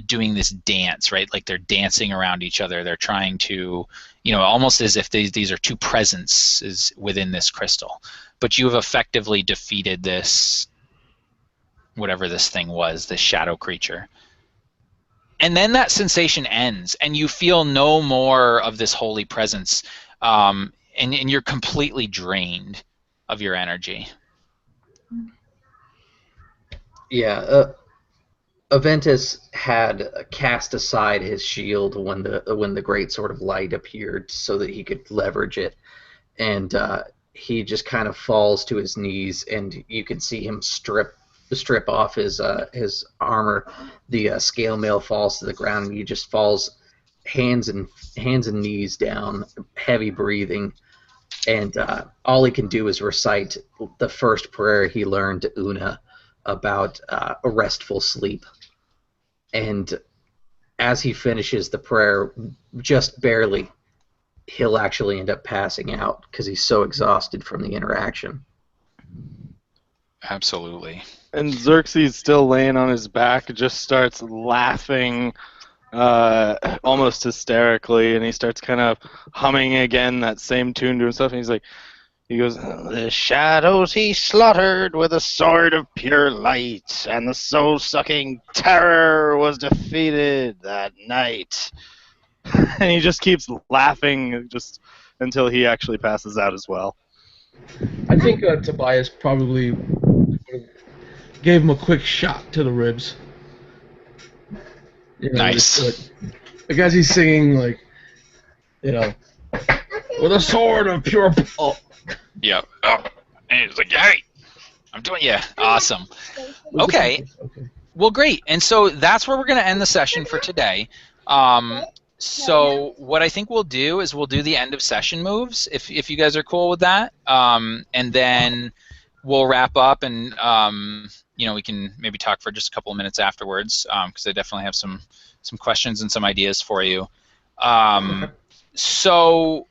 doing this dance, right? Like they're dancing around each other. They're trying to, almost as if these are two presences within this crystal. But you have effectively defeated this, whatever this thing was, this shadow creature. And then that sensation ends, and you feel no more of this holy presence, and you're completely drained of your energy. Yeah, Aventus had cast aside his shield when the great sword of light appeared, so that he could leverage it, and he just kind of falls to his knees, and you can see him strip off his armor. The scale mail falls to the ground, and he just falls hands and knees down, heavy breathing, and all he can do is recite the first prayer he learned to Una about a restful sleep. And as he finishes the prayer, just barely, he'll actually end up passing out because he's so exhausted from the interaction. Absolutely. And Xerxes, still laying on his back, just starts laughing almost hysterically, and he starts kind of humming again that same tune to himself, and he goes, "The shadows he slaughtered with a sword of pure light, and the soul-sucking terror was defeated that night." And he just keeps laughing just until he actually passes out as well. I think Tobias probably gave him a quick shot to the ribs. Nice. Like as he's singing, like, with a sword of pure. Oh. Yep. Oh. And he's like, "Hey, I'm doing yeah, awesome." Okay. Well, great. And so that's where we're going to end the session for today. So what I think we'll do is we'll do the end of session moves, if you guys are cool with that, and then we'll wrap up, and we can maybe talk for just a couple of minutes afterwards, because I definitely have some questions and some ideas for you. So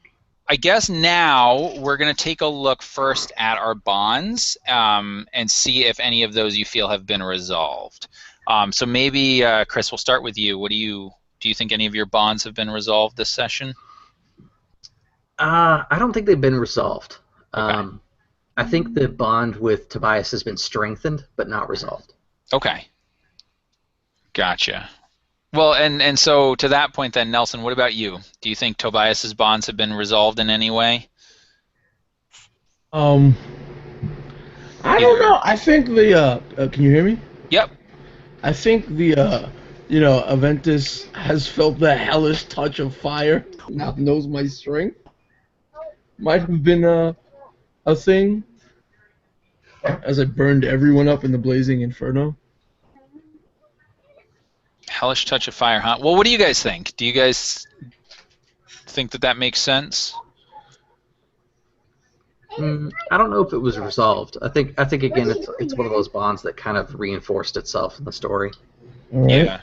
I guess now we're going to take a look first at our bonds, and see if any of those you feel have been resolved. So maybe Chris, we'll start with you. Do you think any of your bonds have been resolved this session? I don't think they've been resolved. Okay. I think the bond with Tobias has been strengthened, but not resolved. Okay. Gotcha. Well, and so to that point then, Nelson, what about you? Do you think Tobias's bonds have been resolved in any way? I don't know. I think can you hear me? Yep. I think Aventus has felt the hellish touch of fire. Now knows my strength. Might have been a thing. as I burned everyone up in the blazing inferno. Hellish touch of fire, huh? Well, what do you guys think? Do you guys think that makes sense? I don't know if it was resolved. I think again it's one of those bonds that kind of reinforced itself in the story. Right. Yeah.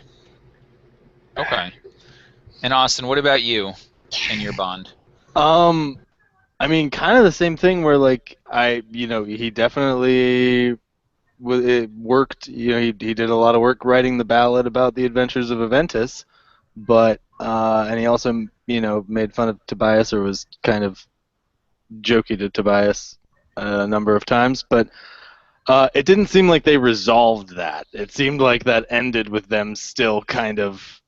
Okay. And Austin, what about you and your bond? I mean, kind of the same thing where like he definitely it worked. He did a lot of work writing the ballad about the adventures of Aventus, but and he also made fun of Tobias or was kind of jokey to Tobias a number of times, but it didn't seem like they resolved that. It seemed like that ended with them still kind of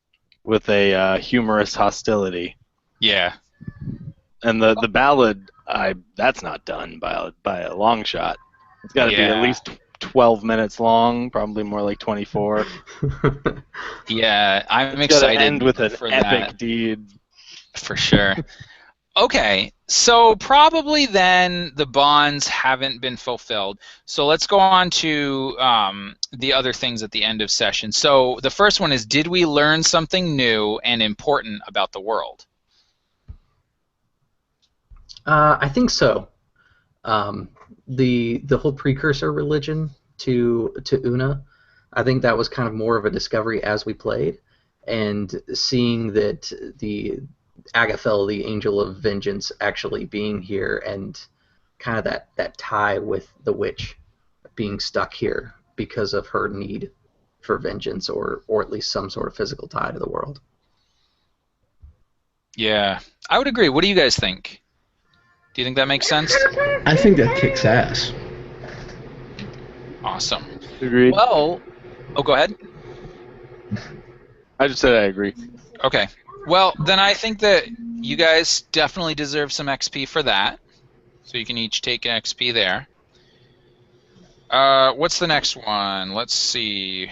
with a humorous hostility. Yeah. And the ballad, that's not done by a long shot. It's got to be at least 12 minutes long, probably more like 24. Yeah, I'm it's excited. End with an for epic that. deed. For sure. Okay, so probably then the bonds haven't been fulfilled. So let's go on to the other things at the end of session. So the first one is, did we learn something new and important about the world? I think so. The whole precursor religion to Una, I think that was kind of more of a discovery as we played, and seeing that the Agathel, the Angel of Vengeance, actually being here, and kind of that tie with the witch being stuck here because of her need for vengeance, or at least some sort of physical tie to the world. Yeah, I would agree. What do you guys think? Do you think that makes sense? I think that kicks ass. Awesome. Agreed. Well, go ahead. I just said I agree. Okay. Well, then I think that you guys definitely deserve some XP for that. So you can each take an XP there. What's the next one? Let's see.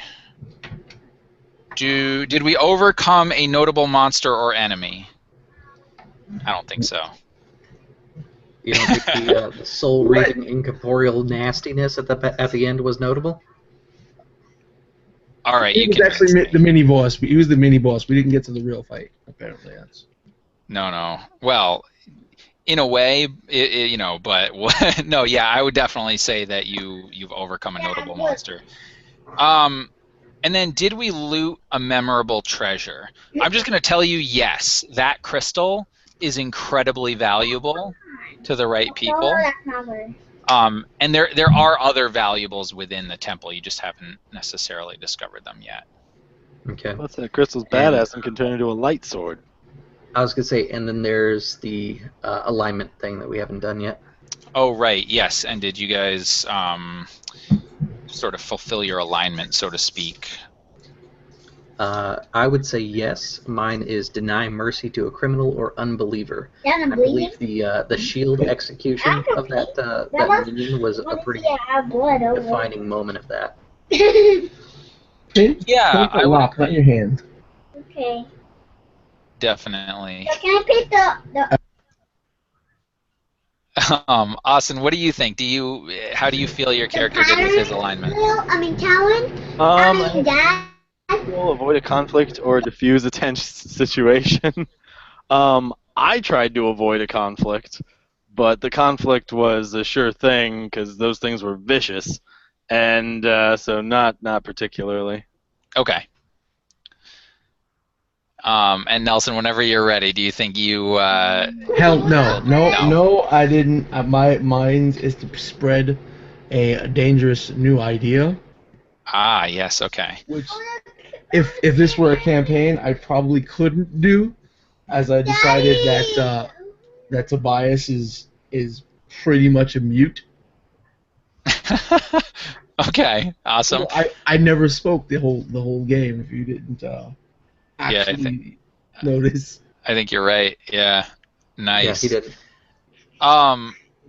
Did we overcome a notable monster or enemy? I don't think so. You don't think the soul-reading incorporeal nastiness at the end was notable? All right, He was actually the mini boss. He was the mini boss. We didn't get to the real fight. Apparently, that's. No. Well, in a way, but no. Yeah, I would definitely say that you've overcome a notable monster. And then, did we loot a memorable treasure? I'm just going to tell you, yes, that crystal is incredibly valuable to the right people. And there are other valuables within the temple. You just haven't necessarily discovered them yet. Okay. What's that crystal's badass and can turn into a light sword? I was gonna say, and then there's the alignment thing that we haven't done yet. Oh right, yes. And did you guys sort of fulfill your alignment, so to speak? I would say yes. Mine is deny mercy to a criminal or unbeliever. Yeah, I believe the shield execution of that minion was a pretty defining moment of that. Yeah, I lock, not your hand. Okay. Definitely. So can I pick the Austin, what do you think? How do you feel your character did with his alignment? Talon? Dad? Will avoid a conflict or diffuse a tense situation. I tried to avoid a conflict, but the conflict was a sure thing because those things were vicious, and so not particularly. Okay. And Nelson, whenever you're ready, do you think you? Hell no, I didn't. Mine is to spread a dangerous new idea. Ah, yes. Okay. Which, if this were a campaign, I probably couldn't do, as I decided that Tobias is pretty much a mute. Okay. Awesome. So I never spoke the whole game. If you didn't actually notice. I think you're right. Yeah. Nice. Yeah, he did.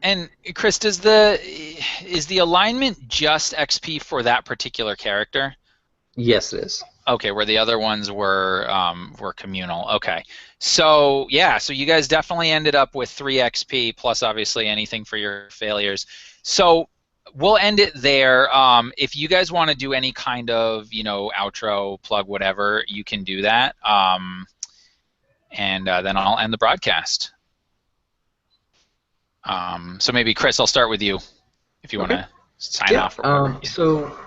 And Chris, is the alignment just XP for that particular character? Yes, it is. Okay, where the other ones were communal. Okay, so yeah, so you guys definitely ended up with 3 XP plus obviously anything for your failures. So we'll end it there. If you guys want to do any kind of, outro, plug, whatever, you can do that. And then I'll end the broadcast. So maybe, Chris, I'll start with you if you want to sign off. Or whatever. So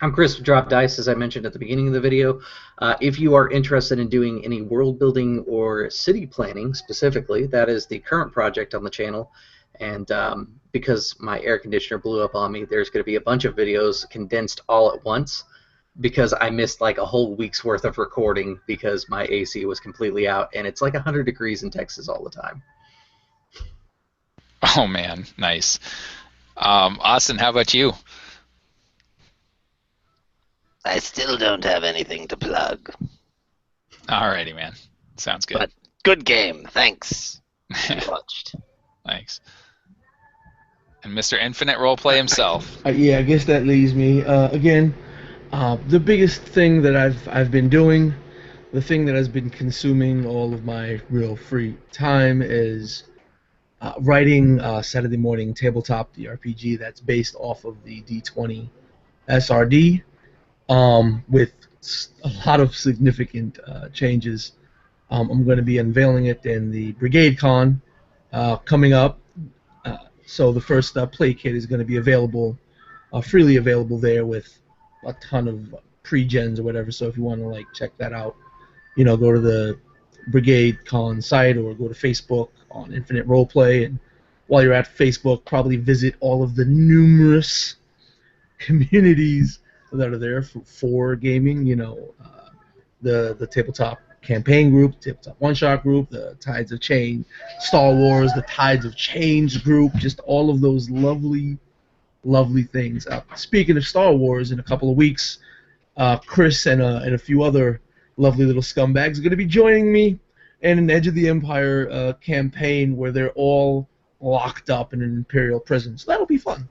I'm Chris with Drop Dice, as I mentioned at the beginning of the video. If you are interested in doing any world building or city planning specifically, that is the current project on the channel. And because my air conditioner blew up on me, there's going to be a bunch of videos condensed all at once because I missed like a whole week's worth of recording because my AC was completely out, and it's like 100 degrees in Texas all the time. Oh, man. Nice. Austin, how about you? I still don't have anything to plug. Alrighty, man. Sounds good. But good game. Thanks. Watched. Thanks. And Mr. Infinite Roleplay himself. Yeah, I guess that leaves me. Again, the biggest thing that I've been doing, the thing that has been consuming all of my real free time is writing Saturday morning tabletop DRPG that's based off of the D20 SRD, with a lot of significant changes. I'm going to be unveiling it in the Brigade Con coming up. So the first play kit is going to be available, freely available there with a ton of pre-gens or whatever. So if you want to check that out, go to the Brigade Con site or go to Facebook on Infinite Roleplay. And while you're at Facebook, probably visit all of the numerous communities that are there for gaming. The tabletop campaign group, tabletop one-shot group, the Tides of Change, Star Wars, the Tides of Change group, just all of those lovely, lovely things. Speaking of Star Wars, in a couple of weeks, Chris and a few other lovely little scumbags are going to be joining me in an Edge of the Empire campaign where they're all locked up in an Imperial prison. So that'll be fun.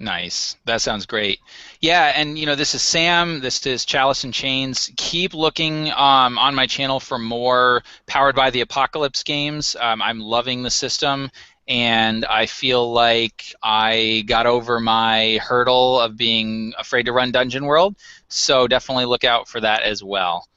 Nice. That sounds great. Yeah, and this is Sam. This is Chalice and Chains. Keep looking on my channel for more Powered by the Apocalypse games. I'm loving the system, and I feel like I got over my hurdle of being afraid to run Dungeon World, so definitely look out for that as well.